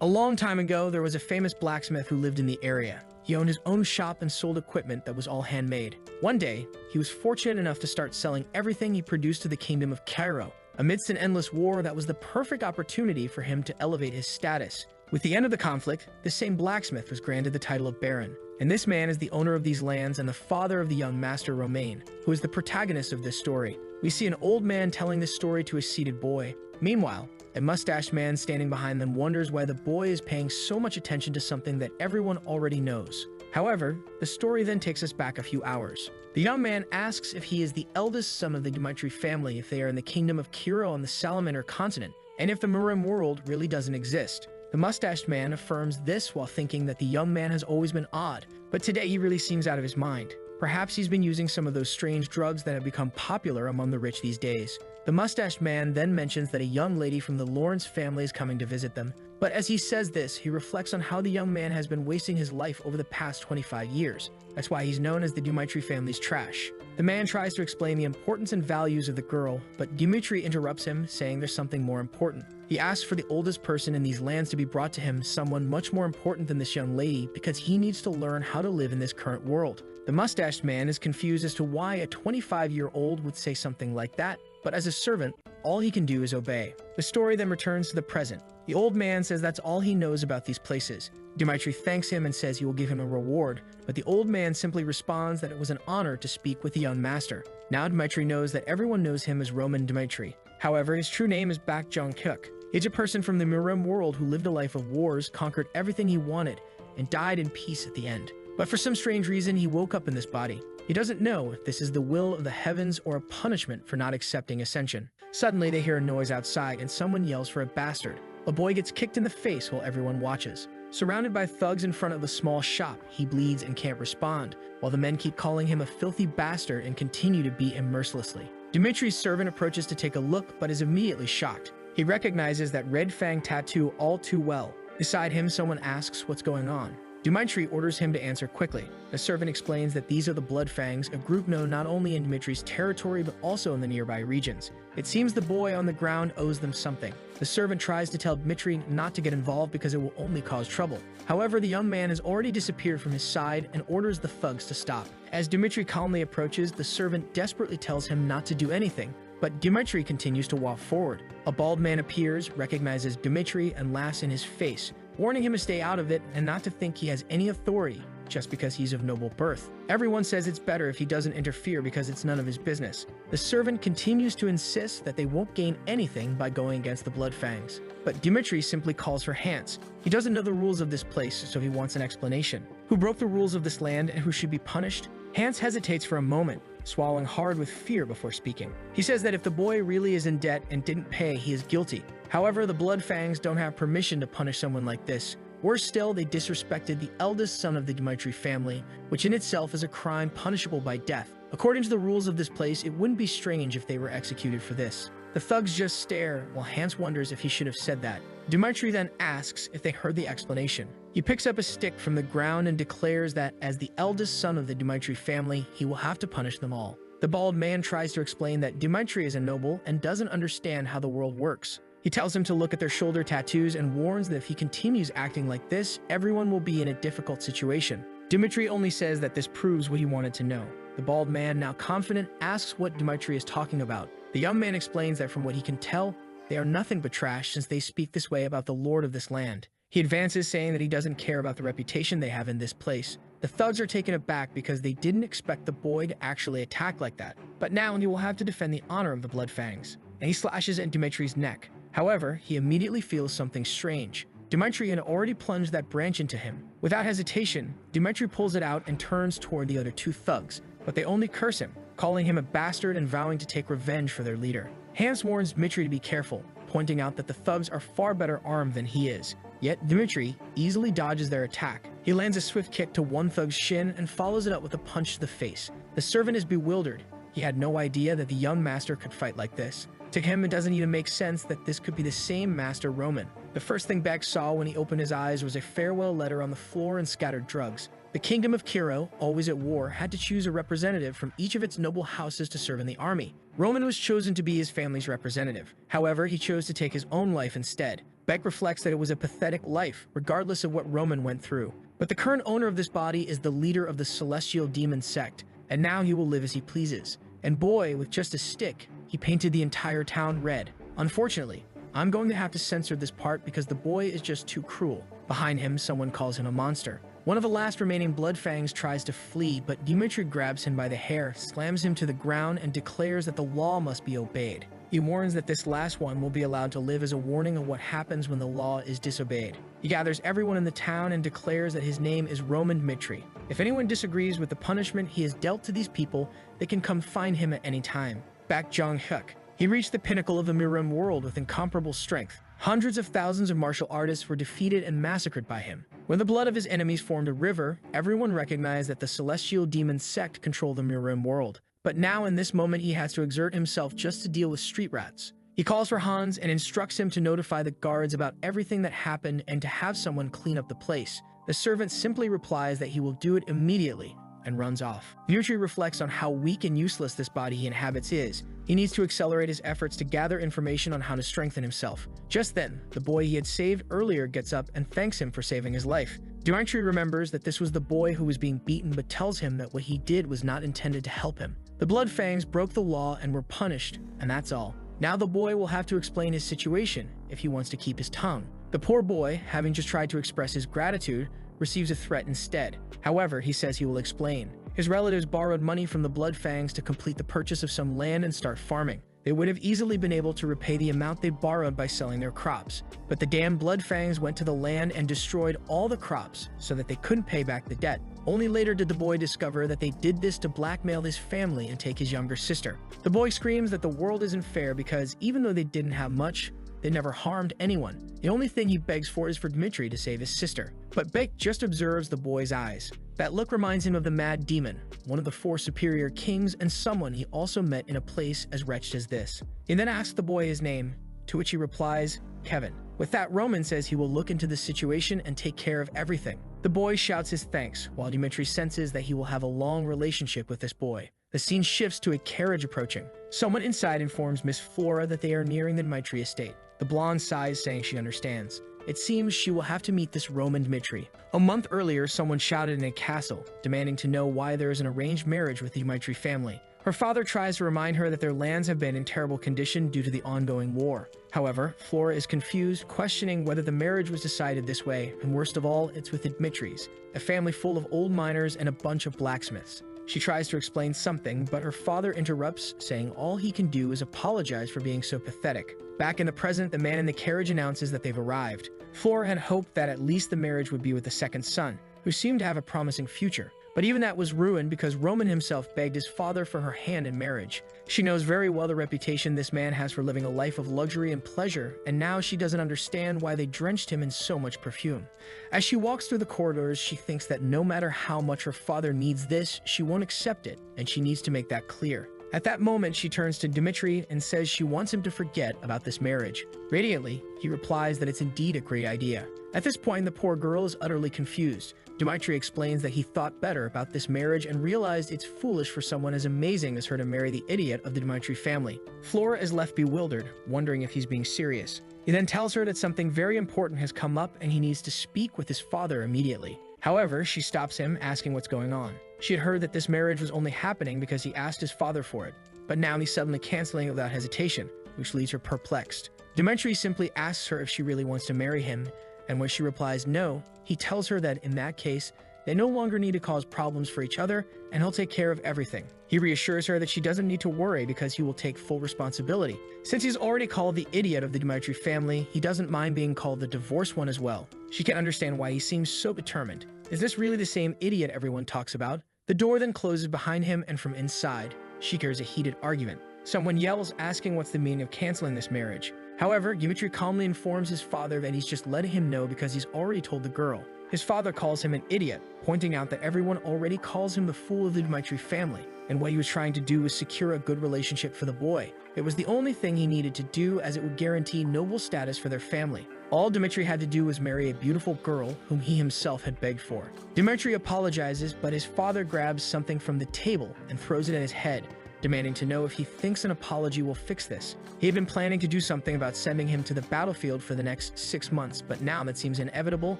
A long time ago, there was a famous blacksmith who lived in the area. He owned his own shop and sold equipment that was all handmade. One day, he was fortunate enough to start selling everything he produced to the kingdom of Cairo. Amidst an endless war, that was the perfect opportunity for him to elevate his status. With the end of the conflict, this same blacksmith was granted the title of Baron. And this man is the owner of these lands and the father of the young master Romain, who is the protagonist of this story. We see an old man telling this story to a seated boy. Meanwhile, a mustached man standing behind them wonders why the boy is paying so much attention to something that everyone already knows. However, the story then takes us back a few hours. The young man asks if he is the eldest son of the Dmitri family, if they are in the kingdom of Cairo on the Salamander continent, and if the Murim world really doesn't exist. The mustached man affirms this while thinking that the young man has always been odd, but today he really seems out of his mind. Perhaps he's been using some of those strange drugs that have become popular among the rich these days. The mustached man then mentions that a young lady from the Lawrence family is coming to visit them. But as he says this, he reflects on how the young man has been wasting his life over the past 25 years. That's why he's known as the Dmitri family's trash. The man tries to explain the importance and values of the girl, but Dmitri interrupts him, saying there's something more important. He asks for the oldest person in these lands to be brought to him, someone much more important than this young lady, because he needs to learn how to live in this current world. The mustached man is confused as to why a 25-year-old would say something like that, but as a servant, all he can do is obey. The story then returns to the present. The old man says that's all he knows about these places. Dmitri thanks him and says he will give him a reward, but the old man simply responds that it was an honor to speak with the young master. Now Dmitri knows that everyone knows him as Roman Dmitri. However, his true name is Bak Jong-kuk. He's a person from the Murim world who lived a life of wars, conquered everything he wanted, and died in peace at the end. But for some strange reason, he woke up in this body. He doesn't know if this is the will of the heavens or a punishment for not accepting ascension. Suddenly, they hear a noise outside and someone yells for a bastard. A boy gets kicked in the face while everyone watches. Surrounded by thugs in front of a small shop, he bleeds and can't respond, while the men keep calling him a filthy bastard and continue to beat him mercilessly. Dmitri's servant approaches to take a look but is immediately shocked. He recognizes that red fang tattoo all too well. Beside him, someone asks what's going on. Dmitri orders him to answer quickly. The servant explains that these are the Blood Fangs, a group known not only in Dmitri's territory but also in the nearby regions. It seems the boy on the ground owes them something. The servant tries to tell Dmitri not to get involved because it will only cause trouble. However, the young man has already disappeared from his side and orders the thugs to stop. As Dmitri calmly approaches, the servant desperately tells him not to do anything, but Dmitri continues to walk forward. A bald man appears, recognizes Dmitri, and laughs in his face, warning him to stay out of it and not to think he has any authority just because he's of noble birth. Everyone says it's better if he doesn't interfere because it's none of his business. The servant continues to insist that they won't gain anything by going against the Blood Fangs. But Dmitri simply calls for Hans. He doesn't know the rules of this place, so he wants an explanation. Who broke the rules of this land and who should be punished? Hans hesitates for a moment, swallowing hard with fear before speaking. He says that if the boy really is in debt and didn't pay, he is guilty. However, the Blood Fangs don't have permission to punish someone like this. Worse still, they disrespected the eldest son of the Dmitri family, which in itself is a crime punishable by death. According to the rules of this place, it wouldn't be strange if they were executed for this. The thugs just stare, while Hans wonders if he should have said that. Dmitri then asks if they heard the explanation. He picks up a stick from the ground and declares that as the eldest son of the Dmitri family, he will have to punish them all. The bald man tries to explain that Dmitri is a noble and doesn't understand how the world works. He tells him to look at their shoulder tattoos and warns that if he continues acting like this, everyone will be in a difficult situation. Dmitri only says that this proves what he wanted to know. The bald man, now confident, asks what Dmitri is talking about. The young man explains that from what he can tell, they are nothing but trash since they speak this way about the lord of this land. He advances, saying that he doesn't care about the reputation they have in this place. The thugs are taken aback because they didn't expect the boy to actually attack like that. But now he will have to defend the honor of the Blood Fangs, and he slashes at Dmitri's neck. However, he immediately feels something strange. Dmitri had already plunged that branch into him. Without hesitation, Dmitri pulls it out and turns toward the other two thugs, but they only curse him, calling him a bastard and vowing to take revenge for their leader. Hans warns Dmitri to be careful, pointing out that the thugs are far better armed than he is. Yet Dmitri easily dodges their attack. He lands a swift kick to one thug's shin and follows it up with a punch to the face. The servant is bewildered. He had no idea that the young master could fight like this. To him, it doesn't even make sense that this could be the same Master Roman. The first thing Beck saw when he opened his eyes was a farewell letter on the floor and scattered drugs. The kingdom of Cairo, always at war, had to choose a representative from each of its noble houses to serve in the army. Roman was chosen to be his family's representative. However, he chose to take his own life instead. Beck reflects that it was a pathetic life, regardless of what Roman went through. But the current owner of this body is the leader of the celestial demon sect, and now he will live as he pleases. And boy, with just a stick, he painted the entire town red. Unfortunately, I'm going to have to censor this part because the boy is just too cruel. Behind him, someone calls him a monster. One of the last remaining Bloodfangs tries to flee, but Dmitri grabs him by the hair, slams him to the ground, and declares that the law must be obeyed. He warns that this last one will be allowed to live as a warning of what happens when the law is disobeyed. He gathers everyone in the town and declares that his name is Roman Dmitri. If anyone disagrees with the punishment he has dealt to these people, they can come find him at any time. Back Jong-hyuk. He reached the pinnacle of the Mirim world with incomparable strength. Hundreds of thousands of martial artists were defeated and massacred by him. When the blood of his enemies formed a river, everyone recognized that the celestial demon sect controlled the Mirim world. But now in this moment he has to exert himself just to deal with street rats. He calls for Hans and instructs him to notify the guards about everything that happened and to have someone clean up the place. The servant simply replies that he will do it immediately and runs off. Dmitri reflects on how weak and useless this body he inhabits is. He needs to accelerate his efforts to gather information on how to strengthen himself. Just then, the boy he had saved earlier gets up and thanks him for saving his life. Dmitri remembers that this was the boy who was being beaten but tells him that what he did was not intended to help him. The Bloodfangs broke the law and were punished, and that's all. Now the boy will have to explain his situation if he wants to keep his tongue. The poor boy, having just tried to express his gratitude, receives a threat instead. However, he says he will explain. His relatives borrowed money from the Bloodfangs to complete the purchase of some land and start farming. They would have easily been able to repay the amount they borrowed by selling their crops. But the damn Bloodfangs went to the land and destroyed all the crops so that they couldn't pay back the debt. Only later did the boy discover that they did this to blackmail his family and take his younger sister. The boy screams that the world isn't fair because even though they didn't have much, they never harmed anyone. The only thing he begs for is for Dmitri to save his sister. But Beck just observes the boy's eyes. That look reminds him of the Mad Demon, one of the 4 superior kings and someone he also met in a place as wretched as this. He then asks the boy his name, to which he replies, Kevin. With that, Roman says he will look into the situation and take care of everything. The boy shouts his thanks, while Dmitri senses that he will have a long relationship with this boy. The scene shifts to a carriage approaching. Someone inside informs Miss Flora that they are nearing the Dmitri estate. The blonde sighs, saying she understands. It seems she will have to meet this Roman Dmitri. A month earlier, someone shouted in a castle, demanding to know why there is an arranged marriage with the Dmitri family. Her father tries to remind her that their lands have been in terrible condition due to the ongoing war. However, Flora is confused, questioning whether the marriage was decided this way, and worst of all, it's with the Dmitris, a family full of old miners and a bunch of blacksmiths. She tries to explain something, but her father interrupts, saying all he can do is apologize for being so pathetic. Back in the present, the man in the carriage announces that they've arrived. Flora had hoped that at least the marriage would be with the second son, who seemed to have a promising future. But even that was ruined because Roman himself begged his father for her hand in marriage. She knows very well the reputation this man has for living a life of luxury and pleasure, and now she doesn't understand why they drenched him in so much perfume. As she walks through the corridors, she thinks that no matter how much her father needs this, she won't accept it, and she needs to make that clear. At that moment, she turns to Dmitri and says she wants him to forget about this marriage. Radiantly, he replies that it's indeed a great idea. At this point, the poor girl is utterly confused. Dmitri explains that he thought better about this marriage and realized it's foolish for someone as amazing as her to marry the idiot of the Dmitri family. Flora is left bewildered, wondering if he's being serious. He then tells her that something very important has come up and he needs to speak with his father immediately. However, she stops him, asking what's going on. She had heard that this marriage was only happening because he asked his father for it, but now he's suddenly canceling it without hesitation, which leaves her perplexed. Dmitri simply asks her if she really wants to marry him, and when she replies no, he tells her that in that case, they no longer need to cause problems for each other and he'll take care of everything. He reassures her that she doesn't need to worry because he will take full responsibility. Since he's already called the idiot of the Dmitri family, he doesn't mind being called the divorced one as well. She can't understand why he seems so determined. Is this really the same idiot everyone talks about? The door then closes behind him, and from inside, she hears a heated argument. Someone yells, asking what's the meaning of canceling this marriage. However, Dmitri calmly informs his father that he's just letting him know because he's already told the girl. His father calls him an idiot, pointing out that everyone already calls him the fool of the Dmitri family, and what he was trying to do was secure a good relationship for the boy. It was the only thing he needed to do, as it would guarantee noble status for their family. All Dmitri had to do was marry a beautiful girl whom he himself had begged for. Dmitri apologizes, but his father grabs something from the table and throws it at his head, demanding to know if he thinks an apology will fix this. He had been planning to do something about sending him to the battlefield for the next 6 months, but now that seems inevitable,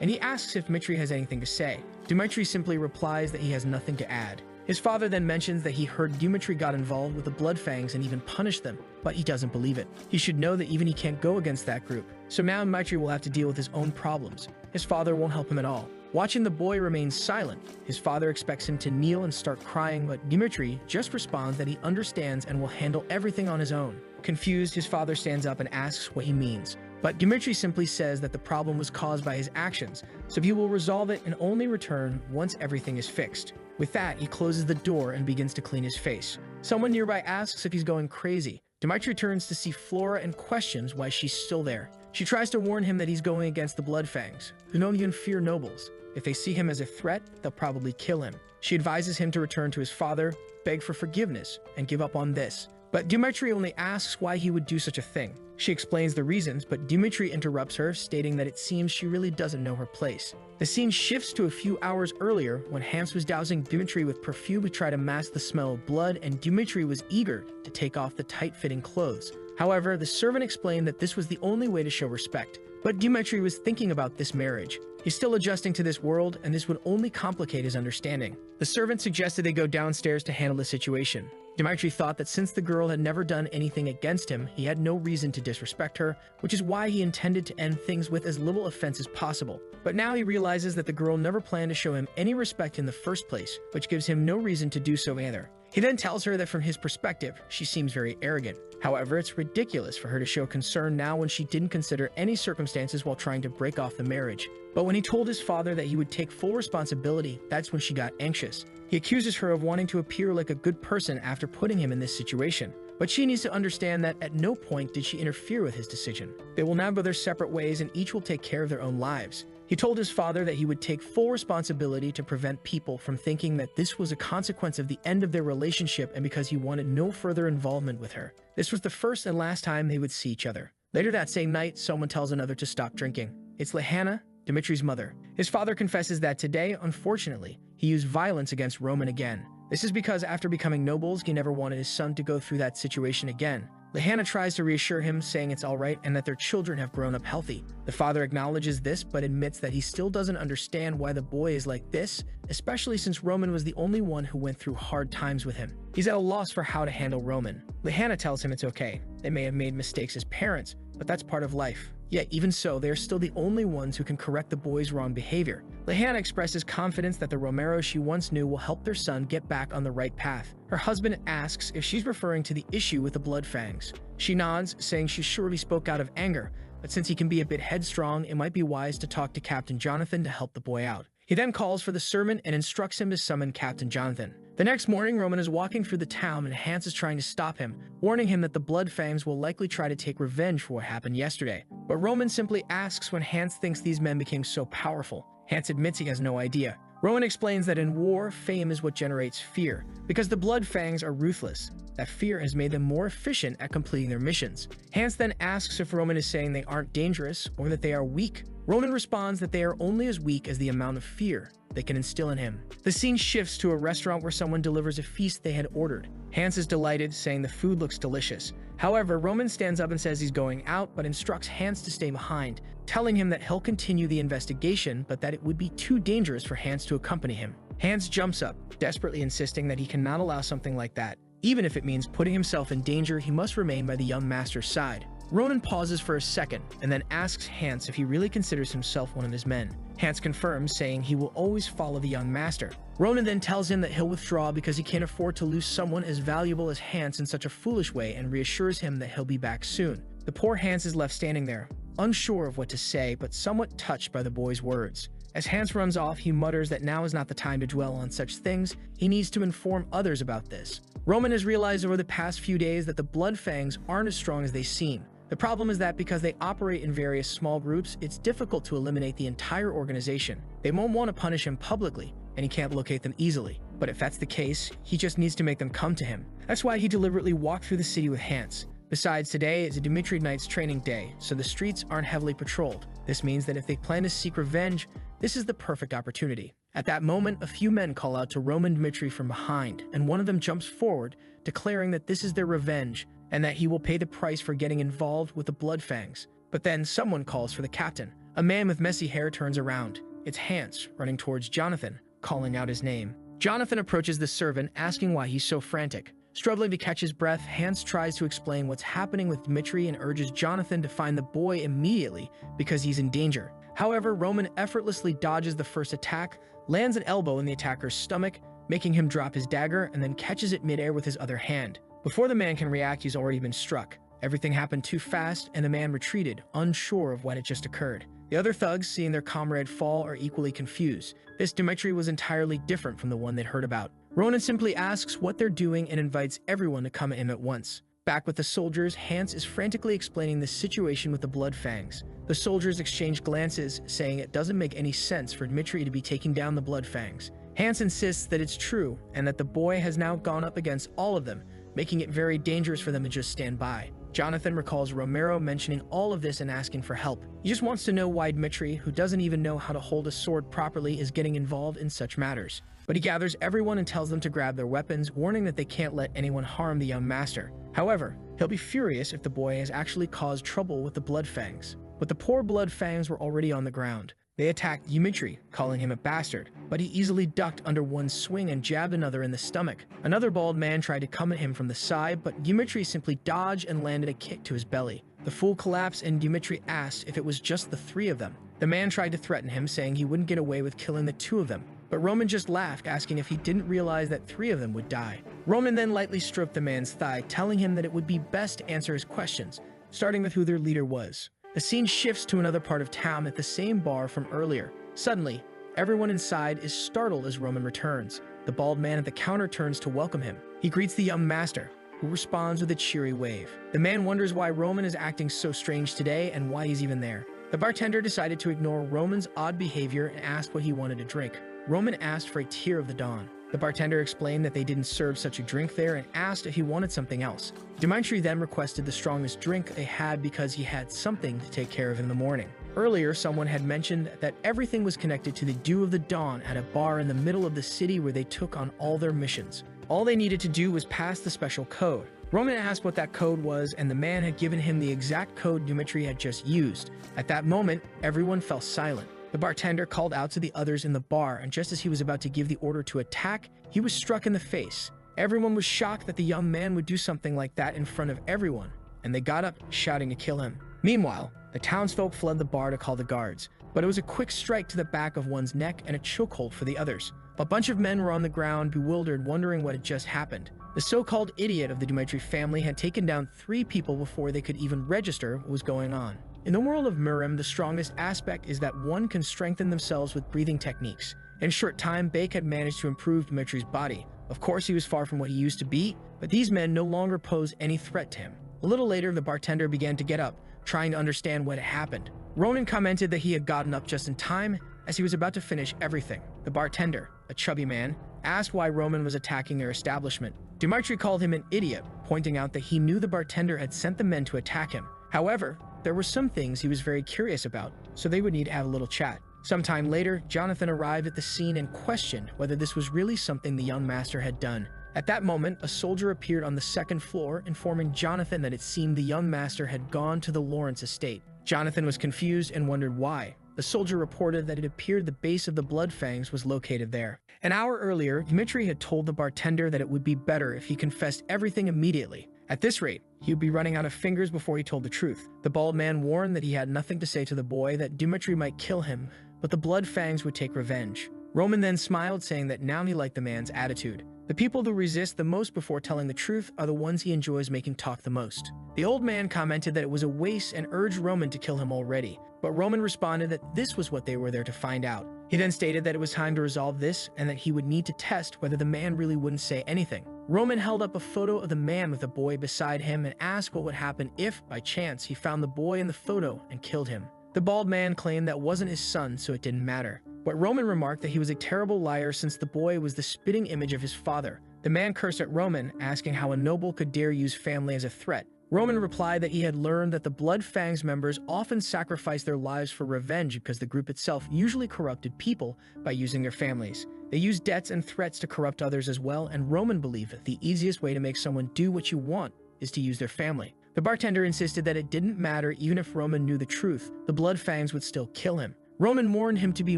and he asks if Dmitri has anything to say. Dmitri simply replies that he has nothing to add. His father then mentions that he heard Dmitri got involved with the Bloodfangs and even punished them, but he doesn't believe it. He should know that even he can't go against that group. So now Dmitri will have to deal with his own problems. His father won't help him at all. Watching the boy remain silent, his father expects him to kneel and start crying, but Dmitri just responds that he understands and will handle everything on his own. Confused, his father stands up and asks what he means. But Dmitri simply says that the problem was caused by his actions, so he will resolve it and only return once everything is fixed. With that, he closes the door and begins to clean his face. Someone nearby asks if he's going crazy. Dmitri turns to see Flora and questions why she's still there. She tries to warn him that he's going against the Bloodfangs, who don't even fear nobles. If they see him as a threat, they'll probably kill him. She advises him to return to his father, beg for forgiveness, and give up on this. But Dmitri only asks why he would do such a thing. She explains the reasons, but Dmitri interrupts her, stating that it seems she really doesn't know her place. The scene shifts to a few hours earlier when Hans was dousing Dmitri with perfume to try to mask the smell of blood, and Dmitri was eager to take off the tight-fitting clothes. However, the servant explained that this was the only way to show respect. But Dmitri was thinking about this marriage. He's still adjusting to this world, and this would only complicate his understanding. The servant suggested they go downstairs to handle the situation. Dmitri thought that since the girl had never done anything against him, he had no reason to disrespect her, which is why he intended to end things with as little offense as possible. But now he realizes that the girl never planned to show him any respect in the first place, which gives him no reason to do so either. He then tells her that from his perspective, she seems very arrogant. However, it's ridiculous for her to show concern now when she didn't consider any circumstances while trying to break off the marriage. But when he told his father that he would take full responsibility, that's when she got anxious. He accuses her of wanting to appear like a good person after putting him in this situation. But she needs to understand that at no point did she interfere with his decision. They will now go their separate ways and each will take care of their own lives. He told his father that he would take full responsibility to prevent people from thinking that this was a consequence of the end of their relationship and because he wanted no further involvement with her. This was the first and last time they would see each other. Later that same night, someone tells another to stop drinking. It's Lehana, Dmitri's mother. His father confesses that today, unfortunately, he used violence against Roman again. This is because after becoming nobles, he never wanted his son to go through that situation again. Lehana tries to reassure him, saying it's alright and that their children have grown up healthy. The father acknowledges this, but admits that he still doesn't understand why the boy is like this, especially since Roman was the only one who went through hard times with him. He's at a loss for how to handle Roman. Lehana tells him it's okay. They may have made mistakes as parents, but that's part of life. Yet even so, they are still the only ones who can correct the boy's wrong behavior. Lehana expresses confidence that the Romero she once knew will help their son get back on the right path. Her husband asks if she's referring to the issue with the Bloodfangs. She nods, saying she surely spoke out of anger, but since he can be a bit headstrong, it might be wise to talk to Captain Jonathan to help the boy out. He then calls for the servant and instructs him to summon Captain Jonathan. The next morning, Roman is walking through the town and Hans is trying to stop him, warning him that the Bloodfangs will likely try to take revenge for what happened yesterday. But Roman simply asks when Hans thinks these men became so powerful. Hans admits he has no idea. Roman explains that in war, fame is what generates fear. Because the Bloodfangs are ruthless, that fear has made them more efficient at completing their missions. Hans then asks if Roman is saying they aren't dangerous or that they are weak. Roman responds that they are only as weak as the amount of fear they can instill in him. The scene shifts to a restaurant where someone delivers a feast they had ordered. Hans is delighted, saying the food looks delicious. However, Roman stands up and says he's going out, but instructs Hans to stay behind, telling him that he'll continue the investigation, but that it would be too dangerous for Hans to accompany him. Hans jumps up, desperately insisting that he cannot allow something like that. Even if it means putting himself in danger, he must remain by the young master's side. Roman pauses for a second and then asks Hans if he really considers himself one of his men. Hans confirms, saying he will always follow the young master. Roman then tells him that he'll withdraw because he can't afford to lose someone as valuable as Hans in such a foolish way and reassures him that he'll be back soon. The poor Hans is left standing there, unsure of what to say but somewhat touched by the boy's words. As Hans runs off, he mutters that now is not the time to dwell on such things. He needs to inform others about this. Roman has realized over the past few days that the Bloodfangs aren't as strong as they seem. The problem is that because they operate in various small groups, it's difficult to eliminate the entire organization. They won't want to punish him publicly, and he can't locate them easily. But if that's the case, he just needs to make them come to him. That's why he deliberately walked through the city with Hans. Besides, today is a Dmitri Knight's training day, so the streets aren't heavily patrolled. This means that if they plan to seek revenge, This is the perfect opportunity. At that moment, a few men call out to Roman Dmitri from behind, and one of them jumps forward, declaring that this is their revenge and that he will pay the price for getting involved with the Bloodfangs. But then someone calls for the captain. A man with messy hair turns around. It's Hans, running towards Jonathan, calling out his name. Jonathan approaches the servant, asking why he's so frantic. Struggling to catch his breath, Hans tries to explain what's happening with Dmitri and urges Jonathan to find the boy immediately because he's in danger. However, Roman effortlessly dodges the first attack, lands an elbow in the attacker's stomach, making him drop his dagger, and then catches it midair with his other hand. Before the man can react, he's already been struck. Everything happened too fast, and the man retreated, unsure of what had just occurred. The other thugs, seeing their comrade fall, are equally confused. This Dmitri was entirely different from the one they'd heard about. Ronan simply asks what they're doing and invites everyone to come at him at once. Back with the soldiers, Hans is frantically explaining the situation with the Bloodfangs. The soldiers exchange glances, saying it doesn't make any sense for Dmitri to be taking down the Bloodfangs. Hans insists that it's true, and that the boy has now gone up against all of them, making it very dangerous for them to just stand by. Jonathan recalls Romero mentioning all of this and asking for help. He just wants to know why Dmitri, who doesn't even know how to hold a sword properly, is getting involved in such matters. But he gathers everyone and tells them to grab their weapons, warning that they can't let anyone harm the young master. However, he'll be furious if the boy has actually caused trouble with the Bloodfangs. But the poor Bloodfangs were already on the ground. They attacked Dmitri, calling him a bastard, but he easily ducked under one swing and jabbed another in the stomach. Another bald man tried to come at him from the side, but Dmitri simply dodged and landed a kick to his belly. The fool collapsed, and Dmitri asked if it was just the three of them. The man tried to threaten him, saying he wouldn't get away with killing the two of them, but Roman just laughed, asking if he didn't realize that three of them would die. Roman then lightly stroked the man's thigh, telling him that it would be best to answer his questions, starting with who their leader was. The scene shifts to another part of town at the same bar from earlier. Suddenly, everyone inside is startled as Roman returns. The bald man at the counter turns to welcome him. He greets the young master, who responds with a cheery wave. The man wonders why Roman is acting so strange today and why he's even there. The bartender decided to ignore Roman's odd behavior and asked what he wanted to drink. Roman asked for a tear of the dawn. The bartender explained that they didn't serve such a drink there and asked if he wanted something else. Dmitri then requested the strongest drink they had because he had something to take care of in the morning. Earlier, someone had mentioned that everything was connected to the dew of the dawn at a bar in the middle of the city where they took on all their missions. All they needed to do was pass the special code. Roman asked what that code was, and the man had given him the exact code Dmitri had just used. At that moment, everyone fell silent. The bartender called out to the others in the bar, and just as he was about to give the order to attack, he was struck in the face. Everyone was shocked that the young man would do something like that in front of everyone, and they got up, shouting to kill him. Meanwhile, the townsfolk fled the bar to call the guards, but it was a quick strike to the back of one's neck and a chokehold for the others. A bunch of men were on the ground, bewildered, wondering what had just happened. The so-called idiot of the Dmitri family had taken down 3 people before they could even register what was going on. In the world of Murim, the strongest aspect is that one can strengthen themselves with breathing techniques. In a short time, Bake had managed to improve Dmitri's body. Of course, he was far from what he used to be, but these men no longer posed any threat to him. A little later, the bartender began to get up, trying to understand what had happened. Ronan commented that he had gotten up just in time, as he was about to finish everything. The bartender, a chubby man, asked why Roman was attacking their establishment. Dmitri called him an idiot, pointing out that he knew the bartender had sent the men to attack him. However, there were some things he was very curious about, so they would need to have a little chat. Sometime later, Jonathan arrived at the scene and questioned whether this was really something the young master had done. At that moment, a soldier appeared on the second floor, informing Jonathan that it seemed the young master had gone to the Lawrence estate. Jonathan was confused and wondered why. The soldier reported that it appeared the base of the Bloodfangs was located there. An hour earlier, Dmitri had told the bartender that it would be better if he confessed everything immediately. At this rate, he would be running out of fingers before he told the truth. The bald man warned that he had nothing to say to the boy, that Dmitri might kill him, but the Bloodfangs would take revenge. Roman then smiled, saying that now he liked the man's attitude. The people who resist the most before telling the truth are the ones he enjoys making talk the most. The old man commented that it was a waste and urged Roman to kill him already, but Roman responded that this was what they were there to find out. He then stated that it was time to resolve this and that he would need to test whether the man really wouldn't say anything. Roman held up a photo of the man with the boy beside him and asked what would happen if, by chance, he found the boy in the photo and killed him. The bald man claimed that wasn't his son, so it didn't matter. But Roman remarked that he was a terrible liar since the boy was the spitting image of his father. The man cursed at Roman, asking how a noble could dare use family as a threat. Roman replied that he had learned that the Blood Fangs members often sacrificed their lives for revenge because the group itself usually corrupted people by using their families. They used debts and threats to corrupt others as well, and Roman believed that the easiest way to make someone do what you want is to use their family. The bartender insisted that it didn't matter even if Roman knew the truth, the Blood Fangs would still kill him. Roman warned him to be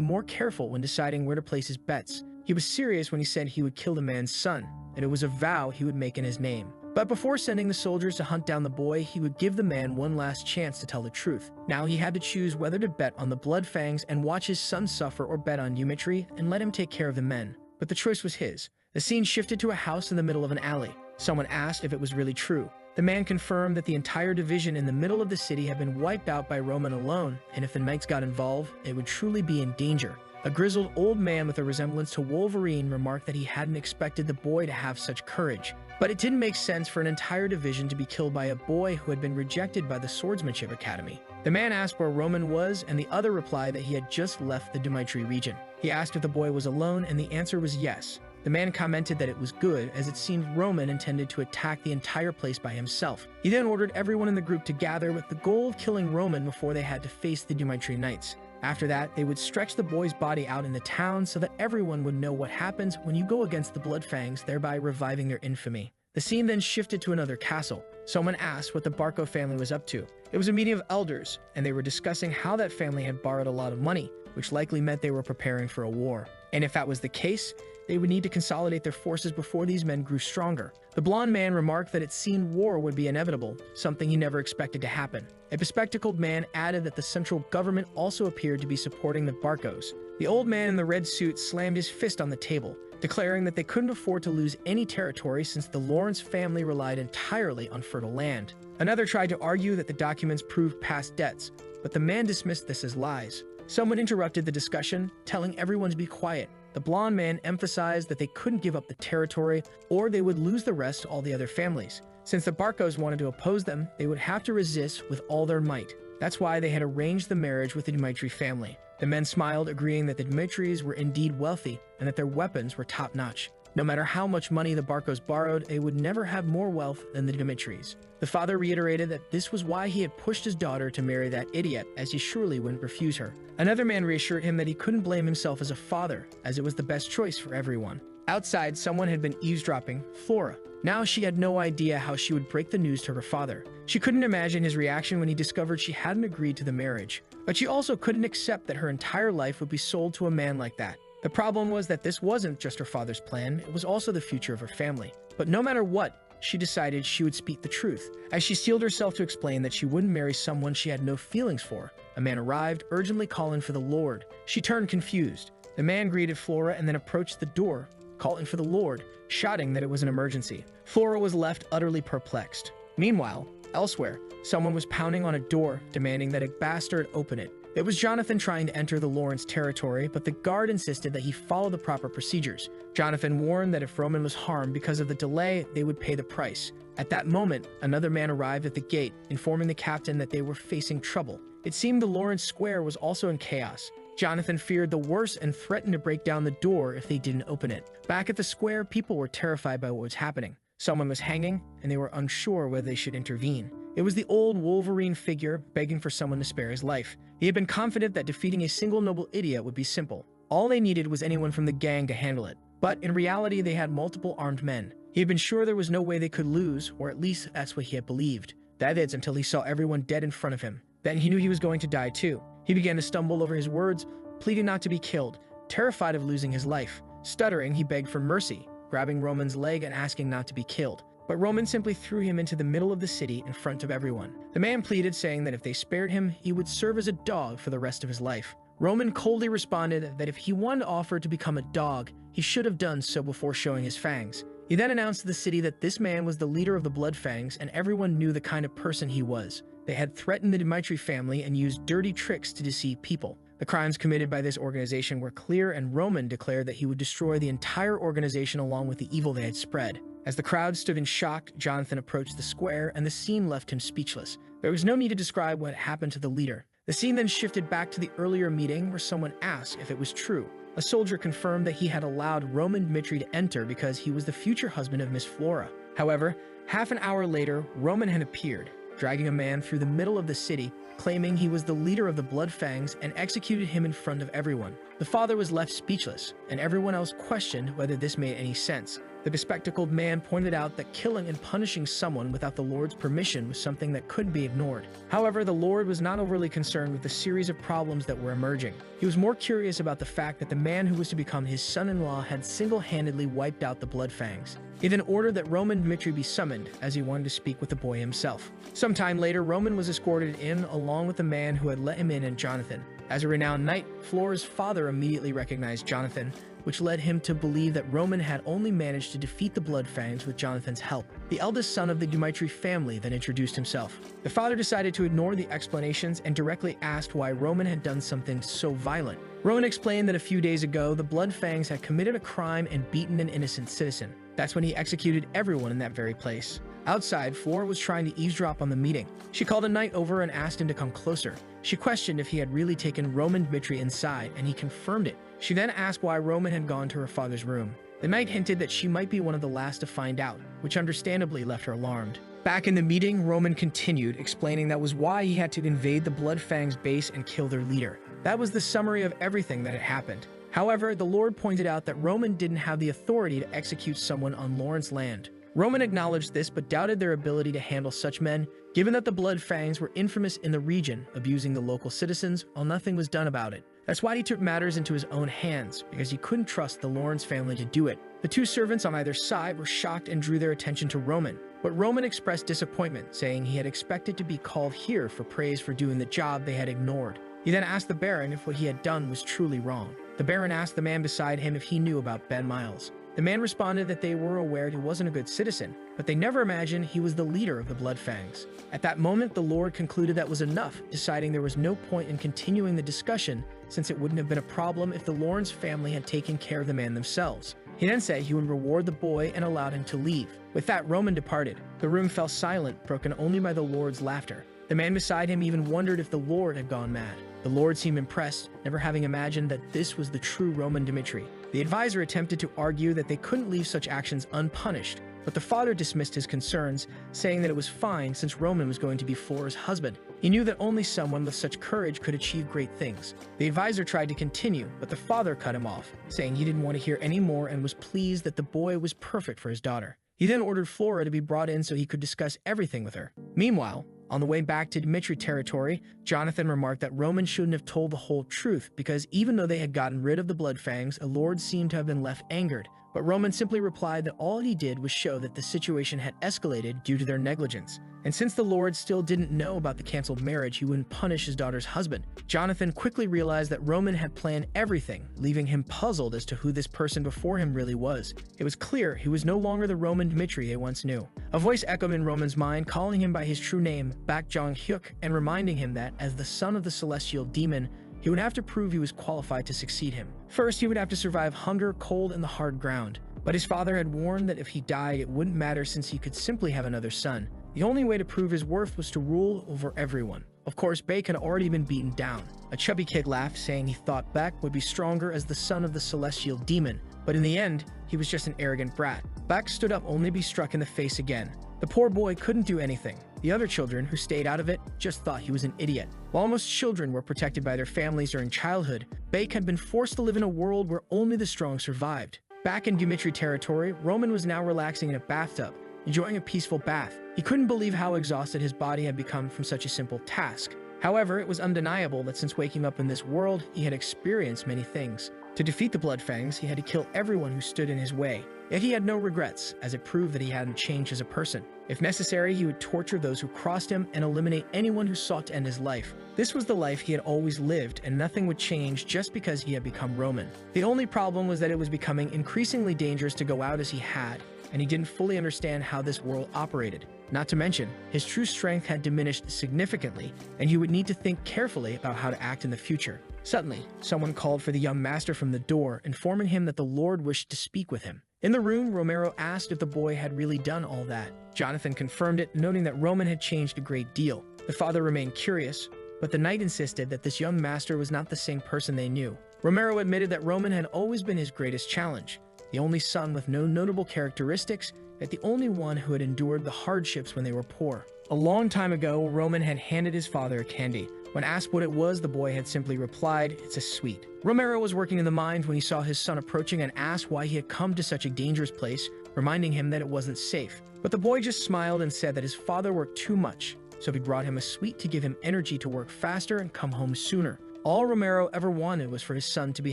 more careful when deciding where to place his bets. He was serious when he said he would kill the man's son, and it was a vow he would make in his name. But before sending the soldiers to hunt down the boy, he would give the man one last chance to tell the truth. Now he had to choose whether to bet on the Blood Fangs and watch his son suffer, or bet on Dmitri and let him take care of the men. But the choice was his. The scene shifted to a house in the middle of an alley. Someone asked if it was really true. The man confirmed that the entire division in the middle of the city had been wiped out by Roman alone, and if the knights got involved, it would truly be in danger. A grizzled old man with a resemblance to Wolverine remarked that he hadn't expected the boy to have such courage. But it didn't make sense for an entire division to be killed by a boy who had been rejected by the Swordsmanship Academy. The man asked where Roman was, and the other replied that he had just left the Dmitri region. He asked if the boy was alone, and the answer was yes. The man commented that it was good, as it seemed Roman intended to attack the entire place by himself. He then ordered everyone in the group to gather with the goal of killing Roman before they had to face the Dmitri Knights. After that, they would stretch the boy's body out in the town so that everyone would know what happens when you go against the Blood Fangs, thereby reviving their infamy. The scene then shifted to another castle. Someone asked what the Barco family was up to. It was a meeting of elders, and they were discussing how that family had borrowed a lot of money, which likely meant they were preparing for a war. And if that was the case, they would need to consolidate their forces before these men grew stronger. The blonde man remarked that it seemed war would be inevitable, something he never expected to happen. A bespectacled man added that the central government also appeared to be supporting the Barcos. The old man in the red suit slammed his fist on the table, declaring that they couldn't afford to lose any territory since the Lawrence family relied entirely on fertile land. Another tried to argue that the documents proved past debts, but the man dismissed this as lies. Someone interrupted the discussion, telling everyone to be quiet. The blonde man emphasized that they couldn't give up the territory, or they would lose the rest to all the other families. Since the Barcos wanted to oppose them, they would have to resist with all their might. That's why they had arranged the marriage with the Dmitri family. The men smiled, agreeing that the Dmitris were indeed wealthy and that their weapons were top-notch. No matter how much money the Barcos borrowed, they would never have more wealth than the Dmitris. The father reiterated that this was why he had pushed his daughter to marry that idiot, as he surely wouldn't refuse her. Another man reassured him that he couldn't blame himself as a father, as it was the best choice for everyone. Outside, someone had been eavesdropping, Flora. Now she had no idea how she would break the news to her father. She couldn't imagine his reaction when he discovered she hadn't agreed to the marriage. But she also couldn't accept that her entire life would be sold to a man like that. The problem was that this wasn't just her father's plan, it was also the future of her family. But no matter what, she decided she would speak the truth. As she steeled herself to explain that she wouldn't marry someone she had no feelings for, a man arrived, urgently calling for the Lord. She turned confused. The man greeted Flora and then approached the door, calling for the Lord, shouting that it was an emergency. Flora was left utterly perplexed. Meanwhile, elsewhere, someone was pounding on a door, demanding that a bastard open it. It was Jonathan trying to enter the Lawrence territory, but the guard insisted that he follow the proper procedures. Jonathan warned that if Roman was harmed because of the delay, they would pay the price. At that moment, another man arrived at the gate, informing the captain that they were facing trouble. It seemed the Lawrence Square was also in chaos. Jonathan feared the worst and threatened to break down the door if they didn't open it. Back at the square, people were terrified by what was happening. Someone was hanging, and they were unsure whether they should intervene. It was the old Wolverine figure begging for someone to spare his life. He had been confident that defeating a single noble idiot would be simple. All they needed was anyone from the gang to handle it. But in reality, they had multiple armed men. He had been sure there was no way they could lose, or at least that's what he had believed. That is, until he saw everyone dead in front of him. Then he knew he was going to die too. He began to stumble over his words, pleading not to be killed, terrified of losing his life. Stuttering, he begged for mercy, grabbing Roman's leg and asking not to be killed. But Roman simply threw him into the middle of the city in front of everyone. The man pleaded, saying that if they spared him, he would serve as a dog for the rest of his life. Roman coldly responded that if he wanted to offer to become a dog, he should have done so before showing his fangs. He then announced to the city that this man was the leader of the Blood Fangs, and everyone knew the kind of person he was. They had threatened the Dmitri family and used dirty tricks to deceive people. The crimes committed by this organization were clear, and Roman declared that he would destroy the entire organization along with the evil they had spread. As the crowd stood in shock, Jonathan approached the square, and the scene left him speechless. There was no need to describe what happened to the leader. The scene then shifted back to the earlier meeting where someone asked if it was true. A soldier confirmed that he had allowed Roman Dmitri to enter because he was the future husband of Miss Flora. However, half an hour later, Roman had appeared, dragging a man through the middle of the city, claiming he was the leader of the Blood Fangs and executed him in front of everyone. The father was left speechless, and everyone else questioned whether this made any sense. The bespectacled man pointed out that killing and punishing someone without the Lord's permission was something that couldn't be ignored. However, the Lord was not overly concerned with the series of problems that were emerging. He was more curious about the fact that the man who was to become his son-in-law had single-handedly wiped out the Blood Fangs. He then ordered that Roman Dmitri be summoned, as he wanted to speak with the boy himself. Sometime later, Roman was escorted in along with the man who had let him in and Jonathan. As a renowned knight, Flora's father immediately recognized Jonathan, which led him to believe that Roman had only managed to defeat the Blood Fangs with Jonathan's help. The eldest son of the Dmitri family then introduced himself. The father decided to ignore the explanations and directly asked why Roman had done something so violent. Roman explained that a few days ago, the Blood Fangs had committed a crime and beaten an innocent citizen. That's when he executed everyone in that very place. Outside, Flora was trying to eavesdrop on the meeting. She called a knight over and asked him to come closer. She questioned if he had really taken Roman Dmitri inside, and he confirmed it. She then asked why Roman had gone to her father's room. The knight hinted that she might be one of the last to find out, which understandably left her alarmed. Back in the meeting, Roman continued, explaining that was why he had to invade the Blood Fangs base and kill their leader. That was the summary of everything that had happened. However, the Lord pointed out that Roman didn't have the authority to execute someone on Lawrence land. Roman acknowledged this but doubted their ability to handle such men, given that the Blood Fangs were infamous in the region, abusing the local citizens while nothing was done about it. That's why he took matters into his own hands, because he couldn't trust the Lawrence family to do it. The two servants on either side were shocked and drew their attention to Roman. But Roman expressed disappointment, saying he had expected to be called here for praise for doing the job they had ignored. He then asked the Baron if what he had done was truly wrong. The Baron asked the man beside him if he knew about Ben Miles. The man responded that they were aware he wasn't a good citizen, but they never imagined he was the leader of the Blood Fangs. At that moment, the Lord concluded that was enough, deciding there was no point in continuing the discussion since it wouldn't have been a problem if the Lawrence family had taken care of the man themselves. He then said he would reward the boy and allowed him to leave. With that, Roman departed. The room fell silent, broken only by the Lord's laughter. The man beside him even wondered if the Lord had gone mad. The Lord seemed impressed, never having imagined that this was the true Roman Dmitri. The advisor attempted to argue that they couldn't leave such actions unpunished, but the father dismissed his concerns, saying that it was fine since Roman was going to be Flora's husband. He knew that only someone with such courage could achieve great things. The advisor tried to continue, but the father cut him off, saying he didn't want to hear any more and was pleased that the boy was perfect for his daughter. He then ordered Flora to be brought in so he could discuss everything with her. Meanwhile, on the way back to Dmitri territory, Jonathan remarked that Roman shouldn't have told the whole truth because even though they had gotten rid of the Blood Fangs, a lord seemed to have been left angered. But Roman simply replied that all he did was show that the situation had escalated due to their negligence. And since the Lord still didn't know about the canceled marriage, he wouldn't punish his daughter's husband. Jonathan quickly realized that Roman had planned everything, leaving him puzzled as to who this person before him really was. It was clear he was no longer the Roman Dmitri they once knew. A voice echoed in Roman's mind, calling him by his true name, Bak Jong-hyuk, and reminding him that, as the son of the celestial demon, he would have to prove he was qualified to succeed him. First, he would have to survive hunger, cold, and the hard ground. But his father had warned that if he died, it wouldn't matter since he could simply have another son. The only way to prove his worth was to rule over everyone. Of course, Bake had already been beaten down. A chubby kid laughed, saying he thought Bak would be stronger as the son of the celestial demon. But in the end, he was just an arrogant brat. Bak stood up only to be struck in the face again. The poor boy couldn't do anything. The other children, who stayed out of it, just thought he was an idiot. While most children were protected by their families during childhood, Bake had been forced to live in a world where only the strong survived. Back in Dmitri territory, Roman was now relaxing in a bathtub, enjoying a peaceful bath. He couldn't believe how exhausted his body had become from such a simple task. However, it was undeniable that since waking up in this world, he had experienced many things. To defeat the Blood Fangs, he had to kill everyone who stood in his way. Yet he had no regrets, as it proved that he hadn't changed as a person. If necessary, he would torture those who crossed him and eliminate anyone who sought to end his life. This was the life he had always lived, and nothing would change just because he had become Roman. The only problem was that it was becoming increasingly dangerous to go out as he had, and he didn't fully understand how this world operated. Not to mention, his true strength had diminished significantly, and he would need to think carefully about how to act in the future. Suddenly, someone called for the young master from the door, informing him that the Lord wished to speak with him. In the room, Romero asked if the boy had really done all that. Jonathan confirmed it, noting that Roman had changed a great deal. The father remained curious, but the knight insisted that this young master was not the same person they knew. Romero admitted that Roman had always been his greatest challenge. the only son with no notable characteristics, yet the only one who had endured the hardships when they were poor. A long time ago, Roman had handed his father a candy. When asked what it was, the boy had simply replied, "It's a sweet." Romero was working in the mines when he saw his son approaching and asked why he had come to such a dangerous place, reminding him that it wasn't safe. But the boy just smiled and said that his father worked too much, so he brought him a sweet to give him energy to work faster and come home sooner. All Romero ever wanted was for his son to be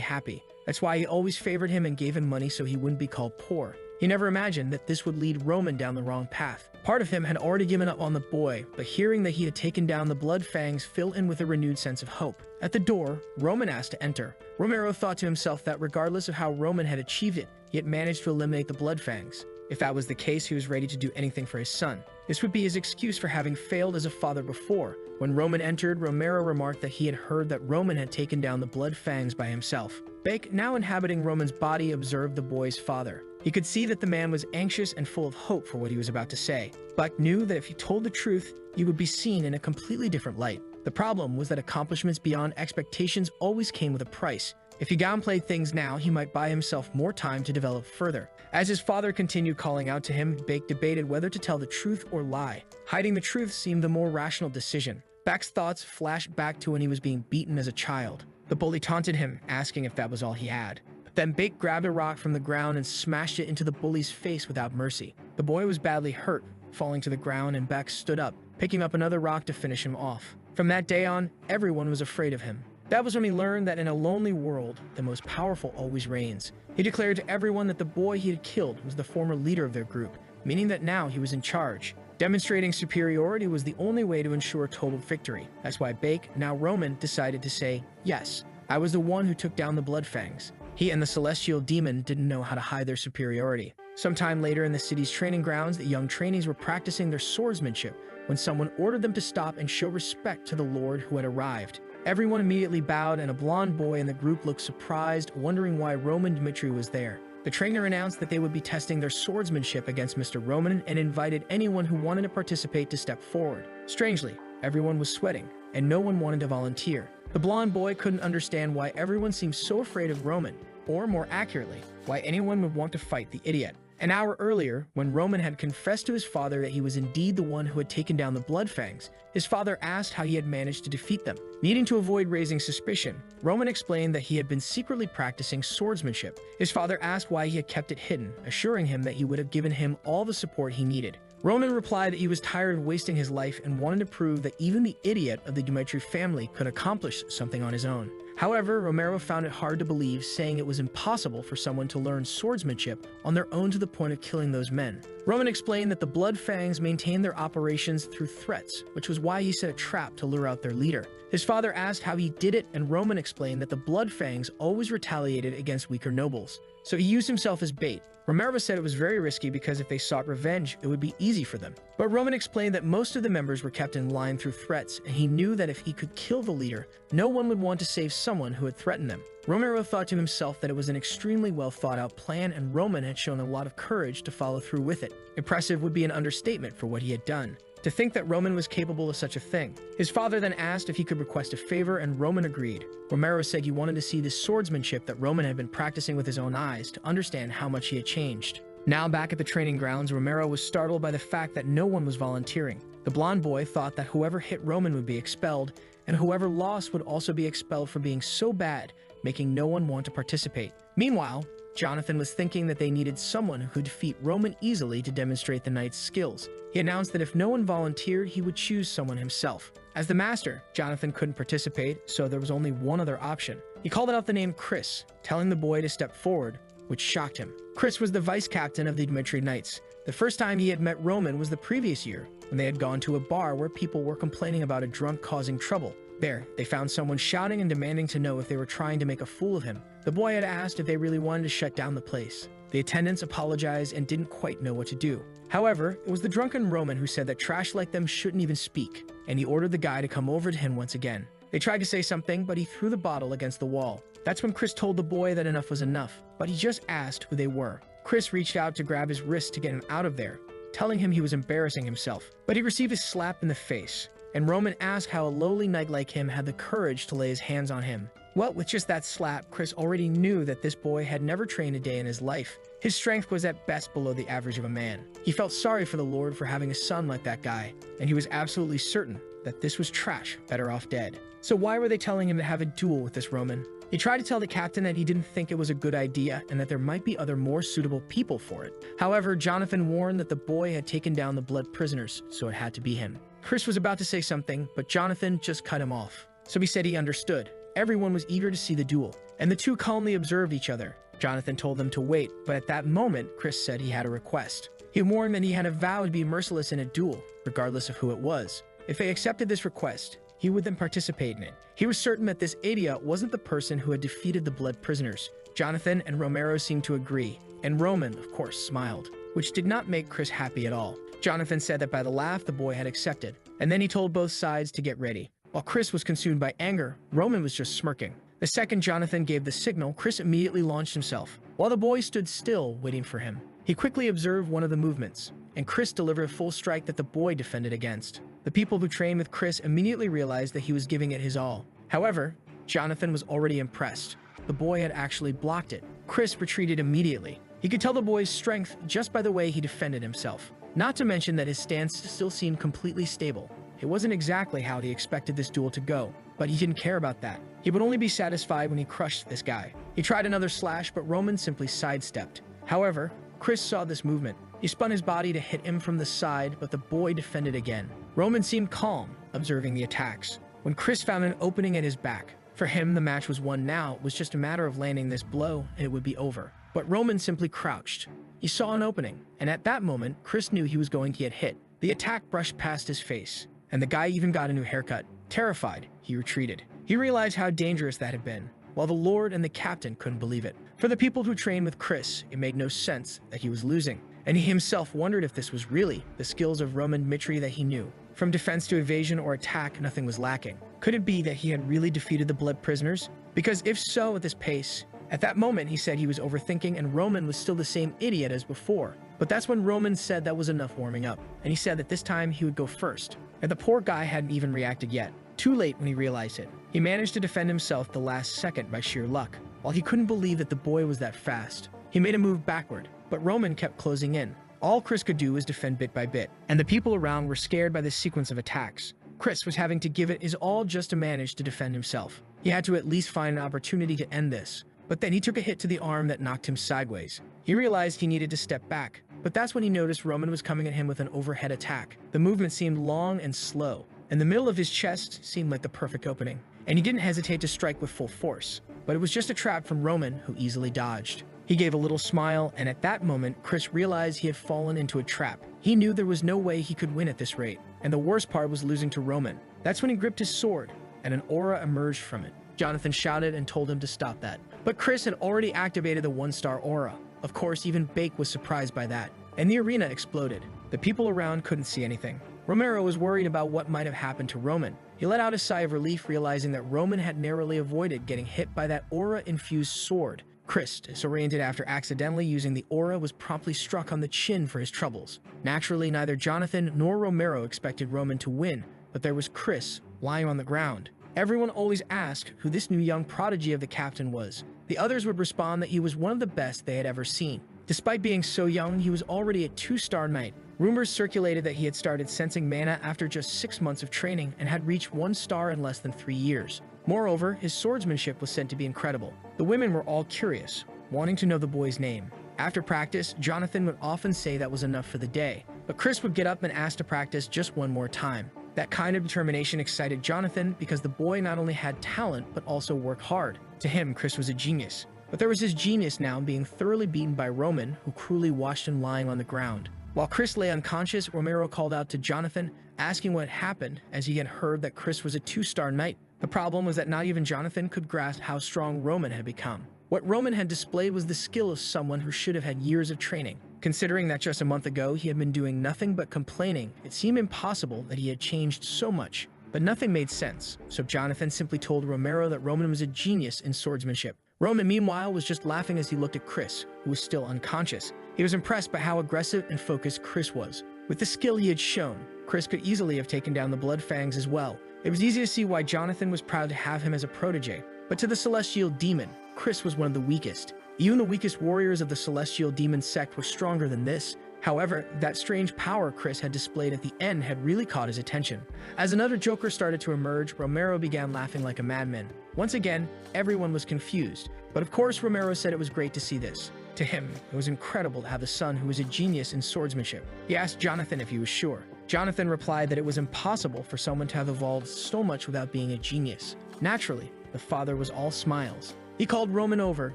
happy. That's why he always favored him and gave him money so he wouldn't be called poor. He never imagined that this would lead Roman down the wrong path. Part of him had already given up on the boy, but hearing that he had taken down the blood fangs filled him with a renewed sense of hope. At the door, Roman asked to enter. Romero thought to himself that regardless of how Roman had achieved it, he had managed to eliminate the blood fangs. If that was the case, he was ready to do anything for his son. This would be his excuse for having failed as a father before. When Roman entered, Romero remarked that he had heard that Roman had taken down the blood fangs by himself. Bake, now inhabiting Roman's body, observed the boy's father. He could see that the man was anxious and full of hope for what he was about to say. Buck knew that if he told the truth, he would be seen in a completely different light. The problem was that accomplishments beyond expectations always came with a price. If he downplayed things now, he might buy himself more time to develop further. As his father continued calling out to him, Bake debated whether to tell the truth or lie. Hiding the truth seemed the more rational decision. Bake's thoughts flashed back to when he was being beaten as a child. The bully taunted him, asking if that was all he had. But then Bake grabbed a rock from the ground and smashed it into the bully's face without mercy. The boy was badly hurt, falling to the ground, and Bake stood up, picking up another rock to finish him off. From that day on, everyone was afraid of him. That was when he learned that in a lonely world, the most powerful always reigns. He declared to everyone that the boy he had killed was the former leader of their group, meaning that now he was in charge. Demonstrating superiority was the only way to ensure total victory. That's why Bake, now Roman, decided to say, "Yes, I was the one who took down the blood fangs." He and the celestial demon didn't know how to hide their superiority. Sometime later in the city's training grounds, the young trainees were practicing their swordsmanship when someone ordered them to stop and show respect to the lord who had arrived. Everyone immediately bowed, and a blonde boy in the group looked surprised, wondering why Roman Dmitri was there. The trainer announced that they would be testing their swordsmanship against Mr. Roman and invited anyone who wanted to participate to step forward. Strangely, everyone was sweating, and no one wanted to volunteer. The blonde boy couldn't understand why everyone seemed so afraid of Roman, or more accurately, why anyone would want to fight the idiot. An hour earlier, when Roman had confessed to his father that he was indeed the one who had taken down the blood fangs, his father asked how he had managed to defeat them. Needing to avoid raising suspicion, Roman explained that he had been secretly practicing swordsmanship. His father asked why he had kept it hidden, assuring him that he would have given him all the support he needed. Roman replied that he was tired of wasting his life and wanted to prove that even the idiot of the Dmitri family could accomplish something on his own. However, Romero found it hard to believe, saying it was impossible for someone to learn swordsmanship on their own to the point of killing those men. Roman explained that the blood fangs maintained their operations through threats, which was why he set a trap to lure out their leader. His father asked how he did it, and Roman explained that the blood fangs always retaliated against weaker nobles, so he used himself as bait. Romero said it was very risky because if they sought revenge, it would be easy for them. But Roman explained that most of the members were kept in line through threats, and he knew that if he could kill the leader, no one would want to save someone who had threatened them. Romero thought to himself that it was an extremely well thought out plan, and Roman had shown a lot of courage to follow through with it. Impressive would be an understatement for what he had done. To think that Roman was capable of such a thing. His father then asked if he could request a favor, and Roman agreed. Romero said he wanted to see the swordsmanship that Roman had been practicing with his own eyes to understand how much he had changed. Now back at the training grounds, Romero was startled by the fact that no one was volunteering. The blonde boy thought that whoever hit Roman would be expelled, and whoever lost would also be expelled for being so bad, making no one want to participate. Meanwhile, Jonathan was thinking that they needed someone who could defeat Roman easily to demonstrate the knight's skills. He announced that if no one volunteered, he would choose someone himself. As the master, Jonathan couldn't participate, so there was only one other option. He called out the name Chris, telling the boy to step forward, which shocked him. Chris was the vice captain of the Dmitri Knights. The first time he had met Roman was the previous year, when they had gone to a bar where people were complaining about a drunk causing trouble. There, they found someone shouting and demanding to know if they were trying to make a fool of him. The boy had asked if they really wanted to shut down the place. The attendants apologized and didn't quite know what to do. However, it was the drunken Roman who said that trash like them shouldn't even speak, and he ordered the guy to come over to him once again. They tried to say something, but he threw the bottle against the wall. That's when Chris told the boy that enough was enough, but he just asked who they were. Chris reached out to grab his wrist to get him out of there, telling him he was embarrassing himself, but he received a slap in the face. And Roman asked how a lowly knight like him had the courage to lay his hands on him. Well, with just that slap, Chris already knew that this boy had never trained a day in his life. His strength was at best below the average of a man. He felt sorry for the Lord for having a son like that guy, and he was absolutely certain that this was trash, better off dead. So why were they telling him to have a duel with this Roman? He tried to tell the captain that he didn't think it was a good idea and that there might be other more suitable people for it. However, Jonathan warned that the boy had taken down the blood prisoners, so it had to be him. Chris was about to say something, but Jonathan just cut him off. So he said he understood. Everyone was eager to see the duel, and the two calmly observed each other. Jonathan told them to wait, but at that moment, Chris said he had a request. He warned that he had a vow to be merciless in a duel, regardless of who it was. If they accepted this request, he would then participate in it. He was certain that this idiot wasn't the person who had defeated the blood prisoners. Jonathan and Romero seemed to agree, and Roman, of course, smiled, which did not make Chris happy at all. Jonathan said that by the laugh, the boy had accepted, and then he told both sides to get ready. While Chris was consumed by anger, Roman was just smirking. The second Jonathan gave the signal, Chris immediately launched himself, while the boy stood still, waiting for him. He quickly observed one of the movements, and Chris delivered a full strike that the boy defended against. The people who trained with Chris immediately realized that he was giving it his all. However, Jonathan was already impressed. The boy had actually blocked it. Chris retreated immediately. He could tell the boy's strength just by the way he defended himself. Not to mention that his stance still seemed completely stable. It wasn't exactly how he expected this duel to go, but he didn't care about that. He would only be satisfied when he crushed this guy. He tried another slash, but Roman simply sidestepped. However, Chris saw this movement. He spun his body to hit him from the side, but the boy defended again. Roman seemed calm, observing the attacks. When Chris found an opening at his back, for him the match was won now. It was just a matter of landing this blow and it would be over. But Roman simply crouched. He saw an opening, and at that moment, Chris knew he was going to get hit. The attack brushed past his face, and the guy even got a new haircut. Terrified, he retreated. He realized how dangerous that had been, while the Lord and the captain couldn't believe it. For the people who trained with Chris, it made no sense that he was losing, and he himself wondered if this was really the skills of Roman Mitri that he knew. From defense to evasion or attack, nothing was lacking. Could it be that he had really defeated the blood prisoners? Because if so, at this pace, at that moment he said he was overthinking and Roman was still the same idiot as before. But that's when Roman said that was enough warming up, and he said that this time he would go first. And the poor guy hadn't even reacted yet. Too late when he realized it. He managed to defend himself the last second by sheer luck, while he couldn't believe that the boy was that fast. He made a move backward, but Roman kept closing in. All Chris could do was defend bit by bit, and the people around were scared by this sequence of attacks. Chris was having to give it his all just to manage to defend himself. He had to at least find an opportunity to end this, but then he took a hit to the arm that knocked him sideways. He realized he needed to step back, but that's when he noticed Roman was coming at him with an overhead attack. The movement seemed long and slow, and the middle of his chest seemed like the perfect opening, and he didn't hesitate to strike with full force. But it was just a trap from Roman, who easily dodged. He gave a little smile, and at that moment, Chris realized he had fallen into a trap. He knew there was no way he could win at this rate, and the worst part was losing to Roman. That's when he gripped his sword, and an aura emerged from it. Jonathan shouted and told him to stop that. But Chris had already activated the one-star aura. Of course, even Bake was surprised by that, and the arena exploded. The people around couldn't see anything. Romero was worried about what might have happened to Roman. He let out a sigh of relief, realizing that Roman had narrowly avoided getting hit by that aura-infused sword. Chris, disoriented after accidentally using the aura, was promptly struck on the chin for his troubles. Naturally, neither Jonathan nor Romero expected Roman to win, but there was Chris, lying on the ground. Everyone always asked who this new young prodigy of the captain was. The others would respond that he was one of the best they had ever seen. Despite being so young, he was already a 2-star knight. Rumors circulated that he had started sensing mana after just 6 months of training and had reached 1 star in less than 3 years. Moreover, his swordsmanship was said to be incredible. The women were all curious, wanting to know the boy's name. After practice, Jonathan would often say that was enough for the day, but Chris would get up and ask to practice just one more time. That kind of determination excited Jonathan because the boy not only had talent but also worked hard. To him, Chris was a genius. But there was his genius now being thoroughly beaten by Roman, who cruelly watched him lying on the ground. While Chris lay unconscious, Romero called out to Jonathan, asking what had happened, as he had heard that Chris was a 2-star knight. The problem was that not even Jonathan could grasp how strong Roman had become. What Roman had displayed was the skill of someone who should have had years of training. Considering that just a month ago he had been doing nothing but complaining, it seemed impossible that he had changed so much. But nothing made sense, so Jonathan simply told Romero that Roman was a genius in swordsmanship. Roman, meanwhile, was just laughing as he looked at Chris, who was still unconscious. He was impressed by how aggressive and focused Chris was. With the skill he had shown, Chris could easily have taken down the Blood Fangs as well. It was easy to see why Jonathan was proud to have him as a protege. But to the celestial demon, Chris was one of the weakest. Even the weakest warriors of the celestial demon sect were stronger than this. However, that strange power Chris had displayed at the end had really caught his attention. As another Joker started to emerge, Romero began laughing like a madman. Once again, everyone was confused. But of course, Romero said it was great to see this. To him, it was incredible to have a son who was a genius in swordsmanship. He asked Jonathan if he was sure. Jonathan replied that it was impossible for someone to have evolved so much without being a genius. Naturally, the father was all smiles. He called Roman over,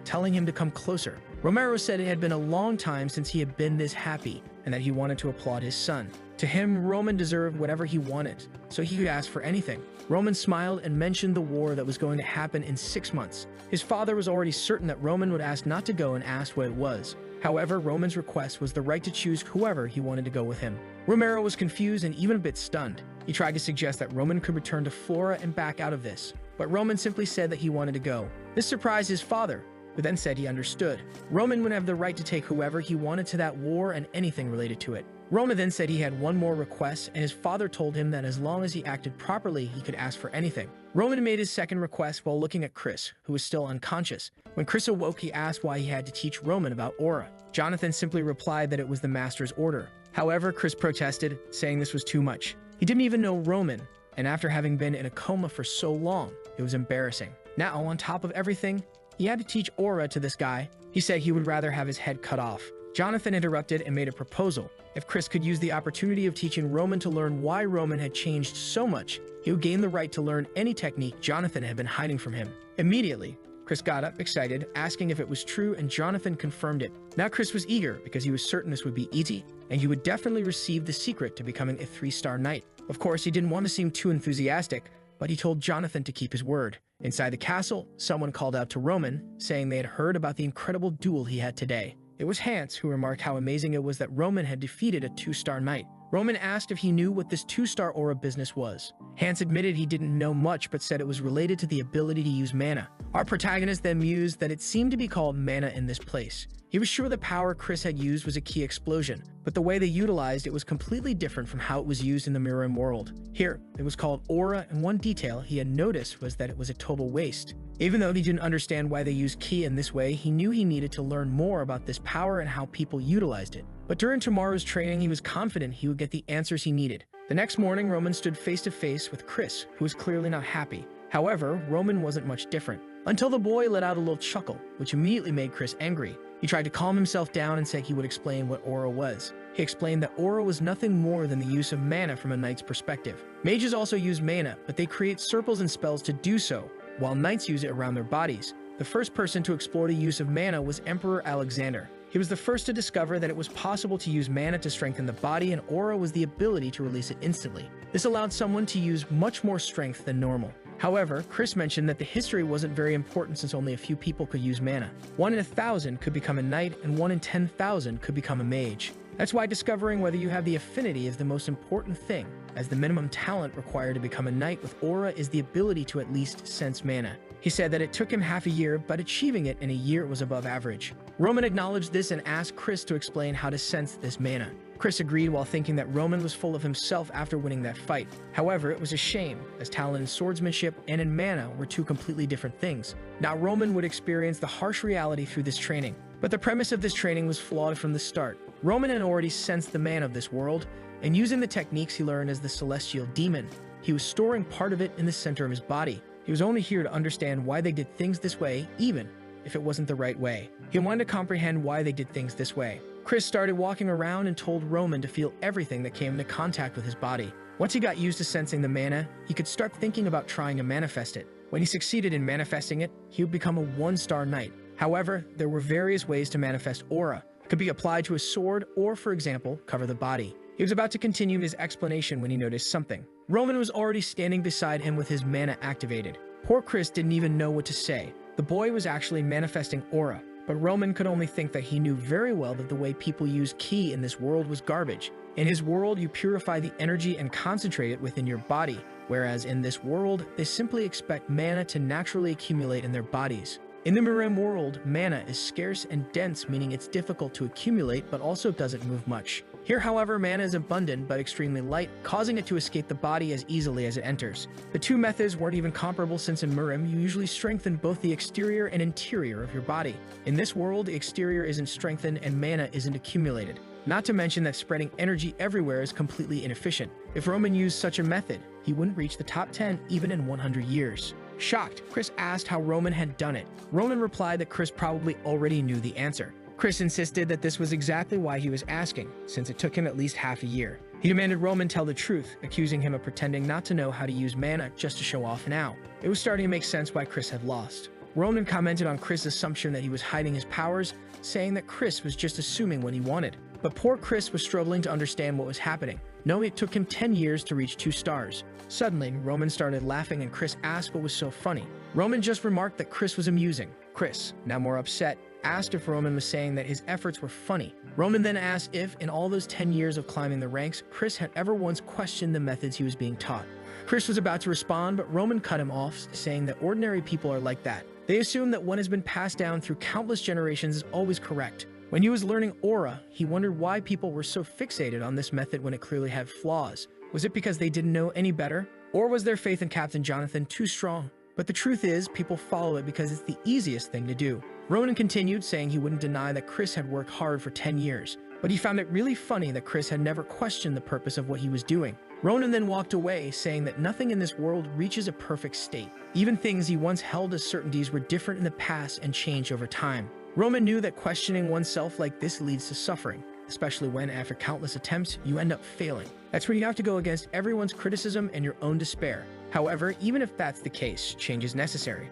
telling him to come closer. Romero said it had been a long time since he had been this happy, and that he wanted to applaud his son. To him, Roman deserved whatever he wanted, so he could ask for anything. Roman smiled and mentioned the war that was going to happen in 6 months. His father was already certain that Roman would ask not to go and asked what it was. However, Roman's request was the right to choose whoever he wanted to go with him. Romero was confused and even a bit stunned. He tried to suggest that Roman could return to Flora and back out of this, but Roman simply said that he wanted to go. This surprised his father, who then said he understood. Roman would have the right to take whoever he wanted to that war and anything related to it. Roman then said he had one more request, and his father told him that as long as he acted properly, he could ask for anything. Roman made his second request while looking at Chris, who was still unconscious. When Chris awoke, he asked why he had to teach Roman about aura. Jonathan simply replied that it was the master's order. However, Chris protested, saying this was too much. He didn't even know Roman, and after having been in a coma for so long, it was embarrassing. Now, on top of everything, he had to teach aura to this guy. He said he would rather have his head cut off. Jonathan interrupted and made a proposal. If Chris could use the opportunity of teaching Roman to learn why Roman had changed so much, he would gain the right to learn any technique Jonathan had been hiding from him. Immediately, Chris got up, excited, asking if it was true, and Jonathan confirmed it. Now Chris was eager because he was certain this would be easy, and he would definitely receive the secret to becoming a 3-star knight. Of course, he didn't want to seem too enthusiastic, but he told Jonathan to keep his word. Inside the castle, someone called out to Roman, saying they had heard about the incredible duel he had today. It was Hans who remarked how amazing it was that Roman had defeated a 2-star knight. Roman asked if he knew what this 2-star aura business was. Hans admitted he didn't know much, but said it was related to the ability to use mana. Our protagonist then mused that it seemed to be called mana in this place. He was sure the power Chris had used was a key explosion, but the way they utilized it was completely different from how it was used in the mirror world. Here, it was called aura, and one detail he had noticed was that it was a total waste. Even though he didn't understand why they used ki in this way, he knew he needed to learn more about this power and how people utilized it. But during tomorrow's training, he was confident he would get the answers he needed. The next morning, Roman stood face to face with Chris, who was clearly not happy. However, Roman wasn't much different, until the boy let out a little chuckle, which immediately made Chris angry. He tried to calm himself down and said he would explain what aura was. He explained that aura was nothing more than the use of mana from a knight's perspective. Mages also use mana, but they create circles and spells to do so, while knights use it around their bodies. The first person to explore the use of mana was Emperor Alexander. He was the first to discover that it was possible to use mana to strengthen the body, and aura was the ability to release it instantly. This allowed someone to use much more strength than normal. However, Chris mentioned that the history wasn't very important since only a few people could use mana. 1 in 1,000 could become a knight, and 1 in 10,000 could become a mage. That's why discovering whether you have the affinity is the most important thing, as the minimum talent required to become a knight with aura is the ability to at least sense mana. He said that it took him half a year, but achieving it in a year was above average. Roman acknowledged this and asked Chris to explain how to sense this mana. Chris agreed while thinking that Roman was full of himself after winning that fight. However, it was a shame, as talent in swordsmanship and in mana were two completely different things. Now Roman would experience the harsh reality through this training. But the premise of this training was flawed from the start. Roman had already sensed the mana of this world, and using the techniques he learned as the celestial demon, he was storing part of it in the center of his body. He was only here to understand why they did things this way, even if it wasn't the right way. He wanted to comprehend why they did things this way. Chris started walking around and told Roman to feel everything that came into contact with his body. Once he got used to sensing the mana, he could start thinking about trying to manifest it. When he succeeded in manifesting it, he would become a 1-star knight. However, there were various ways to manifest aura. It could be applied to a sword or, for example, cover the body. He was about to continue his explanation when he noticed something. Roman was already standing beside him with his mana activated. Poor Chris didn't even know what to say. The boy was actually manifesting aura, but Roman could only think that he knew very well that the way people use ki in this world was garbage. In his world, you purify the energy and concentrate it within your body, whereas in this world, they simply expect mana to naturally accumulate in their bodies. In the Mirim world, mana is scarce and dense, meaning it's difficult to accumulate but also doesn't move much. Here, however, mana is abundant but extremely light, causing it to escape the body as easily as it enters. The two methods weren't even comparable since in Murim, you usually strengthen both the exterior and interior of your body. In this world, the exterior isn't strengthened and mana isn't accumulated. Not to mention that spreading energy everywhere is completely inefficient. If Roman used such a method, he wouldn't reach the top 10 even in 100 years. Shocked, Chris asked how Roman had done it. Roman replied that Chris probably already knew the answer. Chris insisted that this was exactly why he was asking, since it took him at least half a year. He demanded Roman tell the truth, accusing him of pretending not to know how to use mana just to show off now. It was starting to make sense why Chris had lost. Roman commented on Chris' assumption that he was hiding his powers, saying that Chris was just assuming what he wanted. But poor Chris was struggling to understand what was happening, knowing it took him 10 years to reach 2 stars. Suddenly, Roman started laughing and Chris asked what was so funny. Roman just remarked that Chris was amusing. Chris, now more upset, asked if Roman was saying that his efforts were funny. Roman then asked if, in all those 10 years of climbing the ranks, Chris had ever once questioned the methods he was being taught. Chris was about to respond, but Roman cut him off, saying that ordinary people are like that. They assume that what has been passed down through countless generations is always correct. When he was learning aura, he wondered why people were so fixated on this method when it clearly had flaws. Was it because they didn't know any better? Or was their faith in Captain Jonathan too strong? But the truth is, people follow it because it's the easiest thing to do. Ronan continued, saying he wouldn't deny that Chris had worked hard for 10 years, but he found it really funny that Chris had never questioned the purpose of what he was doing. Ronan then walked away, saying that nothing in this world reaches a perfect state. Even things he once held as certainties were different in the past and changed over time. Roman knew that questioning oneself like this leads to suffering, especially when, after countless attempts, you end up failing. That's when you have to go against everyone's criticism and your own despair. However, even if that's the case, change is necessary.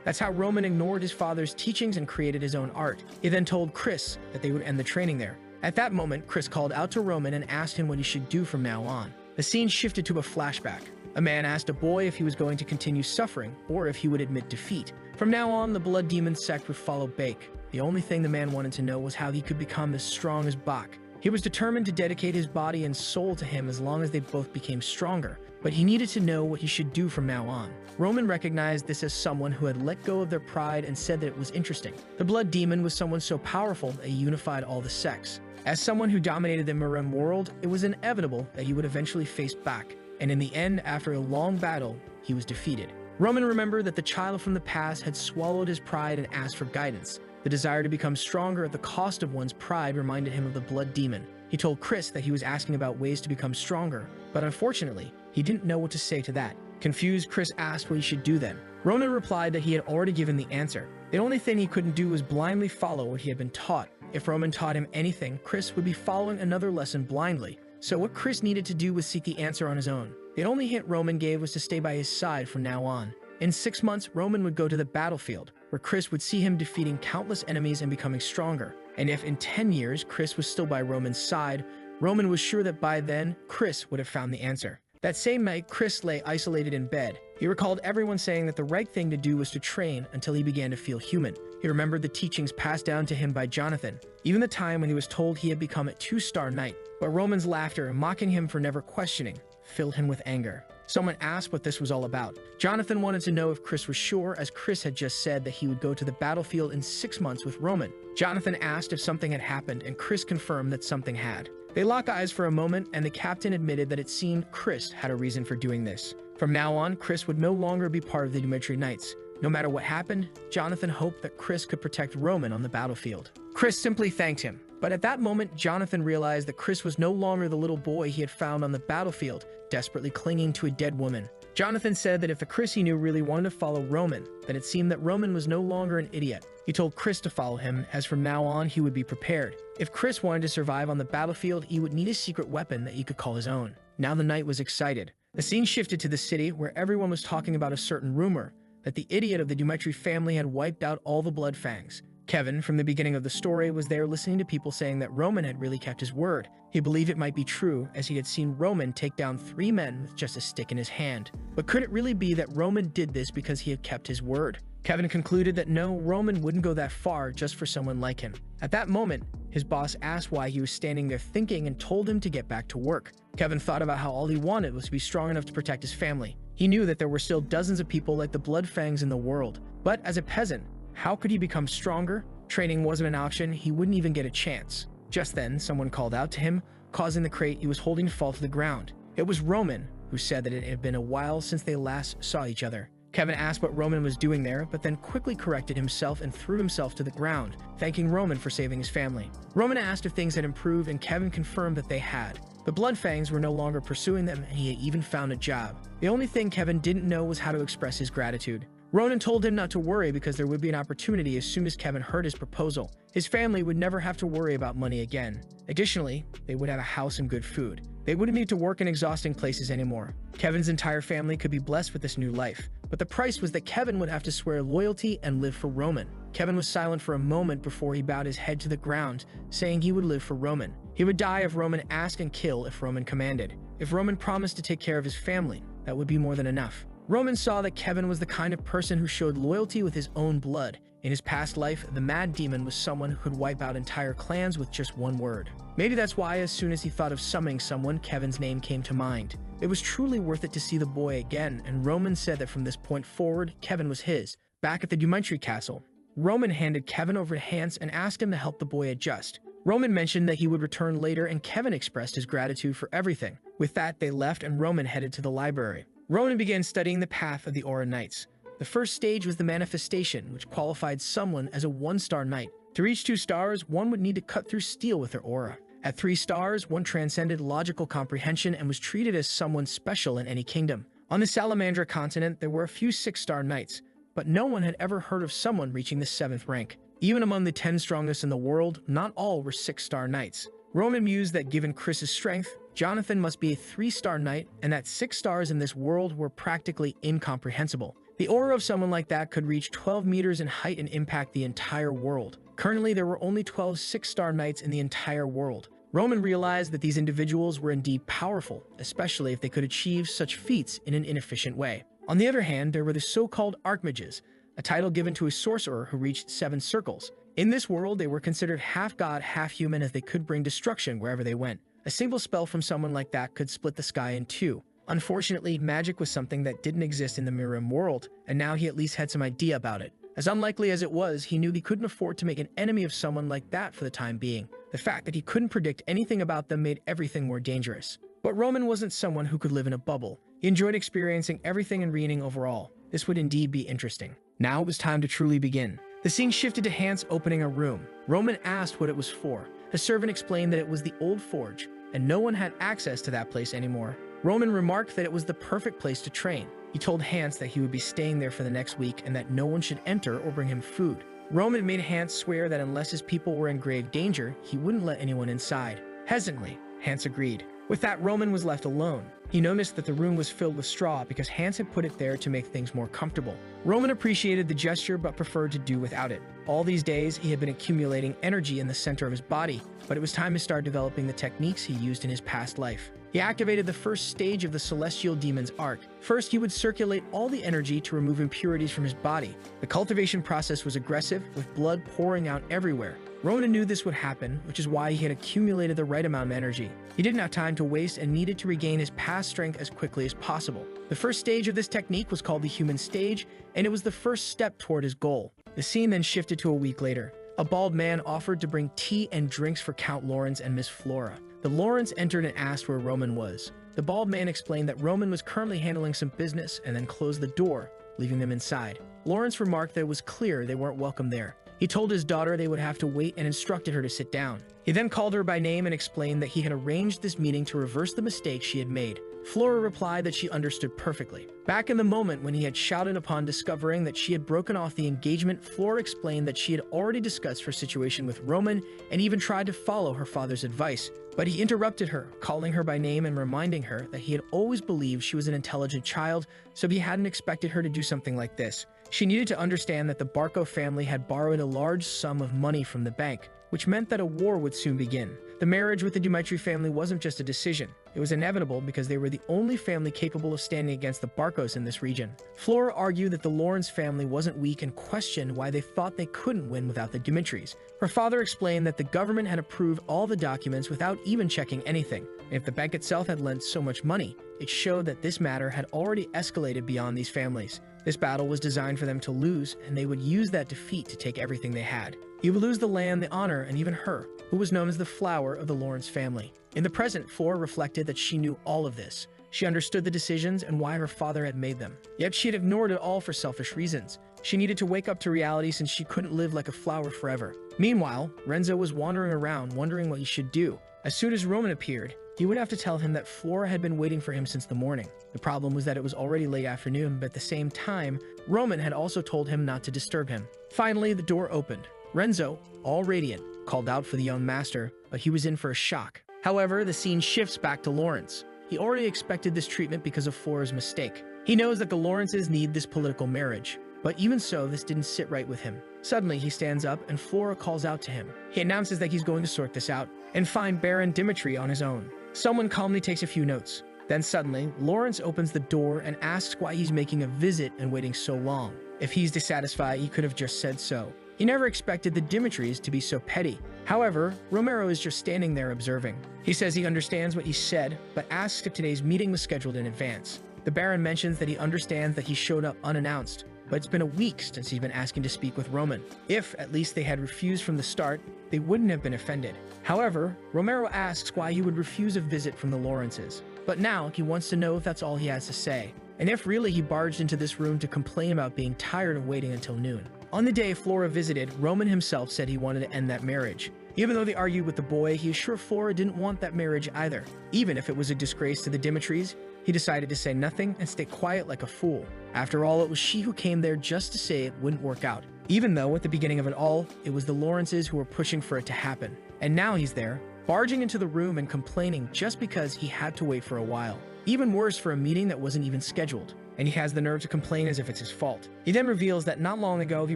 That's how Roman ignored his father's teachings and created his own art. He then told Chris that they would end the training there. At that moment, Chris called out to Roman and asked him what he should do from now on. The scene shifted to a flashback. A man asked a boy if he was going to continue suffering or if he would admit defeat. From now on, the Blood Demon sect would follow Bake. The only thing the man wanted to know was how he could become as strong as Bak. He was determined to dedicate his body and soul to him as long as they both became stronger, but he needed to know what he should do from now on. Roman recognized this as someone who had let go of their pride and said that it was interesting. The Blood Demon was someone so powerful that he unified all the sects. As someone who dominated the Murim world, it was inevitable that he would eventually face Bak, and in the end, after a long battle, he was defeated. Roman remembered that the child from the past had swallowed his pride and asked for guidance. The desire to become stronger at the cost of one's pride reminded him of the Blood Demon. He told Chris that he was asking about ways to become stronger, but unfortunately, he didn't know what to say to that. Confused, Chris asked what he should do then. Ronan replied that he had already given the answer. The only thing he couldn't do was blindly follow what he had been taught. If Roman taught him anything, Chris would be following another lesson blindly. So what Chris needed to do was seek the answer on his own. The only hint Roman gave was to stay by his side from now on. In 6 months, Roman would go to the battlefield, where Chris would see him defeating countless enemies and becoming stronger. And if in 10 years Chris was still by Roman's side, Roman was sure that by then, Chris would have found the answer. That same night, Chris lay isolated in bed. He recalled everyone saying that the right thing to do was to train until he began to feel human. He remembered the teachings passed down to him by Jonathan, even the time when he was told he had become a 2-star knight. But Roman's laughter, mocking him for never questioning, filled him with anger. Someone asked what this was all about. Jonathan wanted to know if Chris was sure, as Chris had just said that he would go to the battlefield in 6 months with Roman. Jonathan asked if something had happened, and Chris confirmed that something had. They locked eyes for a moment, and the captain admitted that it seemed Chris had a reason for doing this. From now on, Chris would no longer be part of the Dmitri Knights. No matter what happened, Jonathan hoped that Chris could protect Roman on the battlefield. Chris simply thanked him. But at that moment, Jonathan realized that Chris was no longer the little boy he had found on the battlefield, desperately clinging to a dead woman. Jonathan said that if the Chris he knew really wanted to follow Roman, then it seemed that Roman was no longer an idiot. He told Chris to follow him, as from now on he would be prepared. If Chris wanted to survive on the battlefield, he would need a secret weapon that he could call his own. Now the knight was excited. The scene shifted to the city, where everyone was talking about a certain rumor that the idiot of the Dmitri family had wiped out all the blood fangs. Kevin, from the beginning of the story, was there listening to people saying that Roman had really kept his word. He believed it might be true, as he had seen Roman take down 3 men with just a stick in his hand. But could it really be that Roman did this because he had kept his word? Kevin concluded that no, Roman wouldn't go that far just for someone like him. At that moment, his boss asked why he was standing there thinking and told him to get back to work. Kevin thought about how all he wanted was to be strong enough to protect his family. He knew that there were still dozens of people like the Blood Fangs in the world. But as a peasant, how could he become stronger? Training wasn't an option, he wouldn't even get a chance. Just then, someone called out to him, causing the crate he was holding to fall to the ground. It was Roman, who said that it had been a while since they last saw each other. Kevin asked what Roman was doing there, but then quickly corrected himself and threw himself to the ground, thanking Roman for saving his family. Roman asked if things had improved, and Kevin confirmed that they had. The Bloodfangs were no longer pursuing them, and he had even found a job. The only thing Kevin didn't know was how to express his gratitude. Ronan told him not to worry because there would be an opportunity as soon as Kevin heard his proposal. His family would never have to worry about money again. Additionally, they would have a house and good food. They wouldn't need to work in exhausting places anymore. Kevin's entire family could be blessed with this new life, but the price was that Kevin would have to swear loyalty and live for Roman. Kevin was silent for a moment before he bowed his head to the ground, saying he would live for Roman. He would die if Roman asked and kill if Roman commanded. If Roman promised to take care of his family, that would be more than enough. Roman saw that Kevin was the kind of person who showed loyalty with his own blood. In his past life, the Mad Demon was someone who could wipe out entire clans with just one word. Maybe that's why as soon as he thought of summoning someone, Kevin's name came to mind. It was truly worth it to see the boy again, and Roman said that from this point forward, Kevin was his. Back at the Dumitry Castle, Roman handed Kevin over to Hans and asked him to help the boy adjust. Roman mentioned that he would return later, and Kevin expressed his gratitude for everything. With that, they left and Roman headed to the library. Roman began studying the path of the Aura Knights. The first stage was the manifestation, which qualified someone as a 1-star knight. To reach 2 stars, one would need to cut through steel with their aura. At 3 stars, one transcended logical comprehension and was treated as someone special in any kingdom. On the Salamandra continent, there were a few 6-star knights, but no one had ever heard of someone reaching the 7th rank. Even among the 10 strongest in the world, not all were 6-star knights. Roman mused that given Chris's strength, Jonathan must be a 3-star knight, and that 6 stars in this world were practically incomprehensible. The aura of someone like that could reach 12 meters in height and impact the entire world. Currently, there were only 12 6-star knights in the entire world. Roman realized that these individuals were indeed powerful, especially if they could achieve such feats in an inefficient way. On the other hand, there were the so-called Archmages, a title given to a sorcerer who reached 7 circles. In this world, they were considered half-god, half-human, as they could bring destruction wherever they went. A single spell from someone like that could split the sky in 2. Unfortunately, magic was something that didn't exist in the Mirim world, and now he at least had some idea about it. As unlikely as it was, he knew he couldn't afford to make an enemy of someone like that for the time being. The fact that he couldn't predict anything about them made everything more dangerous. But Roman wasn't someone who could live in a bubble. He enjoyed experiencing everything and reading overall. This would indeed be interesting. Now it was time to truly begin. The scene shifted to Hans opening a room. Roman asked what it was for. A servant explained that it was the old forge, and no one had access to that place anymore. Roman remarked that it was the perfect place to train. He told Hans that he would be staying there for the next week and that no one should enter or bring him food. Roman made Hans swear that unless his people were in grave danger, he wouldn't let anyone inside. Hesitantly, Hans agreed. With that, Roman was left alone. He noticed that the room was filled with straw because Hans had put it there to make things more comfortable. Roman appreciated the gesture but preferred to do without it. All these days, he had been accumulating energy in the center of his body, but it was time to start developing the techniques he used in his past life. He activated the first stage of the Celestial Demon's Arc. First, he would circulate all the energy to remove impurities from his body. The cultivation process was aggressive, with blood pouring out everywhere. Ronan knew this would happen, which is why he had accumulated the right amount of energy. He didn't have time to waste and needed to regain his past strength as quickly as possible. The first stage of this technique was called the Human Stage, and it was the first step toward his goal. The scene then shifted to a week later. A bald man offered to bring tea and drinks for Count Lawrence and Miss Flora. The Lawrence entered and asked where Roman was. The bald man explained that Roman was currently handling some business and then closed the door, leaving them inside. Lawrence remarked that it was clear they weren't welcome there. He told his daughter they would have to wait and instructed her to sit down. He then called her by name and explained that he had arranged this meeting to reverse the mistake she had made. Flora replied that she understood perfectly. Back in the moment when he had shouted upon discovering that she had broken off the engagement, Flora explained that she had already discussed her situation with Roman and even tried to follow her father's advice. But he interrupted her, calling her by name and reminding her that he had always believed she was an intelligent child, so he hadn't expected her to do something like this. She needed to understand that the Barco family had borrowed a large sum of money from the bank, which meant that a war would soon begin. The marriage with the Dumitry family wasn't just a decision. It was inevitable because they were the only family capable of standing against the Barcos in this region. Flora argued that the Lawrence family wasn't weak and questioned why they thought they couldn't win without the Dumitrys. Her father explained that the government had approved all the documents without even checking anything. And if the bank itself had lent so much money, it showed that this matter had already escalated beyond these families. This battle was designed for them to lose, and they would use that defeat to take everything they had. He would lose the land, the honor, and even her. who was known as the flower of the Lawrence family. In the present, Flora reflected that she knew all of this. She understood the decisions and why her father had made them. Yet she had ignored it all for selfish reasons. She needed to wake up to reality since she couldn't live like a flower forever. Meanwhile, Renzo was wandering around, wondering what he should do. As soon as Roman appeared, he would have to tell him that Flora had been waiting for him since the morning. The problem was that it was already late afternoon, but at the same time, Roman had also told him not to disturb him. Finally, the door opened. Renzo, all radiant, called out for the young master, but he was in for a shock. However, the scene shifts back to Lawrence. He already expected this treatment because of Flora's mistake. He knows that the Lawrences need this political marriage, but even so, this didn't sit right with him. Suddenly, he stands up and Flora calls out to him. He announces that he's going to sort this out and find Baron Dimitri on his own. Someone calmly takes a few notes. Then suddenly, Lawrence opens the door and asks why he's making a visit and waiting so long. If he's dissatisfied, he could have just said so. He never expected the Dimitris to be so petty. However, Romero is just standing there observing. He says he understands what he said, but asks if today's meeting was scheduled in advance. The Baron mentions that he understands that he showed up unannounced, but it's been a week since he's been asking to speak with Roman. If, at least, they had refused from the start, they wouldn't have been offended. However, Romero asks why he would refuse a visit from the Lawrences. But now, he wants to know if that's all he has to say, and if really he barged into this room to complain about being tired of waiting until noon. On the day Flora visited, Roman himself said he wanted to end that marriage. Even though they argued with the boy, he is sure Flora didn't want that marriage either. Even if it was a disgrace to the Dimitris, he decided to say nothing and stay quiet like a fool. After all, it was she who came there just to say it wouldn't work out. Even though, at the beginning of it all, it was the Lawrences who were pushing for it to happen. And now he's there, barging into the room and complaining just because he had to wait for a while. Even worse, for a meeting that wasn't even scheduled. And he has the nerve to complain as if it's his fault. He then reveals that not long ago he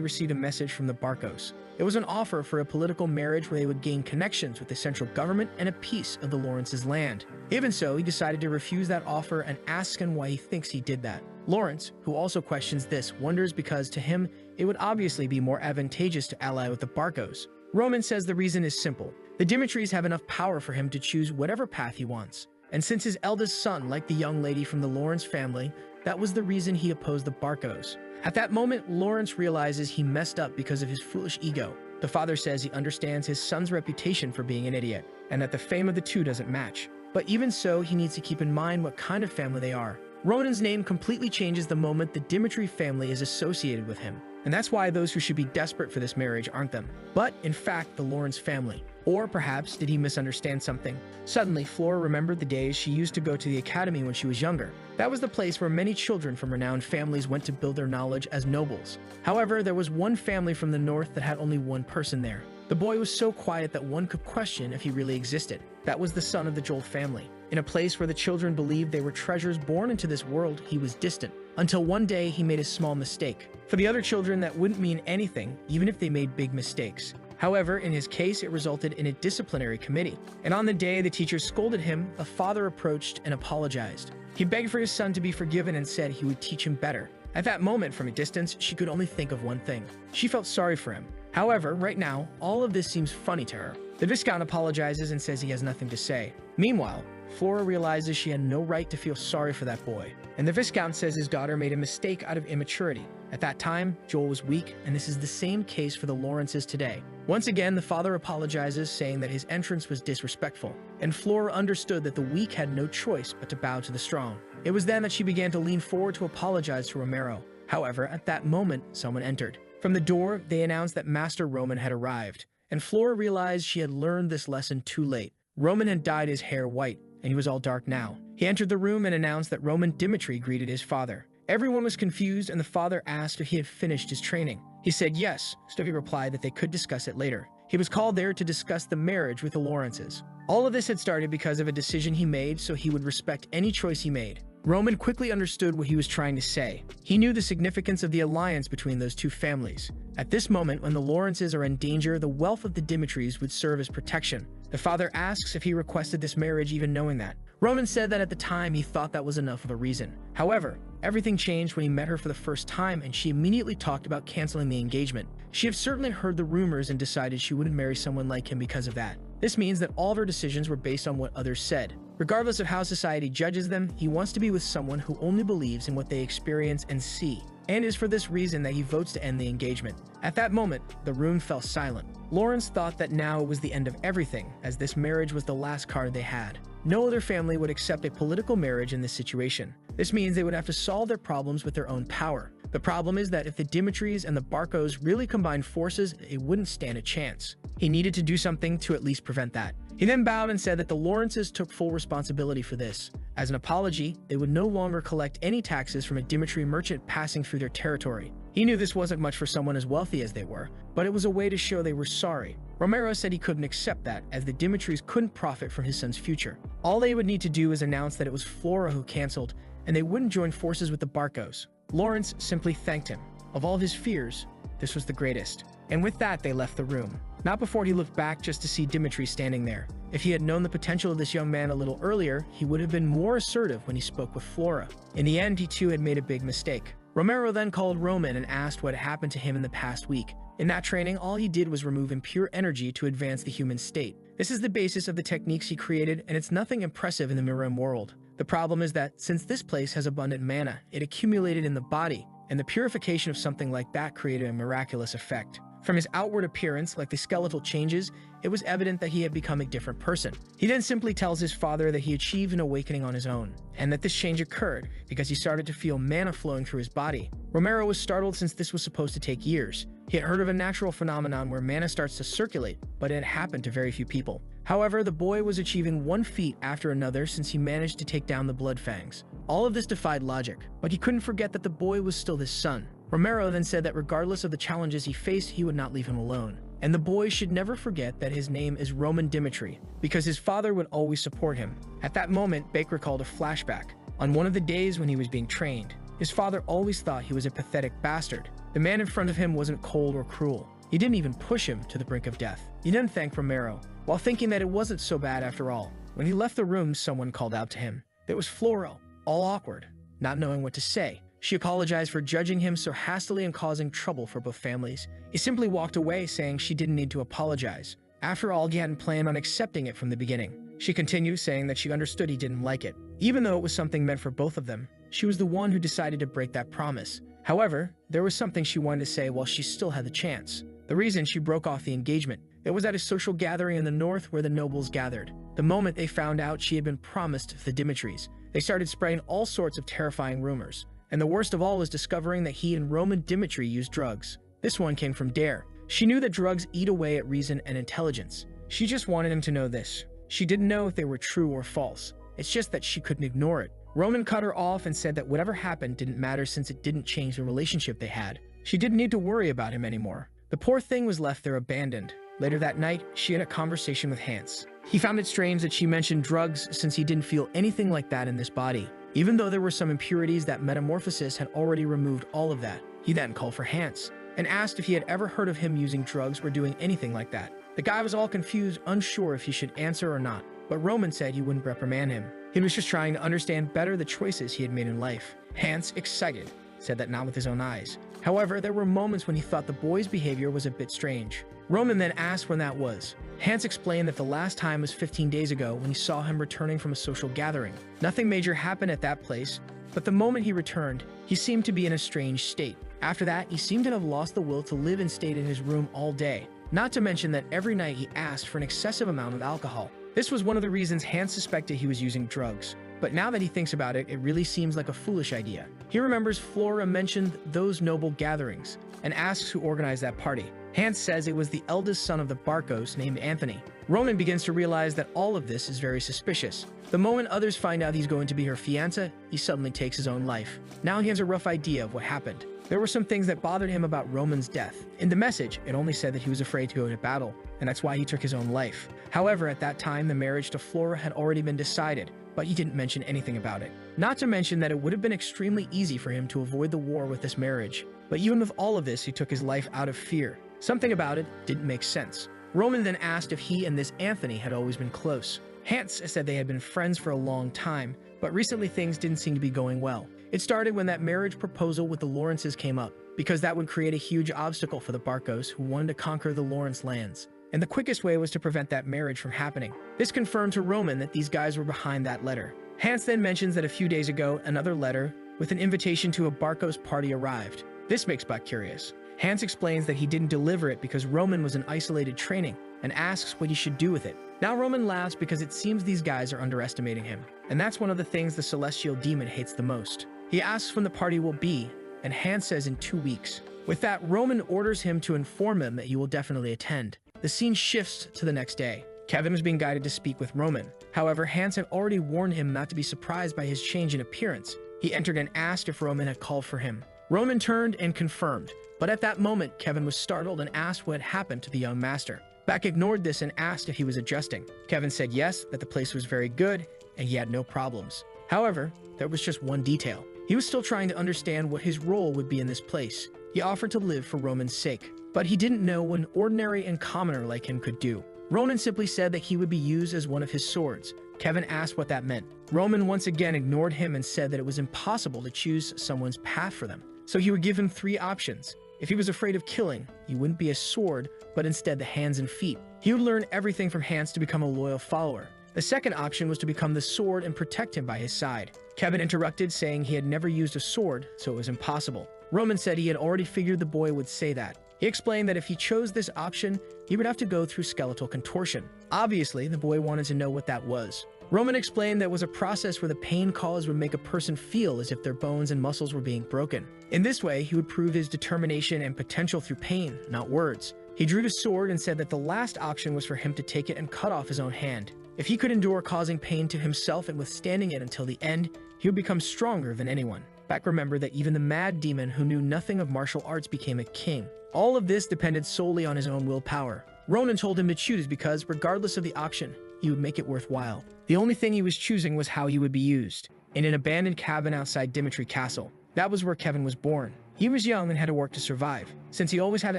received a message from the Barcos. It was an offer for a political marriage where they would gain connections with the central government and a piece of the Lawrence's land. Even so, he decided to refuse that offer and asks him why he thinks he did that. Lawrence, who also questions this, wonders because to him, it would obviously be more advantageous to ally with the Barcos. Roman says the reason is simple. The Dimitris have enough power for him to choose whatever path he wants. And since his eldest son liked the young lady from the Lawrence family, that was the reason he opposed the Barcos. At that moment, Lawrence realizes he messed up because of his foolish ego. The father says he understands his son's reputation for being an idiot, and that the fame of the two doesn't match. But even so, he needs to keep in mind what kind of family they are. Roman's name completely changes the moment the Dimitri family is associated with him. And that's why those who should be desperate for this marriage aren't them, but in fact the Lawrence family. Or perhaps did he misunderstand something? Suddenly, Flora remembered the days she used to go to the academy when she was younger. That was the place where many children from renowned families went to build their knowledge as nobles. However, there was one family from the north that had only one person there. The boy was so quiet that one could question if he really existed. That was the son of the Joel family. In a place where the children believed they were treasures born into this world, he was distant. Until one day, he made a small mistake. For the other children, that wouldn't mean anything, even if they made big mistakes. However, in his case, it resulted in a disciplinary committee. And on the day the teacher scolded him, the father approached and apologized. He begged for his son to be forgiven and said he would teach him better. At that moment, from a distance, she could only think of one thing. She felt sorry for him. However, right now, all of this seems funny to her. The Viscount apologizes and says he has nothing to say. Meanwhile, Flora realizes she had no right to feel sorry for that boy. And the Viscount says his daughter made a mistake out of immaturity. At that time, Joel was weak, and this is the same case for the Lawrences today. Once again, the father apologizes, saying that his entrance was disrespectful, and Flora understood that the weak had no choice but to bow to the strong. It was then that she began to lean forward to apologize to Romero. However, at that moment, someone entered. From the door, they announced that Master Roman had arrived, and Flora realized she had learned this lesson too late. Roman had dyed his hair white, and he was all dark now. He entered the room and announced that Roman Dimitri greeted his father. Everyone was confused, and the father asked if he had finished his training. He said yes, so he replied that they could discuss it later. He was called there to discuss the marriage with the Lawrences. All of this had started because of a decision he made, so he would respect any choice he made. Roman quickly understood what he was trying to say. He knew the significance of the alliance between those two families. At this moment, when the Lawrences are in danger, the wealth of the Dimitris would serve as protection. The father asks if he requested this marriage even knowing that. Roman said that at the time he thought that was enough of a reason. However, everything changed when he met her for the first time, and she immediately talked about canceling the engagement. She had certainly heard the rumors and decided she wouldn't marry someone like him because of that. This means that all of her decisions were based on what others said. Regardless of how society judges them, he wants to be with someone who only believes in what they experience and see. and it is for this reason that he votes to end the engagement. At that moment, the room fell silent. Lawrence thought that now it was the end of everything, as this marriage was the last card they had. No other family would accept a political marriage in this situation. This means they would have to solve their problems with their own power. The problem is that if the Dimitris and the Barkos really combined forces, it wouldn't stand a chance. He needed to do something to at least prevent that. He then bowed and said that the Lawrences took full responsibility for this. As an apology, they would no longer collect any taxes from a Dimitri merchant passing through their territory. He knew this wasn't much for someone as wealthy as they were, but it was a way to show they were sorry. Romero said he couldn't accept that, as the Dimitris couldn't profit from his son's future. All they would need to do is announce that it was Flora who canceled, and they wouldn't join forces with the Barkos. Lawrence simply thanked him. Of all his fears, this was the greatest. And with that, they left the room. Not before he looked back just to see Dimitri standing there. If he had known the potential of this young man a little earlier, he would have been more assertive when he spoke with Flora. In the end, he too had made a big mistake. Romero then called Roman and asked what had happened to him in the past week. In that training, all he did was remove impure energy to advance the human state. This is the basis of the techniques he created, and it's nothing impressive in the Miram world. The problem is that, since this place has abundant mana, it accumulated in the body, and the purification of something like that created a miraculous effect. From his outward appearance, like the skeletal changes, it was evident that he had become a different person. He then simply tells his father that he achieved an awakening on his own, and that this change occurred because he started to feel mana flowing through his body. Romero was startled since this was supposed to take years. He had heard of a natural phenomenon where mana starts to circulate, but it had happened to very few people. However, the boy was achieving one feat after another since he managed to take down the Blood Fangs. All of this defied logic, but he couldn't forget that the boy was still his son. Romero then said that regardless of the challenges he faced, he would not leave him alone. And the boy should never forget that his name is Roman Dimitri, because his father would always support him. At that moment, Baker recalled a flashback. On one of the days when he was being trained, his father always thought he was a pathetic bastard. The man in front of him wasn't cold or cruel. He didn't even push him to the brink of death. He then thanked Romero, while thinking that it wasn't so bad after all. When he left the room, someone called out to him. It was Flora, all awkward, not knowing what to say. She apologized for judging him so hastily and causing trouble for both families. He simply walked away, saying she didn't need to apologize. After all, he hadn't planned on accepting it from the beginning. She continued, saying that she understood he didn't like it. Even though it was something meant for both of them, she was the one who decided to break that promise. However, there was something she wanted to say while she still had the chance. The reason she broke off the engagement. It was at a social gathering in the north where the nobles gathered. The moment they found out she had been promised to the Dimitris, they started spreading all sorts of terrifying rumors. And the worst of all was discovering that he and Roman Dimitri used drugs. This one came from Dare. She knew that drugs eat away at reason and intelligence. She just wanted him to know this. She didn't know if they were true or false. It's just that she couldn't ignore it. Roman cut her off and said that whatever happened didn't matter since it didn't change the relationship they had. She didn't need to worry about him anymore. The poor thing was left there abandoned. Later that night, she had a conversation with Hans. He found it strange that she mentioned drugs since he didn't feel anything like that in this body. Even though there were some impurities, that metamorphosis had already removed all of that. He then called for Hans and asked if he had ever heard of him using drugs or doing anything like that. The guy was all confused, unsure if he should answer or not, but Roman said he wouldn't reprimand him. He was just trying to understand better the choices he had made in life. Hans, excited, said that not with his own eyes. However, there were moments when he thought the boy's behavior was a bit strange. Roman then asked when that was. Hans explained that the last time was 15 days ago when he saw him returning from a social gathering. Nothing major happened at that place, but the moment he returned, he seemed to be in a strange state. After that, he seemed to have lost the will to live and stayed in his room all day. Not to mention that every night he asked for an excessive amount of alcohol. This was one of the reasons Hans suspected he was using drugs. But now that he thinks about it, it really seems like a foolish idea. He remembers Flora mentioned those noble gatherings and asks who organized that party. Hans says it was the eldest son of the Barkos named Anthony. Roman begins to realize that all of this is very suspicious. The moment others find out he's going to be her fiancé, he suddenly takes his own life. Now he has a rough idea of what happened. There were some things that bothered him about Roman's death. In the message, it only said that he was afraid to go to battle, and that's why he took his own life. However, at that time, the marriage to Flora had already been decided, but he didn't mention anything about it. Not to mention that it would have been extremely easy for him to avoid the war with this marriage. But even with all of this, he took his life out of fear. Something about it didn't make sense. Roman then asked if he and this Anthony had always been close. Hans said they had been friends for a long time, but recently things didn't seem to be going well. It started when that marriage proposal with the Lawrences came up, because that would create a huge obstacle for the Barkos who wanted to conquer the Lawrence lands. And the quickest way was to prevent that marriage from happening. This confirmed to Roman that these guys were behind that letter. Hans then mentions that a few days ago, another letter with an invitation to a Barkos party arrived. This makes Buck curious. Hans explains that he didn't deliver it because Roman was in isolated training and asks what he should do with it. Now Roman laughs because it seems these guys are underestimating him, and that's one of the things the celestial demon hates the most. He asks when the party will be, and Hans says in 2 weeks. With that, Roman orders him to inform him that he will definitely attend. The scene shifts to the next day. Kevin was being guided to speak with Roman. However, Hans had already warned him not to be surprised by his change in appearance. He entered and asked if Roman had called for him. Roman turned and confirmed, but at that moment, Kevin was startled and asked what had happened to the young master. Beck ignored this and asked if he was adjusting. Kevin said yes, that the place was very good, and he had no problems. However, there was just one detail. He was still trying to understand what his role would be in this place. He offered to live for Roman's sake, but he didn't know what an ordinary and commoner like him could do. Roman simply said that he would be used as one of his swords. Kevin asked what that meant. Roman once again ignored him and said that it was impossible to choose someone's path for them. So he would give him 3 options. If he was afraid of killing, he wouldn't be a sword, but instead the hands and feet. He would learn everything from Hans to become a loyal follower. The second option was to become the sword and protect him by his side. Kevin interrupted, saying he had never used a sword, so it was impossible. Roman said he had already figured the boy would say that. He explained that if he chose this option, he would have to go through skeletal contortion. Obviously, the boy wanted to know what that was. Roman explained that it was a process where the pain caused would make a person feel as if their bones and muscles were being broken. In this way, he would prove his determination and potential through pain, not words. He drew his sword and said that the last option was for him to take it and cut off his own hand. If he could endure causing pain to himself and withstanding it until the end, he would become stronger than anyone. Beck remembered that even the mad demon who knew nothing of martial arts became a king. All of this depended solely on his own willpower. Ronan told him to choose because, regardless of the option, he would make it worthwhile. The only thing he was choosing was how he would be used. In an abandoned cabin outside Dimitri Castle. That was where Kevin was born. He was young and had to work to survive. Since he always had to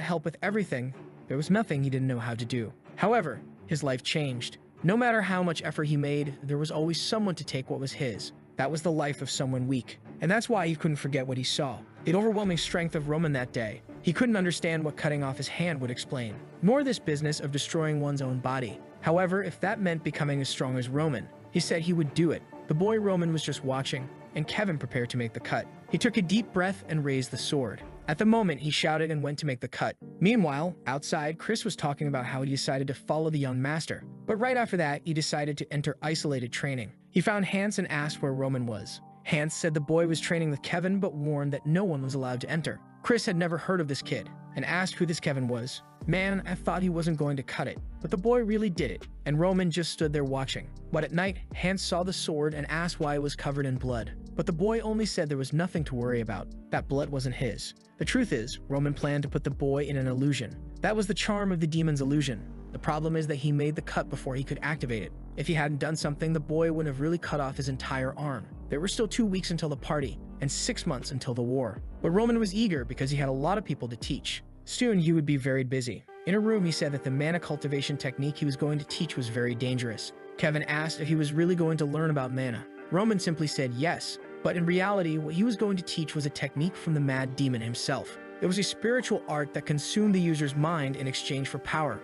help with everything, there was nothing he didn't know how to do. However, his life changed. No matter how much effort he made, there was always someone to take what was his. That was the life of someone weak. And that's why he couldn't forget what he saw. The overwhelming strength of Roman that day. He couldn't understand what cutting off his hand would explain. Nor this business of destroying one's own body. However, if that meant becoming as strong as Roman, he said he would do it. The boy Roman was just watching, and Kevin prepared to make the cut. He took a deep breath and raised the sword. At the moment, he shouted and went to make the cut. Meanwhile, outside, Chris was talking about how he decided to follow the young master. But right after that, he decided to enter isolated training. He found Hans and asked where Roman was. Hans said the boy was training with Kevin but warned that no one was allowed to enter. Chris had never heard of this kid and asked who this Kevin was. Man, I thought he wasn't going to cut it, but the boy really did it, and Roman just stood there watching. But at night, Hans saw the sword and asked why it was covered in blood. But the boy only said there was nothing to worry about. That blood wasn't his. The truth is, Roman planned to put the boy in an illusion. That was the charm of the demon's illusion. The problem is that he made the cut before he could activate it. If he hadn't done something, the boy would have really cut off his entire arm. There were still 2 weeks until the party, and 6 months until the war. But Roman was eager because he had a lot of people to teach. Soon he would be very busy. In a room, he said that the mana cultivation technique he was going to teach was very dangerous. Kevin asked if he was really going to learn about mana. Roman simply said yes, but in reality, what he was going to teach was a technique from the mad demon himself. It was a spiritual art that consumed the user's mind in exchange for power.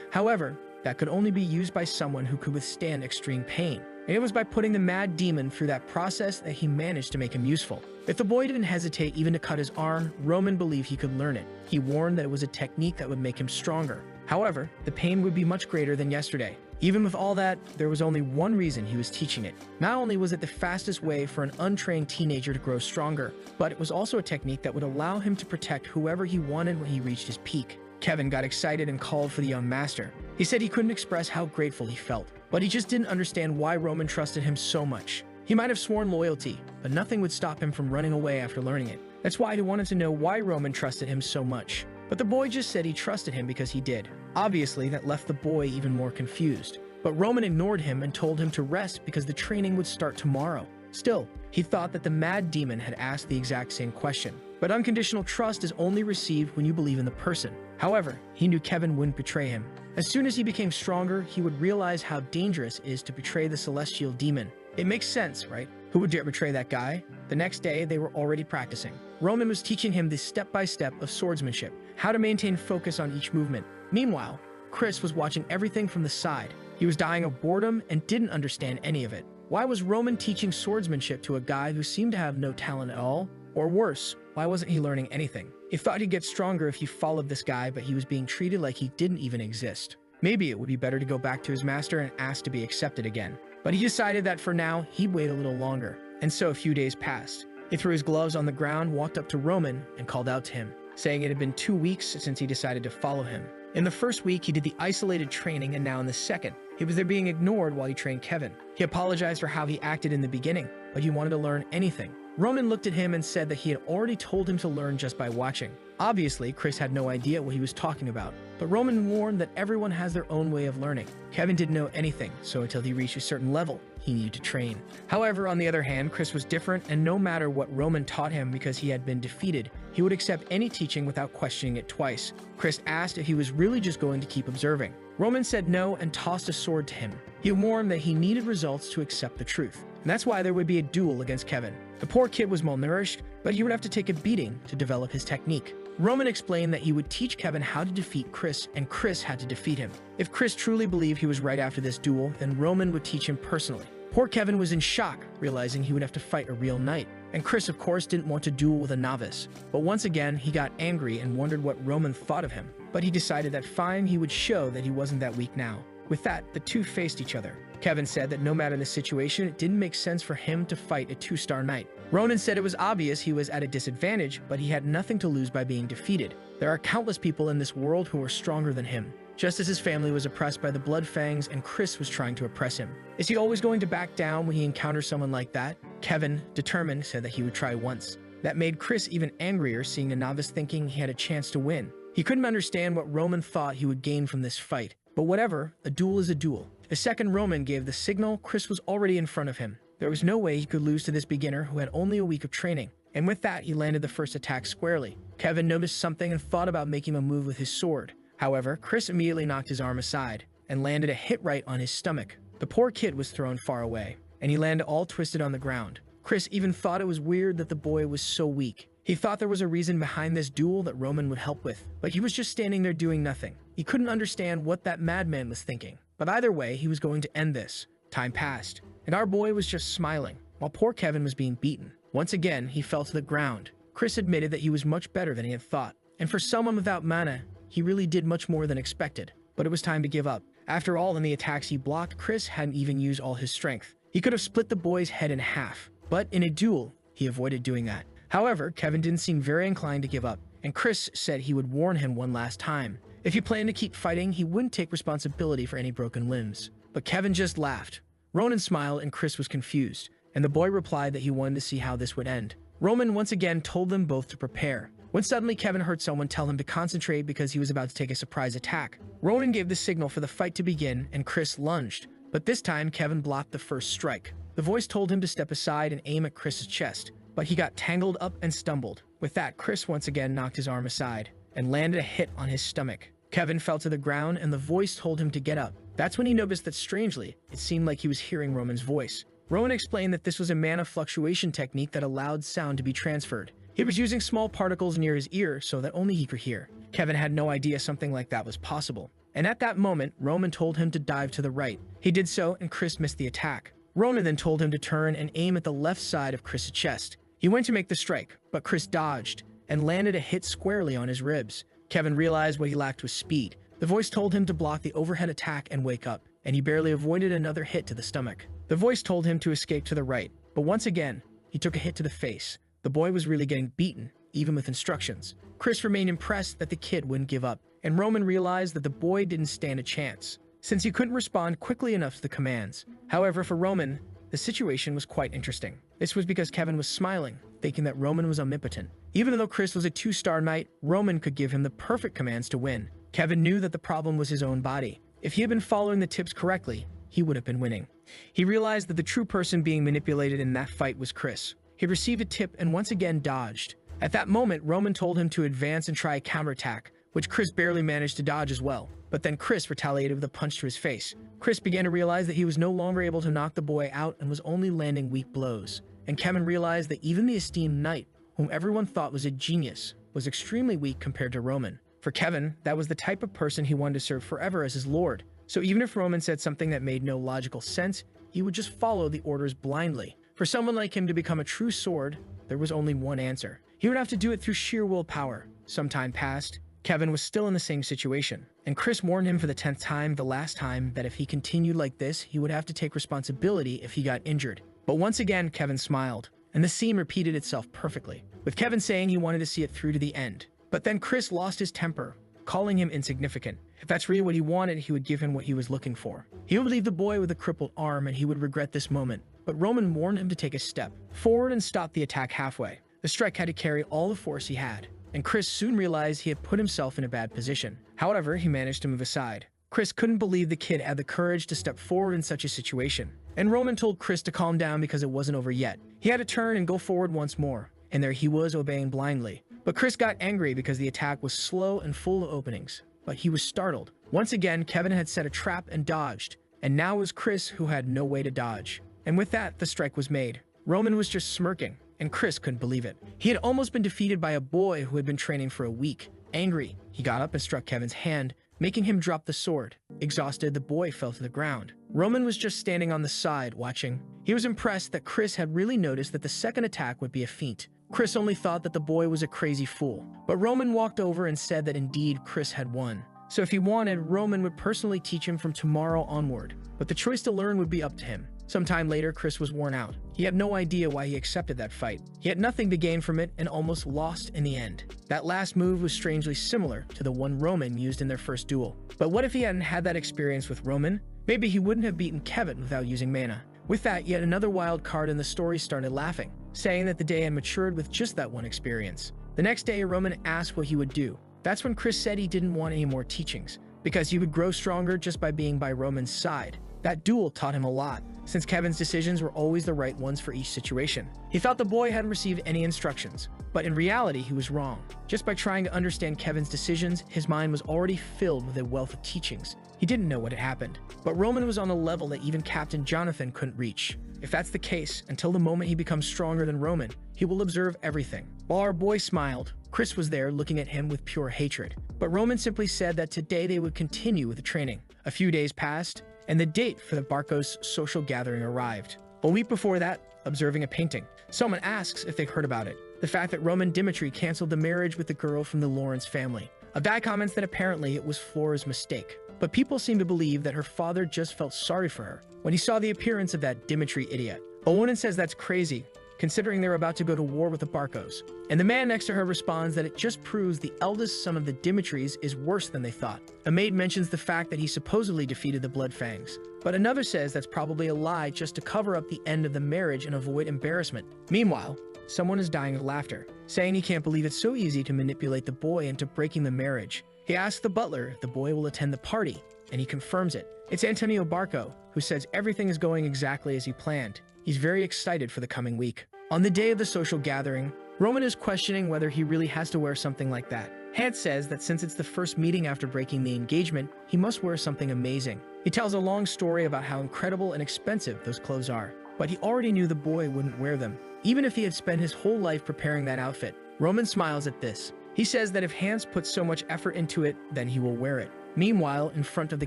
However, that could only be used by someone who could withstand extreme pain. And it was by putting the mad demon through that process that he managed to make him useful. If the boy didn't hesitate even to cut his arm, Roman believed he could learn it. He warned that it was a technique that would make him stronger. However, the pain would be much greater than yesterday. Even with all that, there was only one reason he was teaching it. Not only was it the fastest way for an untrained teenager to grow stronger, but it was also a technique that would allow him to protect whoever he wanted when he reached his peak. Kevin got excited and called for the young master. He said he couldn't express how grateful he felt, but he just didn't understand why Roman trusted him so much. He might have sworn loyalty, but nothing would stop him from running away after learning it. That's why he wanted to know why Roman trusted him so much. But the boy just said he trusted him because he did. Obviously, that left the boy even more confused. But Roman ignored him and told him to rest because the training would start tomorrow. Still, he thought that the mad demon had asked the exact same question. But unconditional trust is only received when you believe in the person. However, he knew Kevin wouldn't betray him. As soon as he became stronger, he would realize how dangerous it is to betray the celestial demon. It makes sense, right? Who would dare betray that guy? The next day, they were already practicing. Roman was teaching him the step-by-step of swordsmanship, how to maintain focus on each movement. Meanwhile, Chris was watching everything from the side. He was dying of boredom and didn't understand any of it. Why was Roman teaching swordsmanship to a guy who seemed to have no talent at all? Or worse, why wasn't he learning anything? He thought he'd get stronger if he followed this guy, but he was being treated like he didn't even exist. Maybe it would be better to go back to his master and ask to be accepted again. But he decided that for now, he'd wait a little longer. And so a few days passed. He threw his gloves on the ground, walked up to Roman, and called out to him, saying it had been 2 weeks since he decided to follow him. In the first week, he did the isolated training, and now in the second, he was there being ignored while he trained Kevin. He apologized for how he acted in the beginning, but he wanted to learn anything. Roman looked at him and said that he had already told him to learn just by watching. Obviously, Chris had no idea what he was talking about, but Roman warned that everyone has their own way of learning. Kevin didn't know anything, so until he reached a certain level, he needed to train. However, on the other hand, Chris was different, and no matter what Roman taught him because he had been defeated, he would accept any teaching without questioning it twice. Chris asked if he was really just going to keep observing. Roman said no and tossed a sword to him. He warned that he needed results to accept the truth, and that's why there would be a duel against Kevin. The poor kid was malnourished, but he would have to take a beating to develop his technique. Roman explained that he would teach Kevin how to defeat Chris, and Chris had to defeat him. If Chris truly believed he was right after this duel, then Roman would teach him personally. Poor Kevin was in shock, realizing he would have to fight a real knight. And Chris, of course, didn't want to duel with a novice. But once again, he got angry and wondered what Roman thought of him. But he decided that fine, he would show that he wasn't that weak now. With that, the two faced each other. Kevin said that no matter the situation, it didn't make sense for him to fight a 2-star knight. Ronan said it was obvious he was at a disadvantage, but he had nothing to lose by being defeated. There are countless people in this world who are stronger than him. Just as his family was oppressed by the Blood Fangs and Chris was trying to oppress him. Is he always going to back down when he encounters someone like that? Kevin, determined, said that he would try once. That made Chris even angrier, seeing a novice thinking he had a chance to win. He couldn't understand what Roman thought he would gain from this fight. But whatever, a duel is a duel. The second Roman gave the signal, Chris was already in front of him. There was no way he could lose to this beginner who had only a week of training. And with that, he landed the first attack squarely. Kevin noticed something and thought about making a move with his sword. However, Chris immediately knocked his arm aside and landed a hit right on his stomach. The poor kid was thrown far away, and he landed all twisted on the ground. Chris even thought it was weird that the boy was so weak. He thought there was a reason behind this duel that Roman would help with, but he was just standing there doing nothing. He couldn't understand what that madman was thinking. But either way, he was going to end this. Time passed, and our boy was just smiling, while poor Kevin was being beaten. Once again, he fell to the ground. Chris admitted that he was much better than he had thought, and for someone without mana, he really did much more than expected. But it was time to give up. After all, in the attacks he blocked, Chris hadn't even used all his strength. He could have split the boy's head in half, but in a duel, he avoided doing that. However, Kevin didn't seem very inclined to give up, and Chris said he would warn him one last time. If he planned to keep fighting, he wouldn't take responsibility for any broken limbs. But Kevin just laughed. Ronan smiled and Chris was confused, and the boy replied that he wanted to see how this would end. Roman once again told them both to prepare, when suddenly Kevin heard someone tell him to concentrate because he was about to take a surprise attack. Ronan gave the signal for the fight to begin and Chris lunged, but this time Kevin blocked the first strike. The voice told him to step aside and aim at Chris's chest, but he got tangled up and stumbled. With that, Chris once again knocked his arm aside and landed a hit on his stomach. Kevin fell to the ground and the voice told him to get up. That's when he noticed that strangely, it seemed like he was hearing Roman's voice. Roman explained that this was a mana fluctuation technique that allowed sound to be transferred. He was using small particles near his ear so that only he could hear. Kevin had no idea something like that was possible. And at that moment, Roman told him to dive to the right. He did so and Chris missed the attack. Roman then told him to turn and aim at the left side of Chris's chest. He went to make the strike, but Chris dodged and landed a hit squarely on his ribs. Kevin realized what he lacked was speed. The voice told him to block the overhead attack and wake up, and he barely avoided another hit to the stomach. The voice told him to escape to the right, but once again, he took a hit to the face. The boy was really getting beaten, even with instructions. Chris remained impressed that the kid wouldn't give up, and Roman realized that the boy didn't stand a chance, since he couldn't respond quickly enough to the commands. However, for Roman, the situation was quite interesting. This was because Kevin was smiling, thinking that Roman was omnipotent. Even though Chris was a 2-star knight, Roman could give him the perfect commands to win. Kevin knew that the problem was his own body. If he had been following the tips correctly, he would have been winning. He realized that the true person being manipulated in that fight was Chris. He received a tip and once again dodged. At that moment, Roman told him to advance and try a counterattack, which Chris barely managed to dodge as well. But then Chris retaliated with a punch to his face. Chris began to realize that he was no longer able to knock the boy out and was only landing weak blows. And Kevin realized that even the esteemed knight, whom everyone thought was a genius, was extremely weak compared to Roman. For Kevin, that was the type of person he wanted to serve forever as his lord. So even if Roman said something that made no logical sense, he would just follow the orders blindly. For someone like him to become a true sword, there was only one answer. He would have to do it through sheer willpower. Some time passed. Kevin was still in the same situation, and Chris warned him for the 10th time, the last time, that if he continued like this, he would have to take responsibility if he got injured. But once again, Kevin smiled, and the scene repeated itself perfectly, with Kevin saying he wanted to see it through to the end. But then Chris lost his temper, calling him insignificant. If that's really what he wanted, he would give him what he was looking for. He would leave the boy with a crippled arm, and he would regret this moment. But Roman warned him to take a step forward and stop the attack halfway. The strike had to carry all the force he had, and Chris soon realized he had put himself in a bad position. However, he managed to move aside. Chris couldn't believe the kid had the courage to step forward in such a situation, and Roman told Chris to calm down because it wasn't over yet. He had to turn and go forward once more, and there he was obeying blindly. But Chris got angry because the attack was slow and full of openings. But he was startled. Once again, Kevin had set a trap and dodged, and now it was Chris who had no way to dodge. And with that, the strike was made. Roman was just smirking, and Chris couldn't believe it. He had almost been defeated by a boy who had been training for a week. Angry, he got up and struck Kevin's hand, making him drop the sword. Exhausted, the boy fell to the ground. Roman was just standing on the side, watching. He was impressed that Chris had really noticed that the second attack would be a feint. Chris only thought that the boy was a crazy fool, but Roman walked over and said that indeed Chris had won. So if he wanted, Roman would personally teach him from tomorrow onward, but the choice to learn would be up to him. Sometime later, Chris was worn out. He had no idea why he accepted that fight. He had nothing to gain from it and almost lost in the end. That last move was strangely similar to the one Roman used in their first duel. But what if he hadn't had that experience with Roman? Maybe he wouldn't have beaten Kevin without using mana. With that, yet another wild card in the story started laughing, saying that the day had matured with just that one experience. The next day, Roman asked what he would do. That's when Chris said he didn't want any more teachings, because he would grow stronger just by being by Roman's side. That duel taught him a lot, since Kevin's decisions were always the right ones for each situation. He thought the boy hadn't received any instructions, but in reality he was wrong. Just by trying to understand Kevin's decisions, his mind was already filled with a wealth of teachings. He didn't know what had happened, but Roman was on a level that even Captain Jonathan couldn't reach. If that's the case, until the moment he becomes stronger than Roman, he will observe everything. While our boy smiled, Chris was there looking at him with pure hatred. But Roman simply said that today they would continue with the training. A few days passed, and the date for the Barcos social gathering arrived. A week before that, observing a painting, someone asks if they've heard about it. The fact that Roman Dimitri canceled the marriage with the girl from the Lawrence family. A guy comments that apparently it was Flora's mistake, but people seem to believe that her father just felt sorry for her when he saw the appearance of that Dimitri idiot. Owen says that's crazy, considering they're about to go to war with the Barcos. And the man next to her responds that it just proves the eldest son of the Dimitris is worse than they thought. A maid mentions the fact that he supposedly defeated the Bloodfangs, but another says that's probably a lie just to cover up the end of the marriage and avoid embarrassment. Meanwhile, someone is dying of laughter, saying he can't believe it's so easy to manipulate the boy into breaking the marriage. He asks the butler if the boy will attend the party, and he confirms it. It's Antonio Barco, who says everything is going exactly as he planned. He's very excited for the coming week. On the day of the social gathering, Roman is questioning whether he really has to wear something like that. Hans says that since it's the first meeting after breaking the engagement, he must wear something amazing. He tells a long story about how incredible and expensive those clothes are, but he already knew the boy wouldn't wear them, even if he had spent his whole life preparing that outfit. Roman smiles at this. He says that if Hans puts so much effort into it, then he will wear it. Meanwhile, in front of the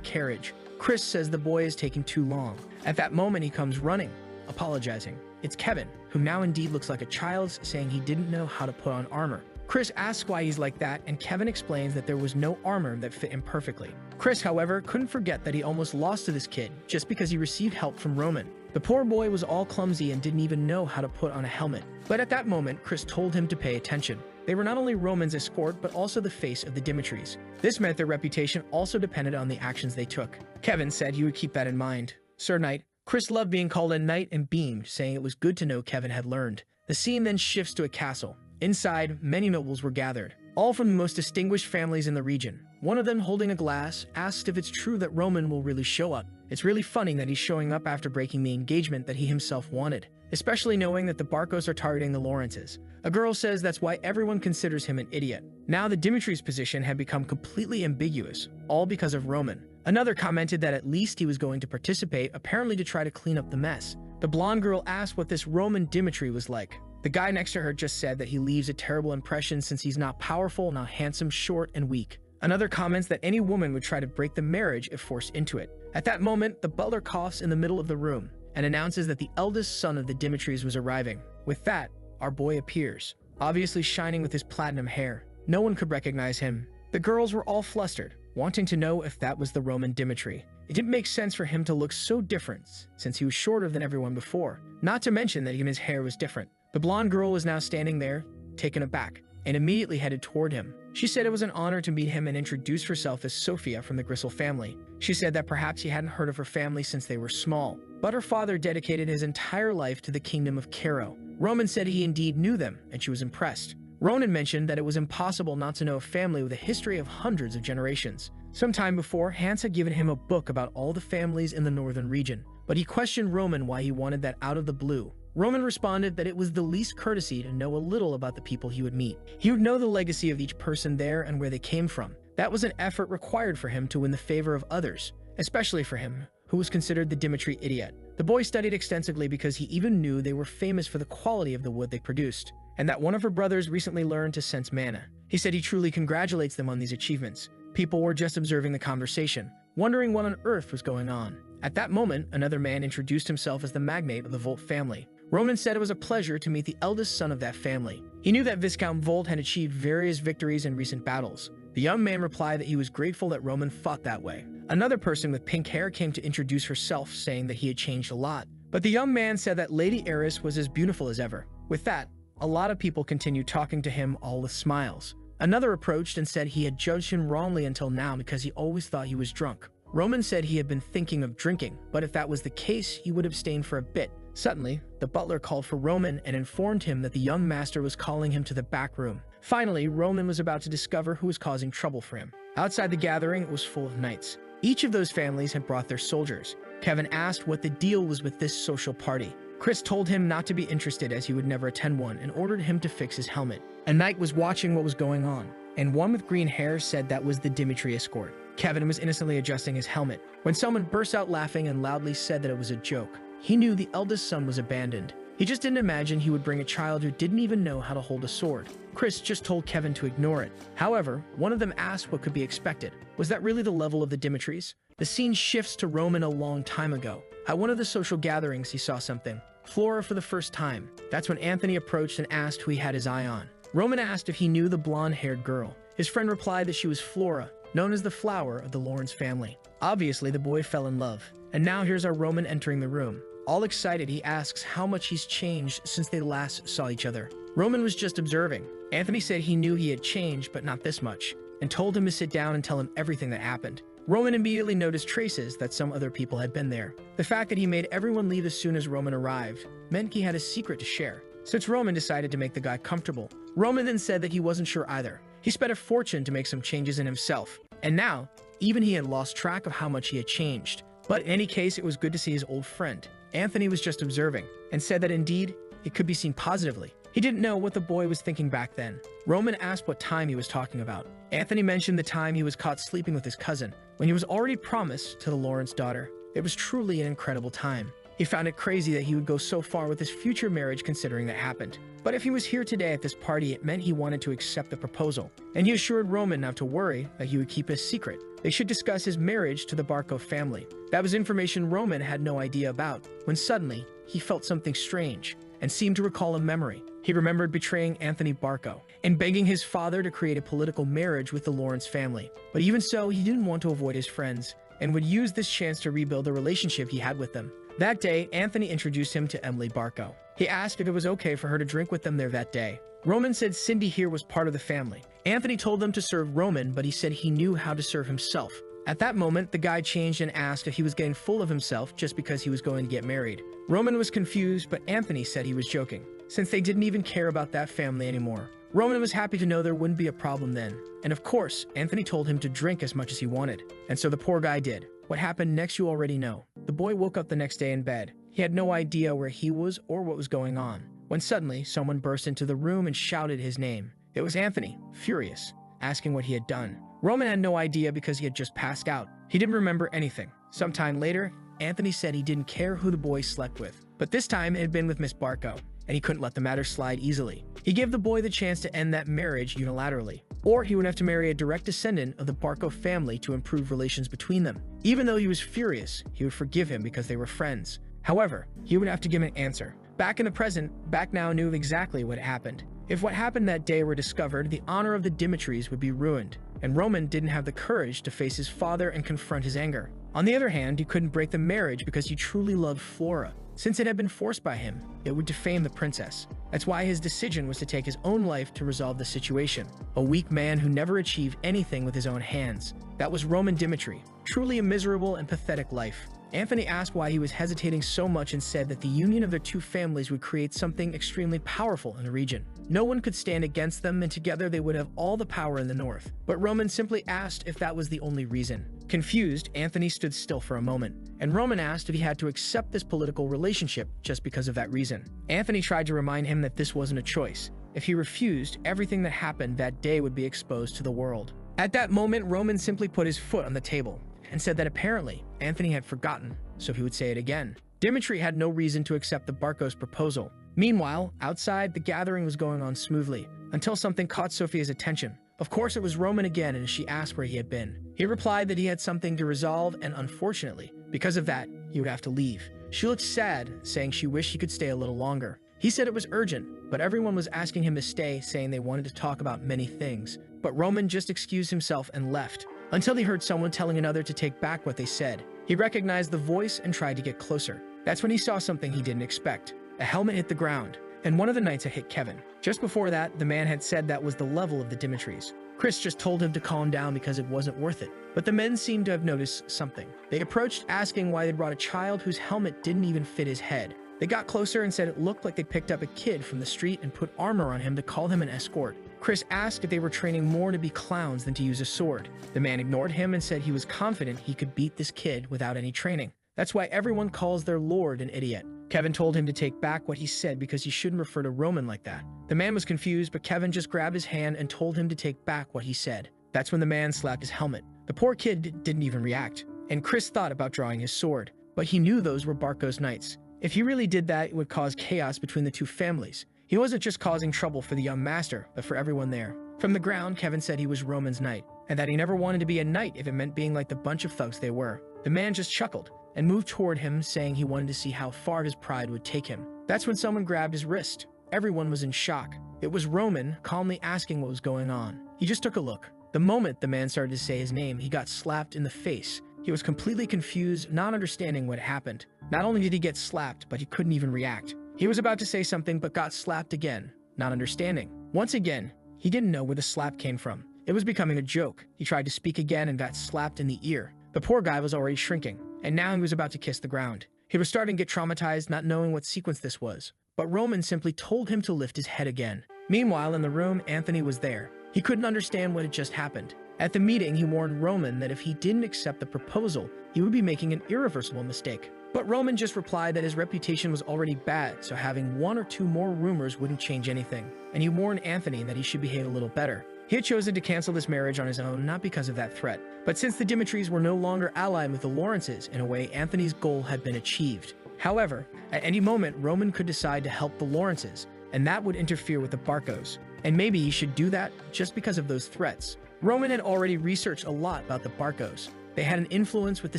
carriage, Chris says the boy is taking too long. At that moment, he comes running, apologizing. It's Kevin, who now indeed looks like a child, saying he didn't know how to put on armor. Chris asks why he's like that, and Kevin explains that there was no armor that fit him perfectly. Chris, however, couldn't forget that he almost lost to this kid just because he received help from Roman. The poor boy was all clumsy and didn't even know how to put on a helmet. But at that moment, Chris told him to pay attention. They were not only Roman's escort, but also the face of the Dimitris. This meant their reputation also depended on the actions they took. Kevin said he would keep that in mind. Sir Knight. Chris loved being called a knight and beamed, saying it was good to know Kevin had learned. The scene then shifts to a castle. Inside, many nobles were gathered, all from the most distinguished families in the region. One of them, holding a glass, asked if it's true that Roman will really show up. It's really funny that he's showing up after breaking the engagement that he himself wanted, especially knowing that the Barcos are targeting the Lawrences. A girl says that's why everyone considers him an idiot. Now the Dimitri's position had become completely ambiguous, all because of Roman. Another commented that at least he was going to participate, apparently to try to clean up the mess. The blonde girl asked what this Roman Dimitri was like. The guy next to her just said that he leaves a terrible impression since he's not powerful, not handsome, short, and weak. Another comments that any woman would try to break the marriage if forced into it. At that moment, the butler coughs in the middle of the room and announces that the eldest son of the Dimitris was arriving. With that, our boy appears, obviously shining with his platinum hair. No one could recognize him. The girls were all flustered, wanting to know if that was the Roman Dimitri. It didn't make sense for him to look so different, since he was shorter than everyone before. Not to mention that even his hair was different. The blonde girl was now standing there, taken aback, and immediately headed toward him. She said it was an honor to meet him and introduced herself as Sophia from the Grisel family. She said that perhaps he hadn't heard of her family since they were small, but her father dedicated his entire life to the kingdom of Cairo. Roman said he indeed knew them, and she was impressed. Ronan mentioned that it was impossible not to know a family with a history of hundreds of generations. Some time before, Hans had given him a book about all the families in the northern region, but he questioned Roman why he wanted that out of the blue. Roman responded that it was the least courtesy to know a little about the people he would meet. He would know the legacy of each person there and where they came from. That was an effort required for him to win the favor of others, especially for him, who was considered the Dimitri idiot. The boy studied extensively because he even knew they were famous for the quality of the wood they produced, and that one of her brothers recently learned to sense mana. He said he truly congratulates them on these achievements. People were just observing the conversation, wondering what on earth was going on. At that moment, another man introduced himself as the magnate of the Volt family. Roman said it was a pleasure to meet the eldest son of that family. He knew that Viscount Volt had achieved various victories in recent battles. The young man replied that he was grateful that Roman fought that way. Another person with pink hair came to introduce herself, saying that he had changed a lot. But the young man said that Lady Eris was as beautiful as ever. With that, a lot of people continued talking to him, all with smiles. Another approached and said he had judged him wrongly until now because he always thought he was drunk. Roman said he had been thinking of drinking, but if that was the case, he would abstain for a bit. Suddenly, the butler called for Roman and informed him that the young master was calling him to the back room. Finally, Roman was about to discover who was causing trouble for him. Outside the gathering, it was full of knights. Each of those families had brought their soldiers. Kevin asked what the deal was with this social party. Chris told him not to be interested as he would never attend one and ordered him to fix his helmet. A knight was watching what was going on, and one with green hair said that was the Dimitri escort. Kevin was innocently adjusting his helmet when someone burst out laughing and loudly said that it was a joke. He knew the eldest son was abandoned. He just didn't imagine he would bring a child who didn't even know how to hold a sword. Chris just told Kevin to ignore it. However, one of them asked what could be expected. Was that really the level of the Dimitris? The scene shifts to Roman a long time ago. At one of the social gatherings, he saw something. Flora for the first time. That's when Anthony approached and asked who he had his eye on. Roman asked if he knew the blonde-haired girl. His friend replied that she was Flora, known as the flower of the Lawrence family. Obviously, the boy fell in love. And now here's our Roman entering the room. All excited, he asks how much he's changed since they last saw each other. Roman was just observing. Anthony said he knew he had changed, but not this much, and told him to sit down and tell him everything that happened. Roman immediately noticed traces that some other people had been there. The fact that he made everyone leave as soon as Roman arrived meant he had a secret to share. Since Roman decided to make the guy comfortable, Roman then said that he wasn't sure either. He spent a fortune to make some changes in himself, and now, even he had lost track of how much he had changed. But in any case, it was good to see his old friend. Anthony was just observing, and said that indeed, it could be seen positively. He didn't know what the boy was thinking back then. Roman asked what time he was talking about. Anthony mentioned the time he was caught sleeping with his cousin, when he was already promised to the Lawrence daughter. It was truly an incredible time. He found it crazy that he would go so far with his future marriage considering that happened. But if he was here today at this party, it meant he wanted to accept the proposal. And he assured Roman not to worry, that he would keep his secret. They should discuss his marriage to the Barco family. That was information Roman had no idea about, when suddenly, he felt something strange, and seemed to recall a memory. He remembered betraying Anthony Barco, and begging his father to create a political marriage with the Lawrence family. But even so, he didn't want to avoid his friends, and would use this chance to rebuild the relationship he had with them. That day, Anthony introduced him to Emily Barco. He asked if it was okay for her to drink with them there that day. Roman said Cindy here was part of the family. Anthony told them to serve Roman, but he said he knew how to serve himself. At that moment, the guy changed and asked if he was getting full of himself just because he was going to get married. Roman was confused, but Anthony said he was joking, since they didn't even care about that family anymore. Roman was happy to know there wouldn't be a problem then. And of course, Anthony told him to drink as much as he wanted. And so the poor guy did. What happened next you already know. The boy woke up the next day in bed. He had no idea where he was or what was going on, when suddenly someone burst into the room and shouted his name. It was Anthony, furious, asking what he had done. Roman had no idea because he had just passed out. He didn't remember anything. Sometime later, Anthony said he didn't care who the boy slept with, but this time it had been with Miss Barco. and he couldn't let the matter slide easily. He gave the boy the chance to end that marriage unilaterally, or he would have to marry a direct descendant of the Barco family to improve relations between them. Even though he was furious, he would forgive him because they were friends. However, he would have to give an answer. Back in the present, Back now knew exactly what happened. If what happened that day were discovered, the honor of the Dimitris would be ruined, and Roman didn't have the courage to face his father and confront his anger. On the other hand, he couldn't break the marriage because he truly loved Flora. Since it had been forced by him, it would defame the princess. That's why his decision was to take his own life to resolve the situation. A weak man who never achieved anything with his own hands. That was Roman Dimitri. Truly a miserable and pathetic life. Anthony asked why he was hesitating so much and said that the union of their two families would create something extremely powerful in the region. No one could stand against them, and together they would have all the power in the north. But Roman simply asked if that was the only reason. Confused, Anthony stood still for a moment, and Roman asked if he had to accept this political relationship just because of that reason. Anthony tried to remind him that this wasn't a choice. If he refused, everything that happened that day would be exposed to the world. At that moment, Roman simply put his foot on the table and said that apparently Anthony had forgotten, so he would say it again. Dimitri had no reason to accept the Barcos' proposal. Meanwhile, outside, the gathering was going on smoothly, until something caught Sophia's attention. Of course, it was Roman again, and she asked where he had been. He replied that he had something to resolve, and unfortunately, because of that, he would have to leave. She looked sad, saying she wished he could stay a little longer. He said it was urgent, but everyone was asking him to stay, saying they wanted to talk about many things. But Roman just excused himself and left, until he heard someone telling another to take back what they said. He recognized the voice and tried to get closer. That's when he saw something he didn't expect. A helmet hit the ground, and one of the knights had hit Kevin. Just before that, the man had said that was the level of the Dimitris. Chris just told him to calm down because it wasn't worth it. But the men seemed to have noticed something. They approached, asking why they'd brought a child whose helmet didn't even fit his head. They got closer and said it looked like they picked up a kid from the street and put armor on him to call him an escort. Chris asked if they were training more to be clowns than to use a sword. The man ignored him and said he was confident he could beat this kid without any training. That's why everyone calls their lord an idiot. Kevin told him to take back what he said because he shouldn't refer to Roman like that. The man was confused, but Kevin just grabbed his hand and told him to take back what he said. That's when the man slapped his helmet. The poor kid didn't even react, and Chris thought about drawing his sword, but he knew those were Barco's knights. If he really did that, it would cause chaos between the two families. He wasn't just causing trouble for the young master, but for everyone there. From the ground, Kevin said he was Roman's knight, and that he never wanted to be a knight if it meant being like the bunch of thugs they were. The man just chuckled and moved toward him, saying he wanted to see how far his pride would take him. That's when someone grabbed his wrist. Everyone was in shock. It was Roman, calmly asking what was going on. He just took a look. The moment the man started to say his name, he got slapped in the face. He was completely confused, not understanding what happened. Not only did he get slapped, but he couldn't even react. He was about to say something, but got slapped again, not understanding. Once again, he didn't know where the slap came from. It was becoming a joke. He tried to speak again and got slapped in the ear. The poor guy was already shrinking, and now he was about to kiss the ground. He was starting to get traumatized, not knowing what sequence this was. But Roman simply told him to lift his head again. Meanwhile, in the room, Anthony was there. He couldn't understand what had just happened. At the meeting, he warned Roman that if he didn't accept the proposal, he would be making an irreversible mistake. But Roman just replied that his reputation was already bad, so having one or two more rumors wouldn't change anything. And he warned Anthony that he should behave a little better. He had chosen to cancel this marriage on his own, not because of that threat. But since the Dimitris were no longer allied with the Lawrences, in a way, Anthony's goal had been achieved. However, at any moment, Roman could decide to help the Lawrences, and that would interfere with the Barcos. And maybe he should do that just because of those threats. Roman had already researched a lot about the Barcos. They had an influence with the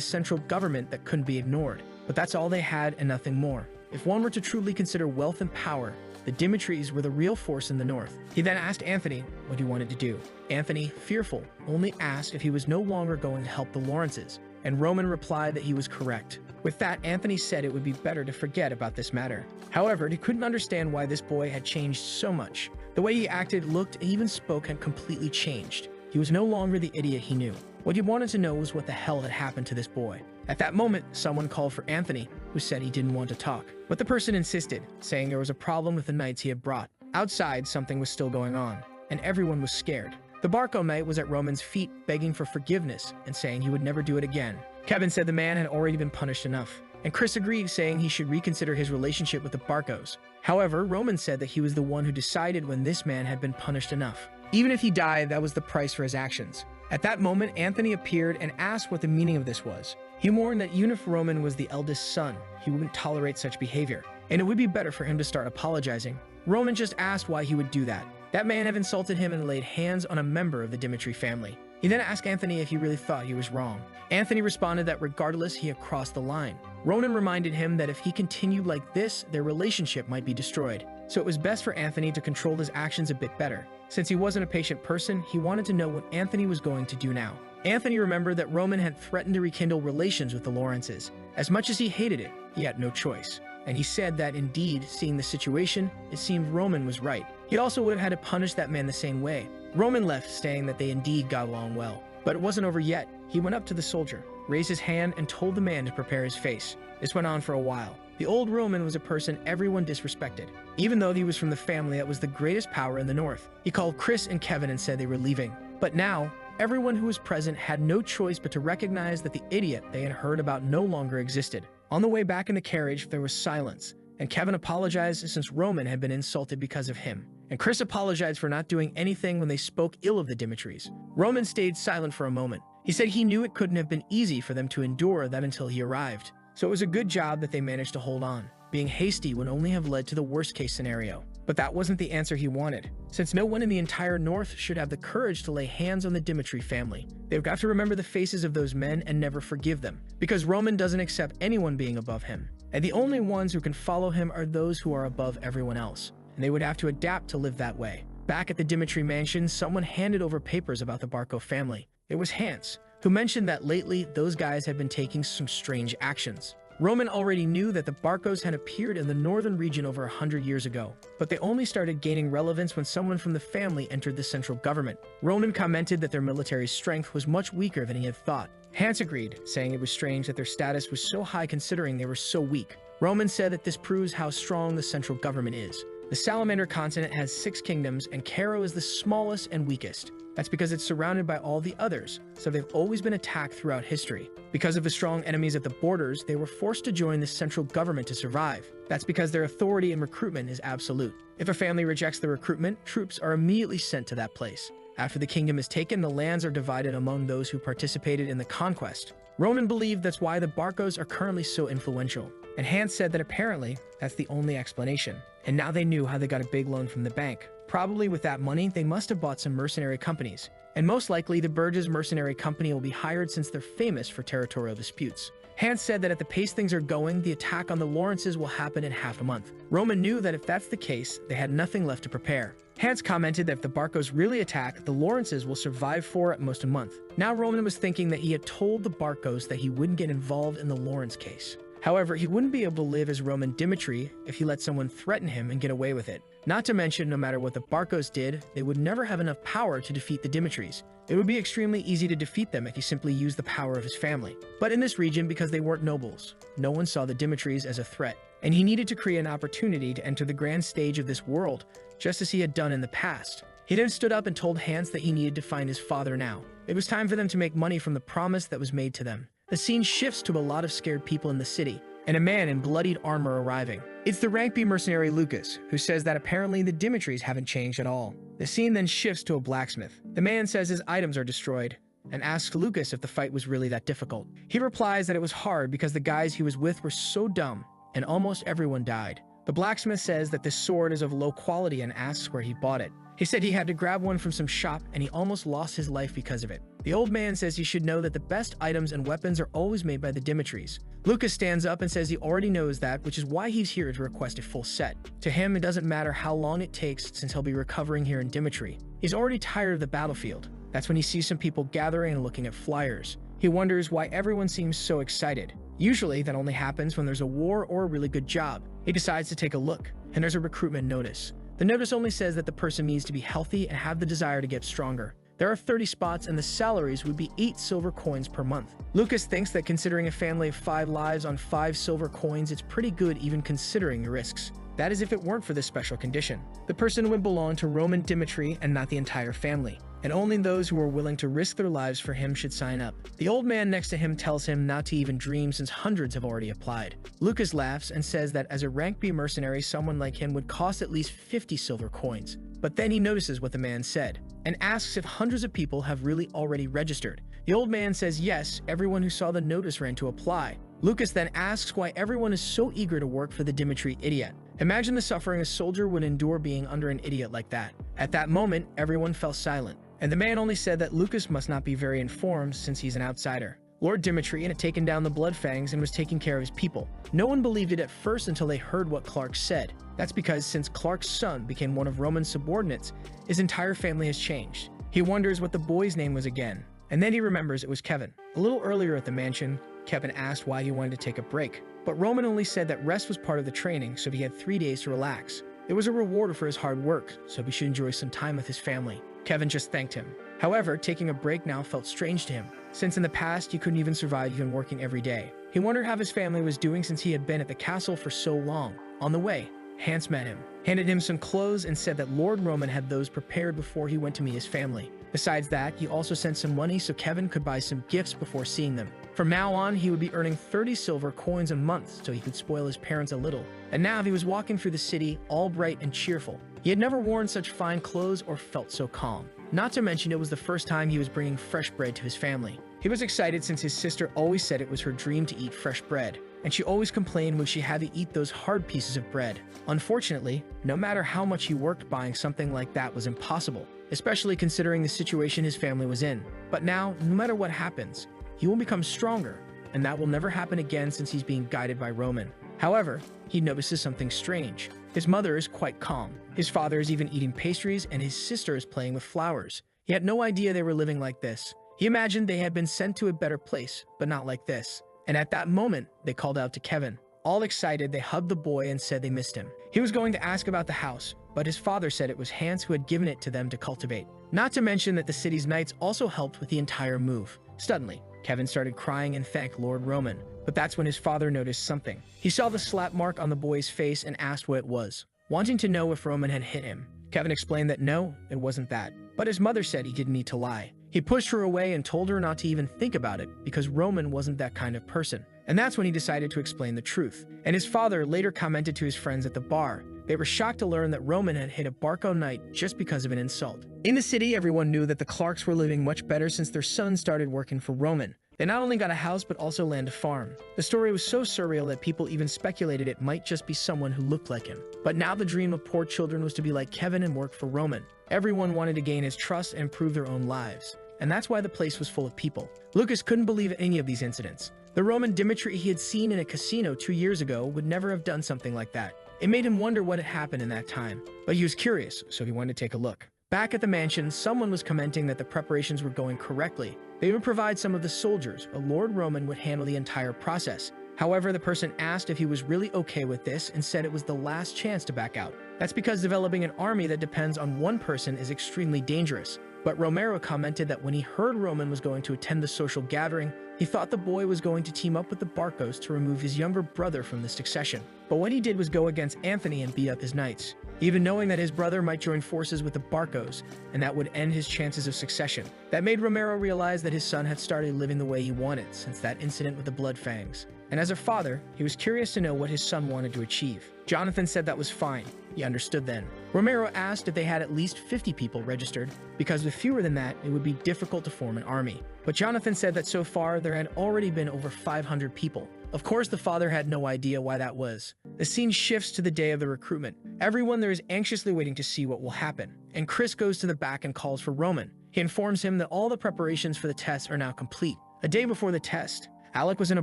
central government that couldn't be ignored. But that's all they had and nothing more. If one were to truly consider wealth and power, the Dimitris were the real force in the north. He then asked Anthony what he wanted to do. Anthony, fearful, only asked if he was no longer going to help the Lawrences, and Roman replied that he was correct. With that, Anthony said it would be better to forget about this matter. However, he couldn't understand why this boy had changed so much. The way he acted, looked, and even spoke had completely changed. He was no longer the idiot he knew. What he wanted to know was what the hell had happened to this boy. At that moment, someone called for Anthony, who said he didn't want to talk. But the person insisted, saying there was a problem with the knights he had brought. Outside, something was still going on, and everyone was scared. The Barco knight was at Roman's feet, begging for forgiveness and saying he would never do it again. Kevin said the man had already been punished enough, and Chris agreed, saying he should reconsider his relationship with the Barcos. However, Roman said that he was the one who decided when this man had been punished enough. Even if he died, that was the price for his actions. At that moment, Anthony appeared and asked what the meaning of this was. He warned that even if Roman was the eldest son, he wouldn't tolerate such behavior, and it would be better for him to start apologizing. Roman just asked why he would do that. That man had insulted him and laid hands on a member of the Dimitri family. He then asked Anthony if he really thought he was wrong. Anthony responded that regardless, he had crossed the line. Ronan reminded him that if he continued like this, their relationship might be destroyed. So it was best for Anthony to control his actions a bit better. Since he wasn't a patient person, he wanted to know what Anthony was going to do now. Anthony remembered that Roman had threatened to rekindle relations with the Lawrences. As much as he hated it, he had no choice. And he said that indeed, seeing the situation, it seemed Roman was right. He also would have had to punish that man the same way. Roman left, saying that they indeed got along well. But it wasn't over yet. He went up to the soldier, raised his hand, and told the man to prepare his face. This went on for a while. The old Roman was a person everyone disrespected, even though he was from the family that was the greatest power in the north. He called Chris and Kevin and said they were leaving. But now, everyone who was present had no choice but to recognize that the idiot they had heard about no longer existed. On the way back in the carriage, there was silence, and Kevin apologized since Roman had been insulted because of him. And Chris apologized for not doing anything when they spoke ill of the Dimitris. Roman stayed silent for a moment. He said he knew it couldn't have been easy for them to endure that until he arrived. So it was a good job that they managed to hold on. Being hasty would only have led to the worst-case scenario. But that wasn't the answer he wanted, since no one in the entire North should have the courage to lay hands on the Dimitri family. They've got to remember the faces of those men and never forgive them, because Roman doesn't accept anyone being above him. And the only ones who can follow him are those who are above everyone else. And they would have to adapt to live that way. Back at the Dimitri mansion, someone handed over papers about the Barco family. It was Hans, who mentioned that lately those guys had been taking some strange actions. Roman already knew that the Barcos had appeared in the northern region over 100 years ago, but they only started gaining relevance when someone from the family entered the central government. Roman commented that their military strength was much weaker than he had thought. Hans agreed, saying it was strange that their status was so high considering they were so weak. Roman said that this proves how strong the central government is. The Salamander continent has 6 kingdoms, and Cairo is the smallest and weakest. That's because it's surrounded by all the others, so they've always been attacked throughout history. Because of the strong enemies at the borders, they were forced to join the central government to survive. That's because their authority and recruitment is absolute. If a family rejects the recruitment, troops are immediately sent to that place. After the kingdom is taken, the lands are divided among those who participated in the conquest. Roman believed that's why the Barcos are currently so influential. And Hans said that apparently that's the only explanation. And now they knew how they got a big loan from the bank. Probably with that money, they must have bought some mercenary companies. And most likely, the Burgess mercenary company will be hired since they're famous for territorial disputes. Hans said that at the pace things are going, the attack on the Lawrences will happen in half a month. Roman knew that if that's the case, they had nothing left to prepare. Hans commented that if the Barcos really attack, the Lawrences will survive for at most a month. Now Roman was thinking that he had told the Barcos that he wouldn't get involved in the Lawrence case. However, he wouldn't be able to live as Roman Dimitri if he let someone threaten him and get away with it. Not to mention, no matter what the Barcos did, they would never have enough power to defeat the Dimitris. It would be extremely easy to defeat them if he simply used the power of his family. But in this region, because they weren't nobles, no one saw the Dimitris as a threat, and he needed to create an opportunity to enter the grand stage of this world, just as he had done in the past. He then stood up and told Hans that he needed to find his father now. It was time for them to make money from the promise that was made to them. The scene shifts to a lot of scared people in the city, and a man in bloodied armor arriving. It's the rank B mercenary Lucas, who says that apparently the Dimitris haven't changed at all. The scene then shifts to a blacksmith. The man says his items are destroyed, and asks Lucas if the fight was really that difficult. He replies that it was hard because the guys he was with were so dumb, and almost everyone died. The blacksmith says that this sword is of low quality and asks where he bought it. He said he had to grab one from some shop and he almost lost his life because of it. The old man says he should know that the best items and weapons are always made by the Dimitris. Lucas stands up and says he already knows that, which is why he's here to request a full set. To him, it doesn't matter how long it takes since he'll be recovering here in Dimitri. He's already tired of the battlefield. That's when he sees some people gathering and looking at flyers. He wonders why everyone seems so excited. Usually, that only happens when there's a war or a really good job. He decides to take a look, and there's a recruitment notice. The notice only says that the person needs to be healthy and have the desire to get stronger. There are 30 spots and the salaries would be 8 silver coins per month. Lucas thinks that considering a family of 5 lives on 5 silver coins, it's pretty good even considering the risks. That is if it weren't for this special condition. The person would belong to Roman Dimitri and not the entire family, and only those who are willing to risk their lives for him should sign up. The old man next to him tells him not to even dream since hundreds have already applied. Lucas laughs and says that as a rank B mercenary, someone like him would cost at least 50 silver coins. But then he notices what the man said, and asks if hundreds of people have really already registered. The old man says yes, everyone who saw the notice ran to apply. Lucas then asks why everyone is so eager to work for the Dimitri idiot. Imagine the suffering a soldier would endure being under an idiot like that. At that moment, everyone fell silent, and the man only said that Lucas must not be very informed since he's an outsider. Lord Dimitri had taken down the Bloodfangs and was taking care of his people. No one believed it at first until they heard what Clark said. That's because since Clark's son became one of Roman's subordinates, his entire family has changed. He wonders what the boy's name was again, and then he remembers it was Kevin. A little earlier at the mansion, Kevin asked why he wanted to take a break, but Roman only said that rest was part of the training, so he had 3 days to relax. It was a reward for his hard work, so he should enjoy some time with his family. Kevin just thanked him. However, taking a break now felt strange to him, since in the past he couldn't even survive even working every day. He wondered how his family was doing since he had been at the castle for so long. On the way, Hans met him, handed him some clothes, and said that Lord Roman had those prepared before he went to meet his family. Besides that, he also sent some money so Kevin could buy some gifts before seeing them. From now on, he would be earning 30 silver coins a month so he could spoil his parents a little. And now he was walking through the city, all bright and cheerful. He had never worn such fine clothes or felt so calm. Not to mention it was the first time he was bringing fresh bread to his family. He was excited since his sister always said it was her dream to eat fresh bread, and she always complained when she had to eat those hard pieces of bread. Unfortunately, no matter how much he worked, buying something like that was impossible, especially considering the situation his family was in. But now, no matter what happens, he will become stronger, and that will never happen again since he's being guided by Roman. However, he notices something strange. His mother is quite calm. His father is even eating pastries, and his sister is playing with flowers. He had no idea they were living like this. He imagined they had been sent to a better place, but not like this. And at that moment, they called out to Kevin. All excited, they hugged the boy and said they missed him. He was going to ask about the house, but his father said it was Hans who had given it to them to cultivate. Not to mention that the city's knights also helped with the entire move. Suddenly, Kevin started crying and thanked Lord Roman. But that's when his father noticed something. He saw the slap mark on the boy's face and asked what it was, wanting to know if Roman had hit him. Kevin explained that no, it wasn't that. But his mother said he didn't need to lie. He pushed her away and told her not to even think about it because Roman wasn't that kind of person. And that's when he decided to explain the truth. And his father later commented to his friends at the bar. They were shocked to learn that Roman had hit a Barco knight just because of an insult. In the city, everyone knew that the Clarks were living much better since their son started working for Roman. They not only got a house but also land a farm. The story was so surreal that people even speculated it might just be someone who looked like him. But now the dream of poor children was to be like Kevin and work for Roman. Everyone wanted to gain his trust and improve their own lives. And that's why the place was full of people. Lucas couldn't believe any of these incidents. The Roman Dimitri he had seen in a casino 2 years ago would never have done something like that. It made him wonder what had happened in that time. But he was curious, so he wanted to take a look. Back at the mansion, someone was commenting that the preparations were going correctly. They would provide some of the soldiers, but Lord Roman would handle the entire process. However, the person asked if he was really okay with this and said it was the last chance to back out. That's because developing an army that depends on one person is extremely dangerous. But Romero commented that when he heard Roman was going to attend the social gathering, he thought the boy was going to team up with the Barcos to remove his younger brother from the succession. But what he did was go against Anthony and beat up his knights, even knowing that his brother might join forces with the Barcos, and that would end his chances of succession. That made Romero realize that his son had started living the way he wanted since that incident with the Bloodfangs. And as a father, he was curious to know what his son wanted to achieve. Jonathan said that was fine. He understood then. Romero asked if they had at least 50 people registered, because with fewer than that, it would be difficult to form an army. But Jonathan said that so far, there had already been over 500 people. Of course, the father had no idea why that was. The scene shifts to the day of the recruitment. Everyone there is anxiously waiting to see what will happen. And Chris goes to the back and calls for Roman. He informs him that all the preparations for the test are now complete. A day before the test, Alec was in a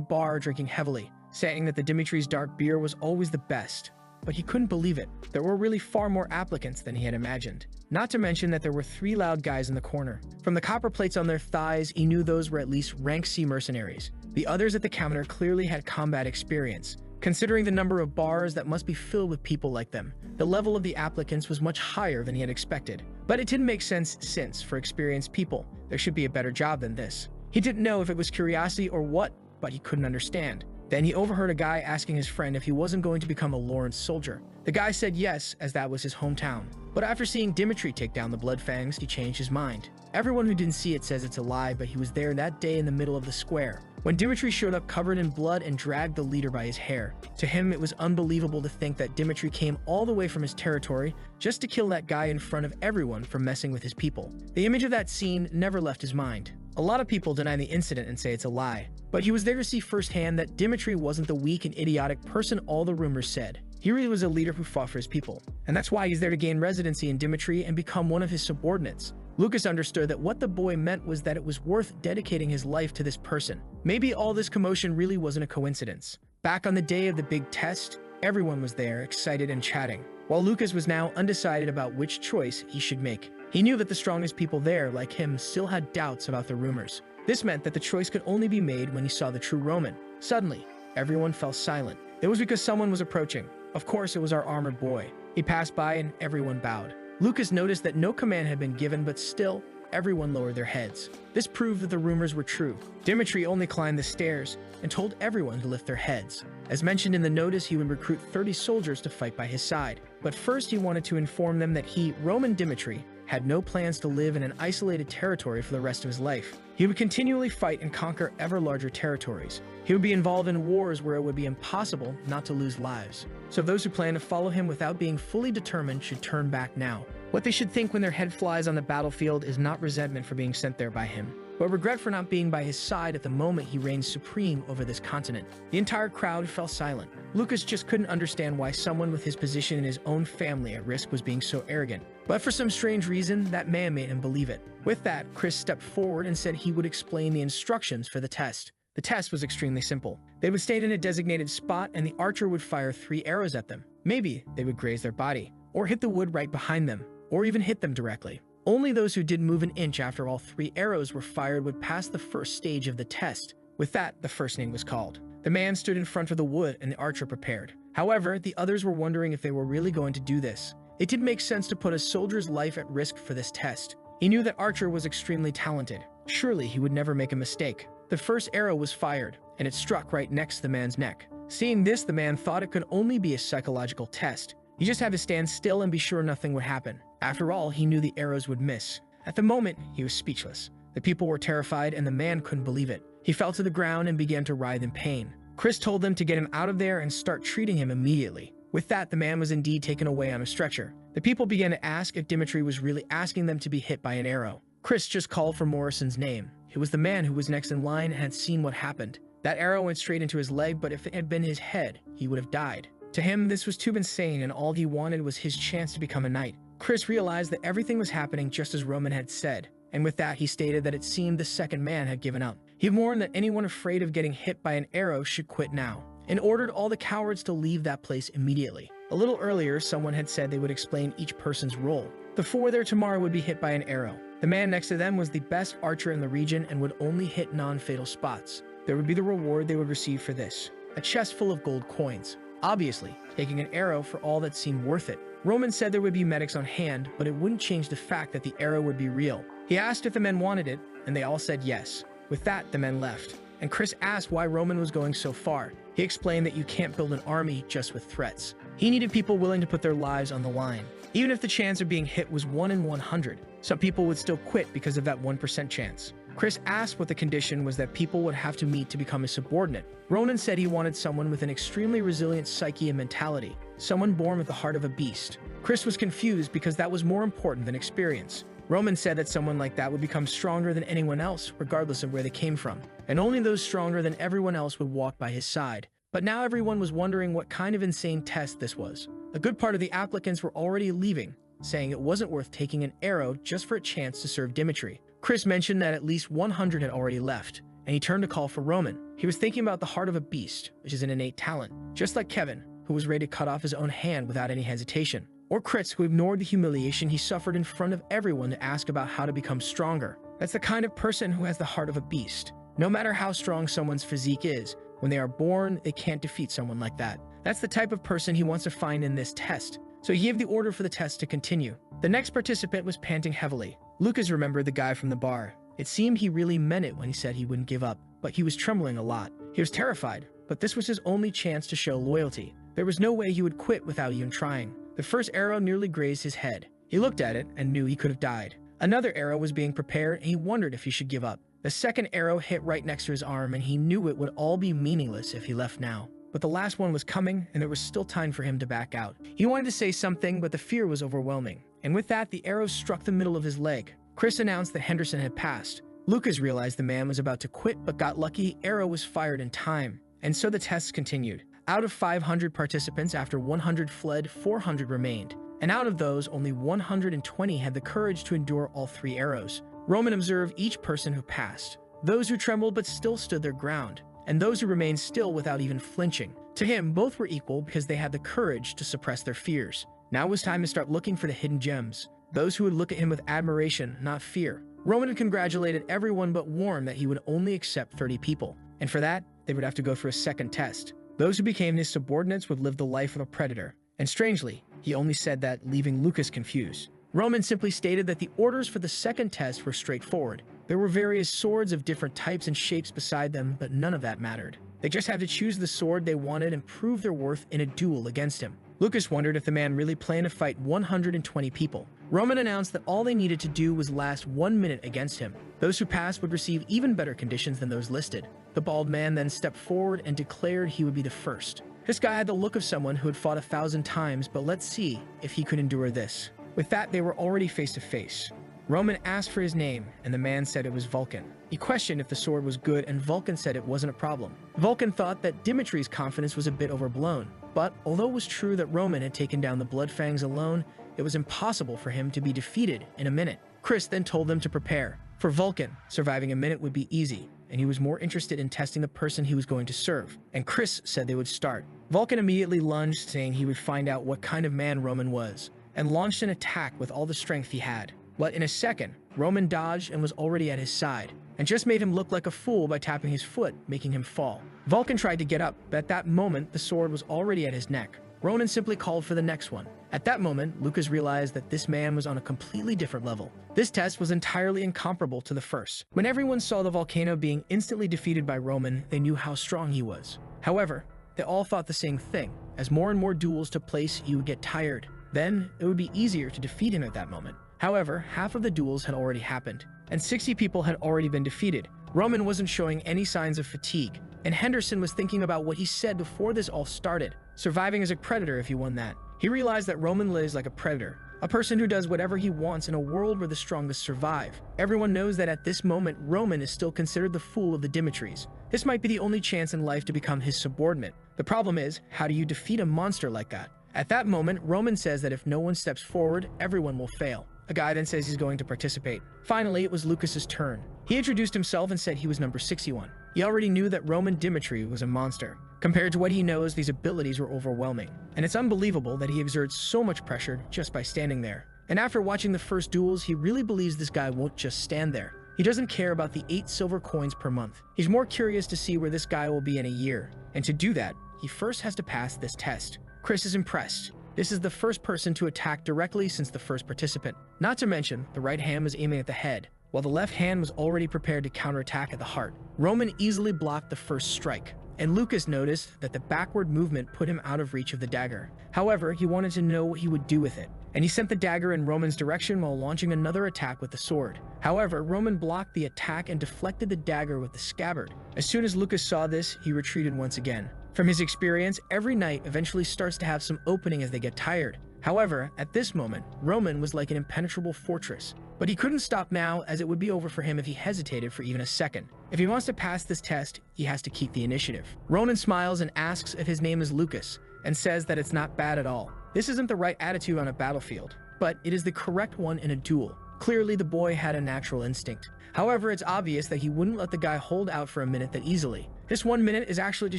bar drinking heavily, saying that the Dimitri's dark beer was always the best. But he couldn't believe it. There were really far more applicants than he had imagined. Not to mention that there were 3 loud guys in the corner. From the copper plates on their thighs, he knew those were at least rank C mercenaries. The others at the counter clearly had combat experience. Considering the number of bars that must be filled with people like them, the level of the applicants was much higher than he had expected. But it didn't make sense since, for experienced people, there should be a better job than this. He didn't know if it was curiosity or what, but he couldn't understand. Then he overheard a guy asking his friend if he wasn't going to become a Lawrence soldier. The guy said yes, as that was his hometown. But after seeing Dimitri take down the Bloodfangs, he changed his mind. Everyone who didn't see it says it's a lie, but he was there that day in the middle of the square, when Dimitri showed up covered in blood and dragged the leader by his hair. To him, it was unbelievable to think that Dimitri came all the way from his territory just to kill that guy in front of everyone for messing with his people. The image of that scene never left his mind. A lot of people deny the incident and say it's a lie, but he was there to see firsthand that Dimitri wasn't the weak and idiotic person all the rumors said. He really was a leader who fought for his people, and that's why he's there to gain residency in Dimitri and become one of his subordinates. Lucas understood that what the boy meant was that it was worth dedicating his life to this person. Maybe all this commotion really wasn't a coincidence. Back on the day of the big test, everyone was there, excited and chatting, while Lucas was now undecided about which choice he should make. He knew that the strongest people there, like him, still had doubts about the rumors. This meant that the choice could only be made when he saw the true Roman. Suddenly, everyone fell silent. It was because someone was approaching. Of course, it was our armored boy. He passed by and everyone bowed. Lucas noticed that no command had been given, but still, everyone lowered their heads. This proved that the rumors were true. Dimitri only climbed the stairs and told everyone to lift their heads. As mentioned in the notice, he would recruit 30 soldiers to fight by his side. But first, he wanted to inform them that he, Roman Dimitri, had no plans to live in an isolated territory for the rest of his life. He would continually fight and conquer ever larger territories. He would be involved in wars where it would be impossible not to lose lives. So those who plan to follow him without being fully determined should turn back now. What they should think when their head flies on the battlefield is not resentment for being sent there by him, but regret for not being by his side at the moment he reigned supreme over this continent. The entire crowd fell silent. Lucas just couldn't understand why someone with his position in his own family at risk was being so arrogant. But for some strange reason, that man made him believe it. With that, Chris stepped forward and said he would explain the instructions for the test. The test was extremely simple. They would stay in a designated spot and the archer would fire 3 arrows at them. Maybe they would graze their body, or hit the wood right behind them, or even hit them directly. Only those who didn't move an inch after all 3 arrows were fired would pass the first stage of the test. With that, the first name was called. The man stood in front of the wood and the archer prepared. However, the others were wondering if they were really going to do this. It didn't make sense to put a soldier's life at risk for this test. He knew that Archer was extremely talented. Surely he would never make a mistake. The first arrow was fired, and it struck right next to the man's neck. Seeing this, the man thought it could only be a psychological test. He just had to stand still and be sure nothing would happen. After all, he knew the arrows would miss. At the moment, he was speechless. The people were terrified, and the man couldn't believe it. He fell to the ground and began to writhe in pain. Chris told them to get him out of there and start treating him immediately. With that, the man was indeed taken away on a stretcher. The people began to ask if Dimitri was really asking them to be hit by an arrow. Chris just called for Morrison's name. It was the man who was next in line and had seen what happened. That arrow went straight into his leg, but if it had been his head, he would have died. To him, this was too insane, and all he wanted was his chance to become a knight. Chris realized that everything was happening just as Roman had said, and with that, he stated that it seemed the second man had given up. He warned that anyone afraid of getting hit by an arrow should quit now, and ordered all the cowards to leave that place immediately. A little earlier, someone had said they would explain each person's role. The 4 there tomorrow would be hit by an arrow. The man next to them was the best archer in the region and would only hit non-fatal spots. There would be the reward they would receive for this, a chest full of gold coins. Obviously, taking an arrow for all that seemed worth it. Roman said there would be medics on hand, but it wouldn't change the fact that the arrow would be real. He asked if the men wanted it, and they all said yes. With that, the men left, and Chris asked why Roman was going so far. He explained that you can't build an army just with threats. He needed people willing to put their lives on the line. Even if the chance of being hit was 1 in 100, some people would still quit because of that 1% chance. Chris asked what the condition was that people would have to meet to become a subordinate. Ronan said he wanted someone with an extremely resilient psyche and mentality, someone born with the heart of a beast. Chris was confused because that was more important than experience. Roman said that someone like that would become stronger than anyone else, regardless of where they came from, and only those stronger than everyone else would walk by his side. But now everyone was wondering what kind of insane test this was. A good part of the applicants were already leaving, saying it wasn't worth taking an arrow just for a chance to serve Dimitri. Chris mentioned that at least 100 had already left, and he turned to call for Roman. He was thinking about the heart of a beast, which is an innate talent, just like Kevin, who was ready to cut off his own hand without any hesitation, or Chris, who ignored the humiliation he suffered in front of everyone to ask about how to become stronger. That's the kind of person who has the heart of a beast. No matter how strong someone's physique is, when they are born, they can't defeat someone like that. That's the type of person he wants to find in this test. So he gave the order for the test to continue. The next participant was panting heavily. Lucas remembered the guy from the bar. It seemed he really meant it when he said he wouldn't give up, but he was trembling a lot. He was terrified, but this was his only chance to show loyalty. There was no way he would quit without even trying. The first arrow nearly grazed his head. He looked at it and knew he could have died. Another arrow was being prepared, and he wondered if he should give up. The second arrow hit right next to his arm, and he knew it would all be meaningless if he left now. But the last one was coming, and there was still time for him to back out. He wanted to say something, but the fear was overwhelming. And with that, the arrow struck the middle of his leg. Chris announced that Henderson had passed. Lucas realized the man was about to quit but got lucky. Arrow was fired in time, and so the tests continued. Out of 500 participants, after 100 fled, 400 remained. And out of those, only 120 had the courage to endure all 3 arrows. Roman observed each person who passed, those who trembled but still stood their ground, and those who remained still without even flinching. To him, both were equal because they had the courage to suppress their fears. Now it was time to start looking for the hidden gems, those who would look at him with admiration, not fear. Roman had congratulated everyone but warned that he would only accept 30 people, and for that, they would have to go through a second test. Those who became his subordinates would live the life of a predator, and strangely, he only said that, leaving Lucas confused. Roman simply stated that the orders for the second test were straightforward. There were various swords of different types and shapes beside them, but none of that mattered. They just had to choose the sword they wanted and prove their worth in a duel against him. Lucas wondered if the man really planned to fight 120 people. Roman announced that all they needed to do was last 1 minute against him. Those who passed would receive even better conditions than those listed. The bald man then stepped forward and declared he would be the first. This guy had the look of someone who had fought 1,000 times, but let's see if he could endure this. With that, they were already face to face. Roman asked for his name, and the man said it was Vulcan. He questioned if the sword was good, and Vulcan said it wasn't a problem. Vulcan thought that Dimitri's confidence was a bit overblown, but although it was true that Roman had taken down the Bloodfangs alone, it was impossible for him to be defeated in a minute. Chris then told them to prepare. For Vulcan, surviving a minute would be easy, and he was more interested in testing the person he was going to serve, and Chris said they would start. Vulcan immediately lunged, saying he would find out what kind of man Roman was, and launched an attack with all the strength he had. But in a second, Roman dodged and was already at his side, and just made him look like a fool by tapping his foot, making him fall. Vulcan tried to get up, but at that moment, the sword was already at his neck. Ronan simply called for the next one. At that moment, Lucas realized that this man was on a completely different level. This test was entirely incomparable to the first. When everyone saw the volcano being instantly defeated by Roman, they knew how strong he was. However, they all thought the same thing. As more and more duels took place, you would get tired. Then, it would be easier to defeat him at that moment. However, half of the duels had already happened, and 60 people had already been defeated. Roman wasn't showing any signs of fatigue, and Henderson was thinking about what he said before this all started, surviving as a predator if he won that. He realized that Roman lives like a predator, a person who does whatever he wants in a world where the strongest survive. Everyone knows that at this moment, Roman is still considered the fool of the Dimitris. This might be the only chance in life to become his subordinate. The problem is, how do you defeat a monster like that? At that moment, Roman says that if no one steps forward, everyone will fail. A guy then says he's going to participate. Finally, it was Lucas's turn. He introduced himself and said he was number 61. He already knew that Roman Dimitri was a monster. Compared to what he knows, these abilities were overwhelming. And it's unbelievable that he exerts so much pressure just by standing there. And after watching the first duels, he really believes this guy won't just stand there. He doesn't care about the 8 silver coins per month. He's more curious to see where this guy will be in a year. And to do that, he first has to pass this test. Chris is impressed. This is the first person to attack directly since the first participant. Not to mention, the right hand was aiming at the head, while the left hand was already prepared to counterattack at the heart. Roman easily blocked the first strike, and Lucas noticed that the backward movement put him out of reach of the dagger. However, he wanted to know what he would do with it, and he sent the dagger in Roman's direction while launching another attack with the sword. However, Roman blocked the attack and deflected the dagger with the scabbard. As soon as Lucas saw this, he retreated once again. From his experience, every knight eventually starts to have some opening as they get tired. However, at this moment, Roman was like an impenetrable fortress. But he couldn't stop now, as it would be over for him if he hesitated for even a second. If he wants to pass this test, he has to keep the initiative. Ronan smiles and asks if his name is Lucas, and says that it's not bad at all. This isn't the right attitude on a battlefield, but it is the correct one in a duel. Clearly, the boy had a natural instinct. However, it's obvious that he wouldn't let the guy hold out for a minute that easily. This 1 minute is actually to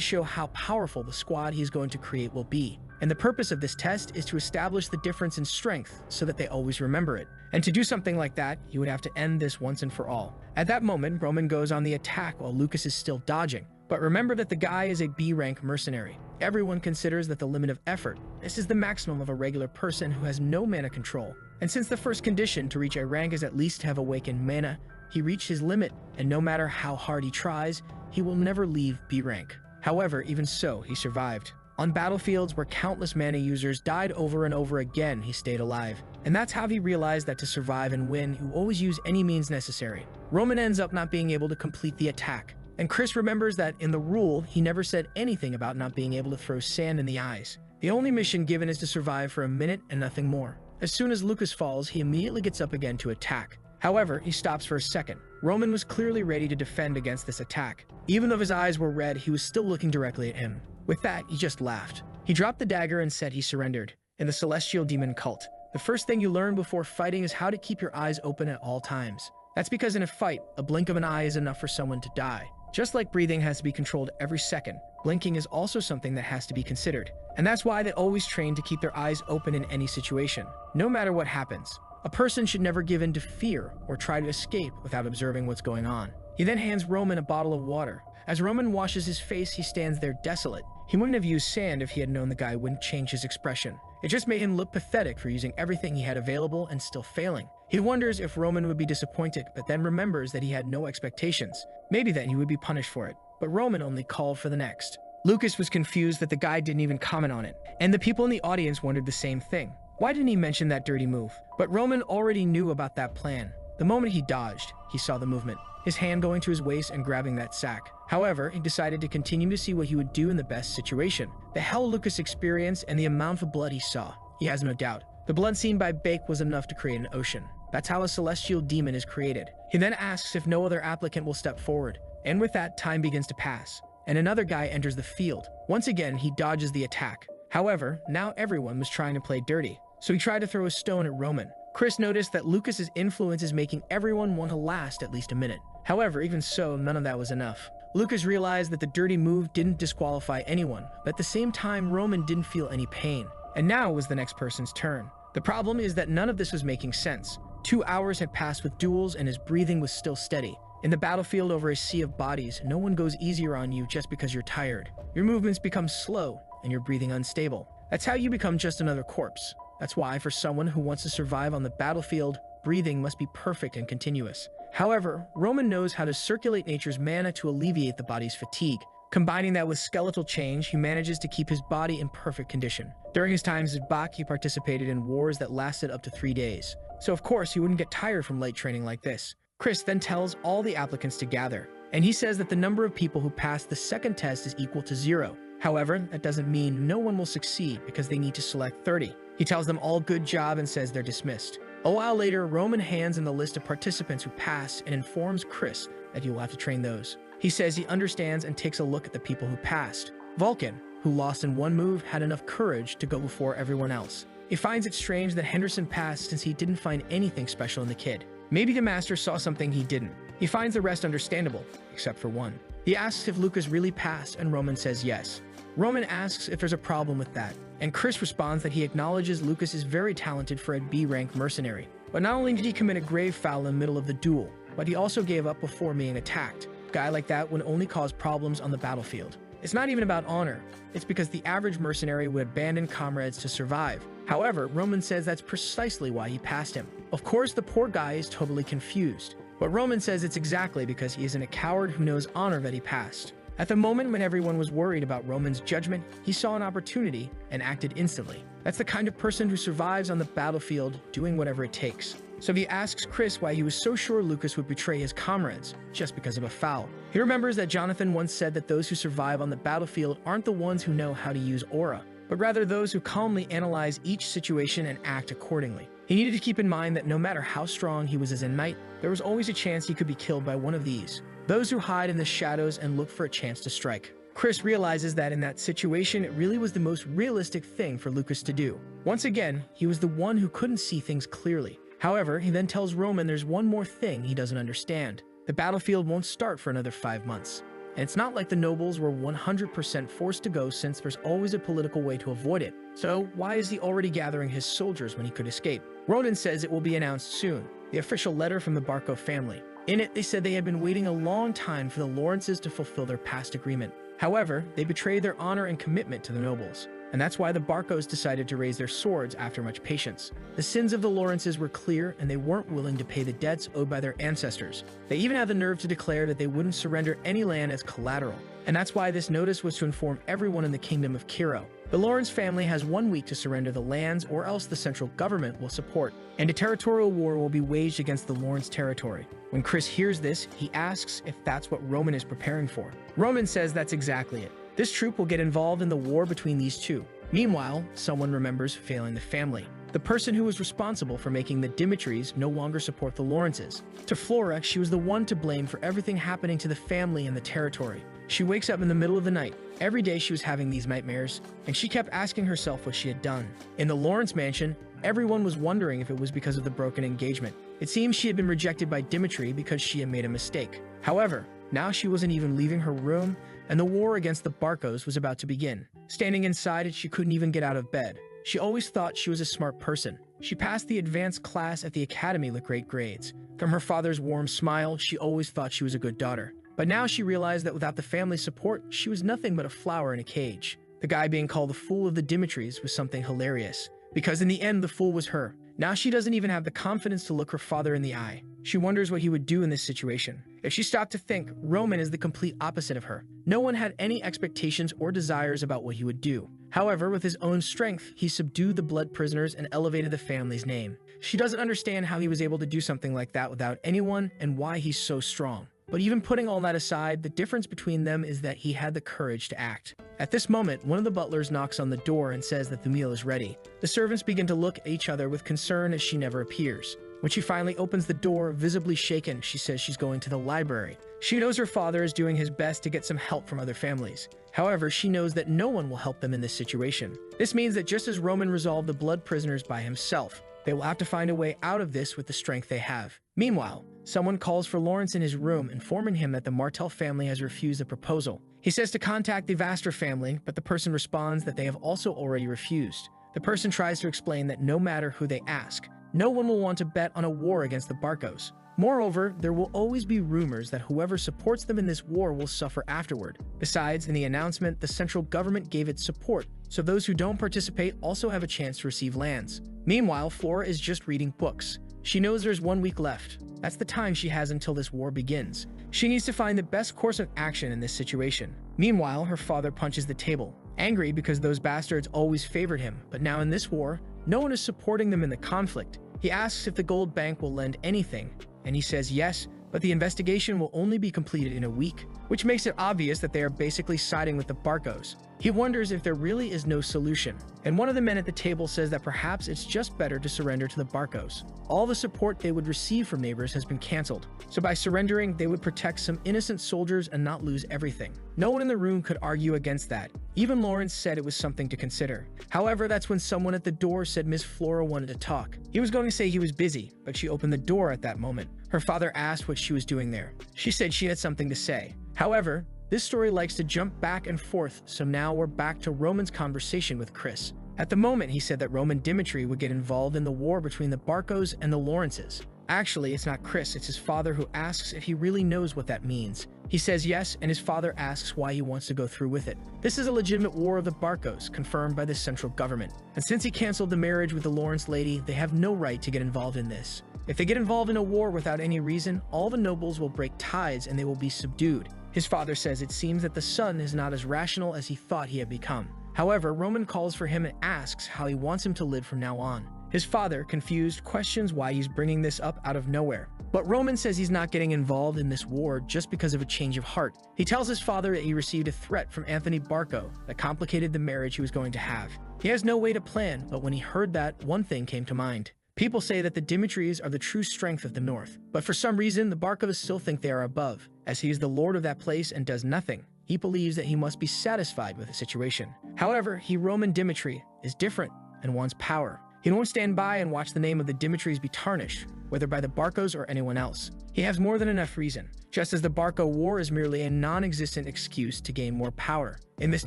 show how powerful the squad he's going to create will be. And the purpose of this test is to establish the difference in strength so that they always remember it. And to do something like that, he would have to end this once and for all. At that moment, Roman goes on the attack while Lucas is still dodging. But remember that the guy is a B-rank mercenary. Everyone considers that the limit of effort. This is the maximum of a regular person who has no mana control. And since the first condition to reach a rank is at least to have awakened mana, he reached his limit, and no matter how hard he tries, he will never leave B rank. However, even so, he survived. On battlefields where countless mana users died over and over again, he stayed alive. And that's how he realized that to survive and win, you always use any means necessary. Roman ends up not being able to complete the attack. And Chris remembers that in the rule, he never said anything about not being able to throw sand in the eyes. The only mission given is to survive for a minute and nothing more. As soon as Lucas falls, he immediately gets up again to attack. However, he stops for a second. Roman was clearly ready to defend against this attack. Even though his eyes were red, he was still looking directly at him. With that, he just laughed. He dropped the dagger and said he surrendered. In the celestial demon cult, the first thing you learn before fighting is how to keep your eyes open at all times. That's because in a fight, a blink of an eye is enough for someone to die. Just like breathing has to be controlled every second, blinking is also something that has to be considered. And that's why they always train to keep their eyes open in any situation, no matter what happens. A person should never give in to fear or try to escape without observing what's going on. He then hands Roman a bottle of water. As Roman washes his face, he stands there desolate. He wouldn't have used sand if he had known the guy wouldn't change his expression. It just made him look pathetic for using everything he had available and still failing. He wonders if Roman would be disappointed, but then remembers that he had no expectations. Maybe then he would be punished for it. But Roman only called for the next. Lucas was confused that the guy didn't even comment on it, and the people in the audience wondered the same thing. Why didn't he mention that dirty move? But Roman already knew about that plan. The moment he dodged, he saw the movement, his hand going to his waist and grabbing that sack. However, he decided to continue to see what he would do in the best situation. The hell Lucas experienced and the amount of blood he saw, he has no doubt. The blood seen by Bake was enough to create an ocean. That's how a celestial demon is created. He then asks if no other applicant will step forward. And with that, time begins to pass, and another guy enters the field. Once again, he dodges the attack. However, now everyone was trying to play dirty, so he tried to throw a stone at Roman. Chris noticed that Lucas's influence is making everyone want to last at least a minute. However, even so, none of that was enough. Lucas realized that the dirty move didn't disqualify anyone, but at the same time, Roman didn't feel any pain. And now was the next person's turn. The problem is that none of this was making sense. 2 hours had passed with duels and his breathing was still steady. In the battlefield over a sea of bodies, no one goes easier on you just because you're tired. Your movements become slow and your breathing unstable. That's how you become just another corpse. That's why for someone who wants to survive on the battlefield, breathing must be perfect and continuous. However, Roman knows how to circulate nature's mana to alleviate the body's fatigue. Combining that with skeletal change, he manages to keep his body in perfect condition. During his times at Bach, he participated in wars that lasted up to 3 days. So of course, he wouldn't get tired from light training like this. Chris then tells all the applicants to gather, and he says that the number of people who pass the second test is equal to 0. However, that doesn't mean no one will succeed because they need to select 30. He tells them all good job and says they're dismissed. A while later, Roman hands in the list of participants who pass and informs Chris that he will have to train those. He says he understands and takes a look at the people who passed. Vulcan, who lost in one move, had enough courage to go before everyone else. He finds it strange that Henderson passed since he didn't find anything special in the kid. Maybe the master saw something he didn't. He finds the rest understandable, except for one. He asks if Lucas really passed, and Roman says yes. Roman asks if there's a problem with that, and Chris responds that he acknowledges Lucas is very talented for a B-rank mercenary. But not only did he commit a grave foul in the middle of the duel, but he also gave up before being attacked. A guy like that would only cause problems on the battlefield. It's not even about honor. It's because the average mercenary would abandon comrades to survive. However, Roman says that's precisely why he passed him. Of course, the poor guy is totally confused. But Roman says it's exactly because he isn't a coward who knows honor that he passed. At the moment when everyone was worried about Roman's judgment, he saw an opportunity and acted instantly. That's the kind of person who survives on the battlefield, doing whatever it takes. So he asks Chris why he was so sure Lucas would betray his comrades, just because of a foul. He remembers that Jonathan once said that those who survive on the battlefield aren't the ones who know how to use aura, but rather those who calmly analyze each situation and act accordingly. He needed to keep in mind that no matter how strong he was as a knight, there was always a chance he could be killed by one of these. Those who hide in the shadows and look for a chance to strike. Chris realizes that in that situation, it really was the most realistic thing for Lucas to do. Once again, he was the one who couldn't see things clearly. However, he then tells Roman there's one more thing he doesn't understand. The battlefield won't start for another 5 months. And it's not like the nobles were 100% forced to go since there's always a political way to avoid it. So why is he already gathering his soldiers when he could escape? Ronan says it will be announced soon, the official letter from the Barco family. In it, they said they had been waiting a long time for the Lawrences to fulfill their past agreement. However, they betrayed their honor and commitment to the nobles. And that's why the Barcos decided to raise their swords after much patience. The sins of the Lawrences were clear, and they weren't willing to pay the debts owed by their ancestors. They even had the nerve to declare that they wouldn't surrender any land as collateral. And that's why this notice was to inform everyone in the kingdom of Kiro. The Lawrence family has 1 week to surrender the lands, or else the central government will support, and a territorial war will be waged against the Lawrence territory. When Chris hears this, he asks if that's what Roman is preparing for. Roman says that's exactly it. This troop will get involved in the war between these two. Meanwhile, someone remembers failing the family. The the person who was responsible for making the Dimitris no longer support the Lawrences. To Flora, she was the one to blame for everything happening to the family and the territory. She wakes up in the middle of the night. Every day she was having these nightmares, and she kept asking herself what she had done. In the Lawrence mansion, everyone was wondering if it was because of the broken engagement. It seems she had been rejected by Dimitri because she had made a mistake. However, now she wasn't even leaving her room, and the war against the Barcos was about to begin. Standing inside it, she couldn't even get out of bed. She always thought she was a smart person. She passed the advanced class at the academy with great grades. From her father's warm smile, she always thought she was a good daughter. But now she realized that without the family support, she was nothing but a flower in a cage. The guy being called the fool of the Dimitris was something hilarious, because in the end, the fool was her. Now she doesn't even have the confidence to look her father in the eye. She wonders what he would do in this situation. If she stopped to think, Roman is the complete opposite of her. No one had any expectations or desires about what he would do. However, with his own strength, he subdued the blood prisoners and elevated the family's name. She doesn't understand how he was able to do something like that without anyone and why he's so strong. But even putting all that aside, the difference between them is that he had the courage to act. At this moment, one of the butlers knocks on the door and says that the meal is ready. The servants begin to look at each other with concern as she never appears. When she finally opens the door, visibly shaken, she says she's going to the library. She knows her father is doing his best to get some help from other families. However, she knows that no one will help them in this situation. This means that just as Roman resolved the blood prisoners by himself, they will have to find a way out of this with the strength they have. Meanwhile, someone calls for Lawrence in his room, informing him that the Martel family has refused the proposal. He says to contact the Vaster family, but the person responds that they have also already refused. The person tries to explain that no matter who they ask, no one will want to bet on a war against the Barcos. Moreover, there will always be rumors that whoever supports them in this war will suffer afterward. Besides, in the announcement, the central government gave its support, so those who don't participate also have a chance to receive lands. Meanwhile, Flora is just reading books. She knows there's 1 week left. That's the time she has until this war begins. She needs to find the best course of action in this situation. Meanwhile, her father punches the table, angry because those bastards always favored him, but now in this war, no one is supporting them in the conflict. He asks if the gold bank will lend anything, and he says yes, but the investigation will only be completed in a week, which makes it obvious that they are basically siding with the Barcos. He wonders if there really is no solution, and one of the men at the table says that perhaps it's just better to surrender to the Barcos. All the support they would receive from neighbors has been cancelled, so by surrendering, they would protect some innocent soldiers and not lose everything. No one in the room could argue against that. Even Lawrence said it was something to consider. However, that's when someone at the door said Miss Flora wanted to talk. He was going to say he was busy, but she opened the door at that moment. Her father asked what she was doing there. She said she had something to say. However, this story likes to jump back and forth, so now we're back to Roman's conversation with Chris. At the moment, he said that Roman Dimitri would get involved in the war between the Barcos and the Lawrences. Actually, it's not Chris, it's his father who asks if he really knows what that means. He says yes, and his father asks why he wants to go through with it. This is a legitimate war of the Barcos, confirmed by the central government. And since he canceled the marriage with the Lawrence lady, they have no right to get involved in this. If they get involved in a war without any reason, all the nobles will break ties and they will be subdued. His father says it seems that the son is not as rational as he thought he had become. However, Roman calls for him and asks how he wants him to live from now on. His father, confused, questions why he's bringing this up out of nowhere. But Roman says he's not getting involved in this war just because of a change of heart. He tells his father that he received a threat from Anthony Barco that complicated the marriage he was going to have. He has no way to plan, but when he heard that, one thing came to mind. People say that the Dimitris are the true strength of the North, but for some reason, the Barcos still think they are above. As he is the lord of that place and does nothing, he believes that he must be satisfied with the situation. However, Roman Dimitri is different and wants power. He won't stand by and watch the name of the Dimitris be tarnished, whether by the Barcos or anyone else. He has more than enough reason, just as the Barco War is merely a non-existent excuse to gain more power. In this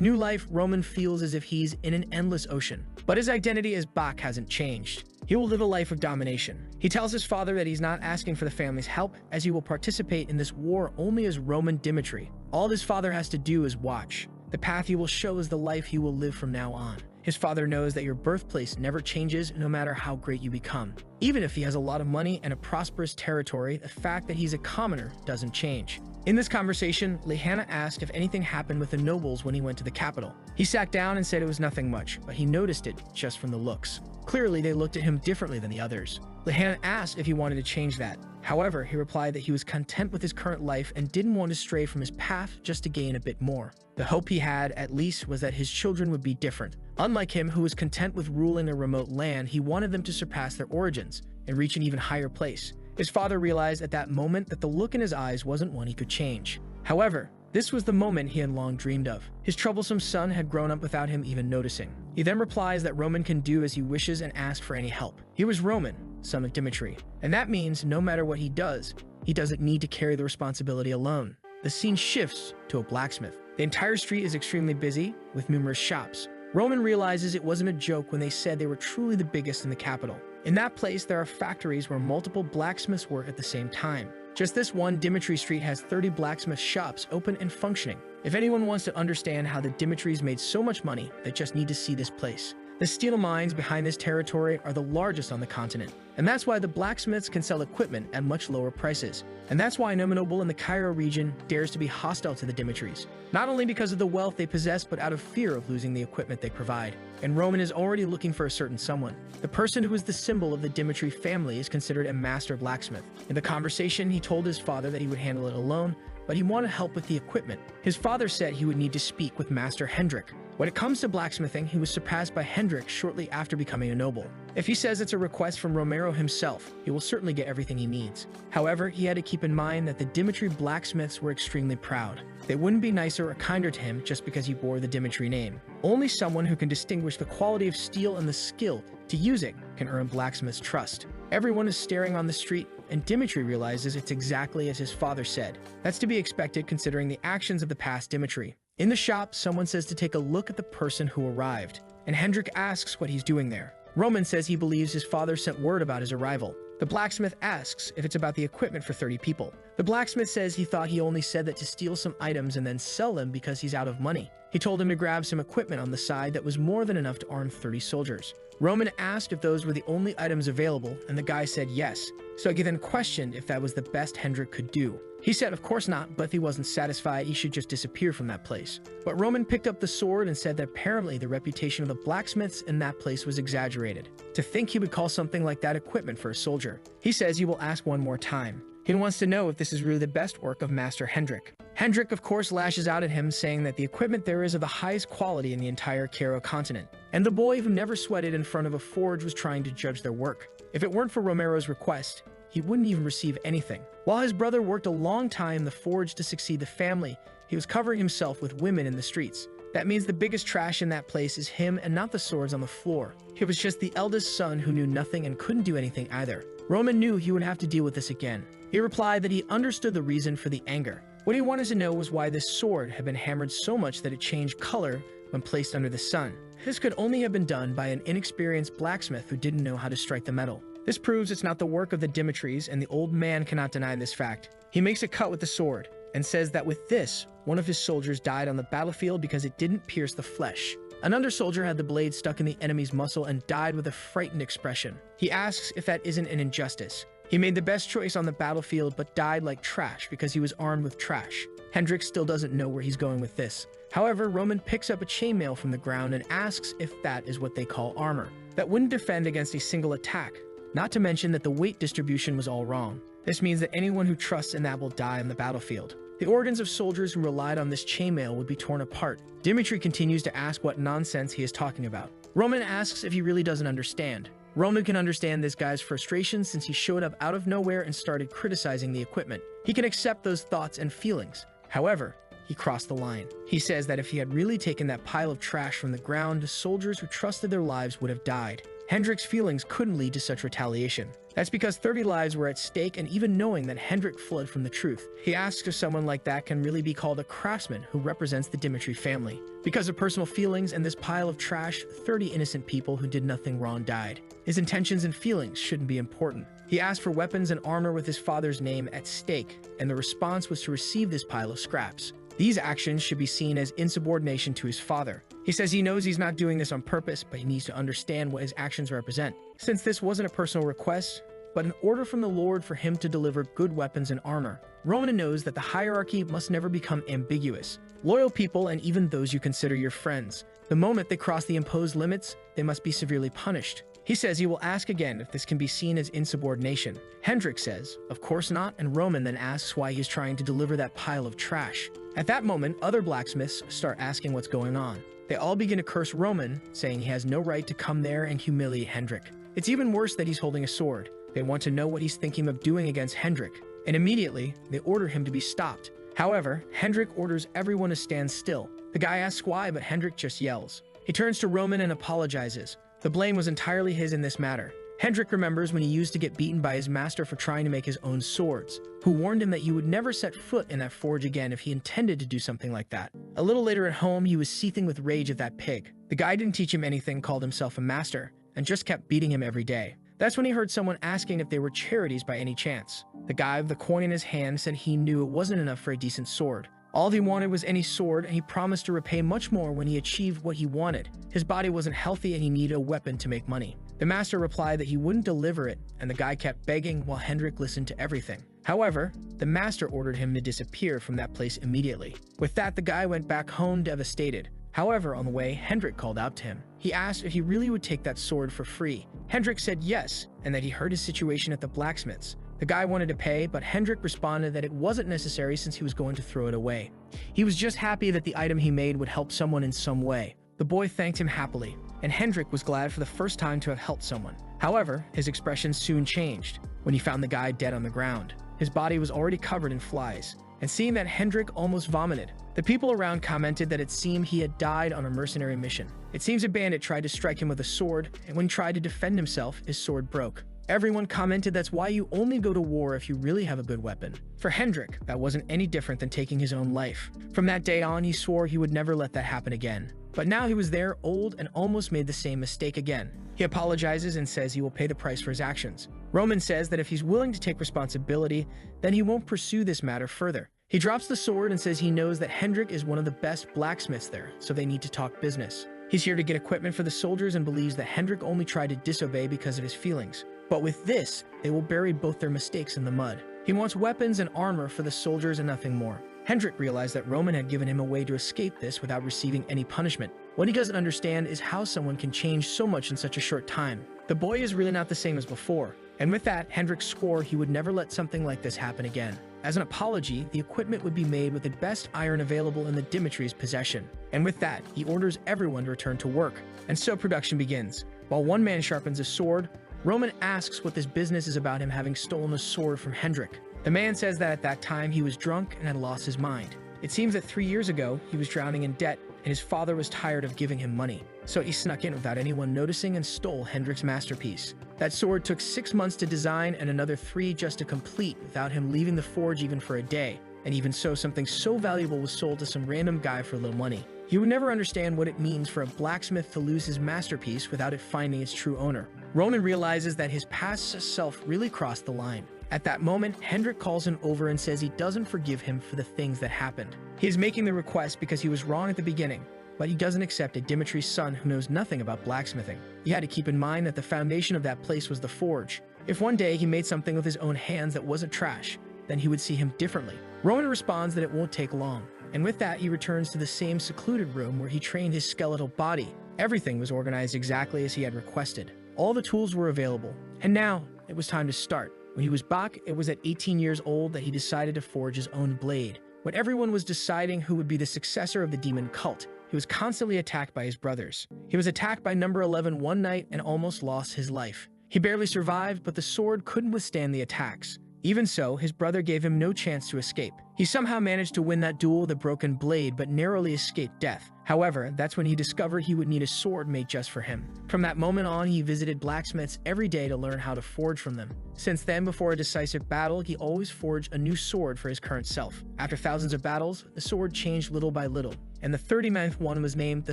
new life, Roman feels as if he's in an endless ocean, but his identity as Bak hasn't changed. He will live a life of domination. He tells his father that he's not asking for the family's help, as he will participate in this war only as Roman Dimitri. All his father has to do is watch. The path he will show is the life he will live from now on. His father knows that your birthplace never changes no matter how great you become. Even if he has a lot of money and a prosperous territory, the fact that he's a commoner doesn't change. In this conversation, Lehanna asked if anything happened with the nobles when he went to the capital. He sat down and said it was nothing much, but he noticed it just from the looks. Clearly, they looked at him differently than the others. Lehan asked if he wanted to change that. However, he replied that he was content with his current life and didn't want to stray from his path just to gain a bit more. The hope he had, at least, was that his children would be different. Unlike him, who was content with ruling a remote land, he wanted them to surpass their origins and reach an even higher place. His father realized at that moment that the look in his eyes wasn't one he could change. However, this was the moment he had long dreamed of. His troublesome son had grown up without him even noticing. He then replies that Roman can do as he wishes and ask for any help. He was Roman, son of Dimitri, and that means no matter what he doesn't need to carry the responsibility alone. The scene shifts to a blacksmith. The entire street is extremely busy, with numerous shops. Roman realizes it wasn't a joke when they said they were truly the biggest in the capital. In that place, there are factories where multiple blacksmiths work at the same time. Just this one Dimitri Street has 30 blacksmith shops open and functioning. If anyone wants to understand how the Dimitris made so much money, they just need to see this place. The steel mines behind this territory are the largest on the continent, and that's why the blacksmiths can sell equipment at much lower prices. And that's why no noble in the Cairo region dares to be hostile to the Dimitris, not only because of the wealth they possess, but out of fear of losing the equipment they provide. And Roman is already looking for a certain someone. The person who is the symbol of the Dimitri family is considered a master blacksmith. In the conversation, he told his father that he would handle it alone, but he wanted help with the equipment. His father said he would need to speak with Master Hendrik. When it comes to blacksmithing, he was surpassed by Hendrik shortly after becoming a noble. If he says it's a request from Romero himself, he will certainly get everything he needs. However, he had to keep in mind that the Dimitri blacksmiths were extremely proud. They wouldn't be nicer or kinder to him just because he bore the Dimitri name. Only someone who can distinguish the quality of steel and the skill to use it can earn blacksmith's trust. Everyone is staring on the street, and Dimitri realizes it's exactly as his father said. That's to be expected considering the actions of the past Dimitri. In the shop, someone says to take a look at the person who arrived, and Hendrik asks what he's doing there. Roman says he believes his father sent word about his arrival. The blacksmith asks if it's about the equipment for 30 people. The blacksmith says he thought he only said that to steal some items and then sell them because he's out of money. He told him to grab some equipment on the side that was more than enough to arm 30 soldiers. Roman asked if those were the only items available, and the guy said yes. So he then questioned if that was the best Hendrik could do. He said of course not, but if he wasn't satisfied, he should just disappear from that place. But Roman picked up the sword and said that apparently the reputation of the blacksmiths in that place was exaggerated. To think he would call something like that equipment for a soldier. He says he will ask one more time. He wants to know if this is really the best work of Master Hendrik. Hendrik, of course, lashes out at him, saying that the equipment there is of the highest quality in the entire Cairo continent. And the boy who never sweated in front of a forge was trying to judge their work. If it weren't for Romero's request, he wouldn't even receive anything. While his brother worked a long time in the forge to succeed the family, he was covering himself with women in the streets. That means the biggest trash in that place is him and not the swords on the floor. He was just the eldest son who knew nothing and couldn't do anything either. Roman knew he would have to deal with this again. He replied that he understood the reason for the anger. What he wanted to know was why this sword had been hammered so much that it changed color when placed under the sun. This could only have been done by an inexperienced blacksmith who didn't know how to strike the metal. This proves it's not the work of the Dimitris, and the old man cannot deny this fact. He makes a cut with the sword and says that with this, one of his soldiers died on the battlefield because it didn't pierce the flesh. Another soldier had the blade stuck in the enemy's muscle and died with a frightened expression. He asks if that isn't an injustice. He made the best choice on the battlefield but died like trash because he was armed with trash. Hendrik still doesn't know where he's going with this. However, Roman picks up a chainmail from the ground and asks if that is what they call armor. That wouldn't defend against a single attack. Not to mention that the weight distribution was all wrong. This means that anyone who trusts in that will die on the battlefield. The organs of soldiers who relied on this chainmail would be torn apart. Dimitri continues to ask what nonsense he is talking about. Roman asks if he really doesn't understand. Roman can understand this guy's frustration since he showed up out of nowhere and started criticizing the equipment. He can accept those thoughts and feelings. However, he crossed the line. He says that if he had really taken that pile of trash from the ground, the soldiers who trusted their lives would have died. Hendrik's feelings couldn't lead to such retaliation. That's because 30 lives were at stake, and even knowing that Hendrik fled from the truth, he asks if someone like that can really be called a craftsman who represents the Dimitri family. Because of personal feelings and this pile of trash, 30 innocent people who did nothing wrong died. His intentions and feelings shouldn't be important. He asked for weapons and armor with his father's name at stake, and the response was to receive this pile of scraps. These actions should be seen as insubordination to his father. He says he knows he's not doing this on purpose, but he needs to understand what his actions represent. Since this wasn't a personal request, but an order from the Lord for him to deliver good weapons and armor, Roman knows that the hierarchy must never become ambiguous. Loyal people, and even those you consider your friends, the moment they cross the imposed limits, they must be severely punished. He He says he will ask again if this can be seen as insubordination. Hendrik says, of course not, and Roman then asks why he's trying to deliver that pile of trash. At that moment, other blacksmiths start asking what's going on. They all begin to curse Roman, saying he has no right to come there and humiliate Hendrik. It's even worse that he's holding a sword. They want to know what he's thinking of doing against Hendrik, and immediately, they order him to be stopped. However, Hendrik orders everyone to stand still. The guy asks why, but Hendrik just yells. He turns to Roman and apologizes. The blame was entirely his in this matter. Hendrik remembers when he used to get beaten by his master for trying to make his own swords, who warned him that he would never set foot in that forge again if he intended to do something like that. A little later at home, he was seething with rage at that pig. The guy didn't teach him anything, called himself a master, and just kept beating him every day. That's when he heard someone asking if they were charities by any chance. The guy with the coin in his hand said he knew it wasn't enough for a decent sword. All he wanted was any sword, and he promised to repay much more when he achieved what he wanted. His body wasn't healthy and he needed a weapon to make money. The master replied that he wouldn't deliver it, and the guy kept begging while Hendrik listened to everything. However, the master ordered him to disappear from that place immediately. With that, the guy went back home devastated. However, on the way, Hendrik called out to him. He asked if he really would take that sword for free. Hendrik said yes, and that he heard his situation at the blacksmith's. The guy wanted to pay, but Hendrik responded that it wasn't necessary since he was going to throw it away. He was just happy that the item he made would help someone in some way. The boy thanked him happily, and Hendrik was glad for the first time to have helped someone. However, his expression soon changed when he found the guy dead on the ground. His body was already covered in flies, and seeing that, Hendrik almost vomited. The people around commented that it seemed he had died on a mercenary mission. It seems a bandit tried to strike him with a sword, and when he tried to defend himself, his sword broke. Everyone commented that's why you only go to war if you really have a good weapon. For Hendrik, that wasn't any different than taking his own life. From that day on, he swore he would never let that happen again. But now he was there, old, and almost made the same mistake again. He apologizes and says he will pay the price for his actions. Roman says that if he's willing to take responsibility, then he won't pursue this matter further. He drops the sword and says he knows that Hendrik is one of the best blacksmiths there, so they need to talk business. He's here to get equipment for the soldiers and believes that Hendrik only tried to disobey because of his feelings. But with this, they will bury both their mistakes in the mud. He wants weapons and armor for the soldiers and nothing more. Hendrik realized that Roman had given him a way to escape this without receiving any punishment. What he doesn't understand is how someone can change so much in such a short time. The boy is really not the same as before. And with that, Hendrik swore he would never let something like this happen again. As an apology, the equipment would be made with the best iron available in the Dimitri's possession. And with that, he orders everyone to return to work. And so production begins. While one man sharpens a sword, Roman asks what this business is about him having stolen a sword from Hendrik. The man says that at that time he was drunk and had lost his mind. It seems that 3 years ago, he was drowning in debt and his father was tired of giving him money. So he snuck in without anyone noticing and stole Hendrik's masterpiece. That sword took 6 months to design and another 3 just to complete without him leaving the forge even for a day. And even so, something so valuable was sold to some random guy for little money. He would never understand what it means for a blacksmith to lose his masterpiece without it finding its true owner. Roman realizes that his past self really crossed the line. At that moment, Hendrik calls him over and says he doesn't forgive him for the things that happened. He is making the request because he was wrong at the beginning, but he doesn't accept a Dimitri's son who knows nothing about blacksmithing. He had to keep in mind that the foundation of that place was the forge. If one day he made something with his own hands that wasn't trash, then he would see him differently. Roman responds that it won't take long, and with that he returns to the same secluded room where he trained his skeletal body. Everything was organized exactly as he had requested. All the tools were available, and now it was time to start. When he was back, it was at 18 years old that he decided to forge his own blade. When everyone was deciding who would be the successor of the demon cult, he was constantly attacked by his brothers. He was attacked by number 11 one night and almost lost his life. He barely survived, but the sword couldn't withstand the attacks. Even so, his brother gave him no chance to escape. He somehow managed to win that duel with a broken blade, but narrowly escaped death. However, that's when he discovered he would need a sword made just for him. From that moment on, he visited blacksmiths every day to learn how to forge from them. Since then, before a decisive battle, he always forged a new sword for his current self. After thousands of battles, the sword changed little by little, and the 39th one was named the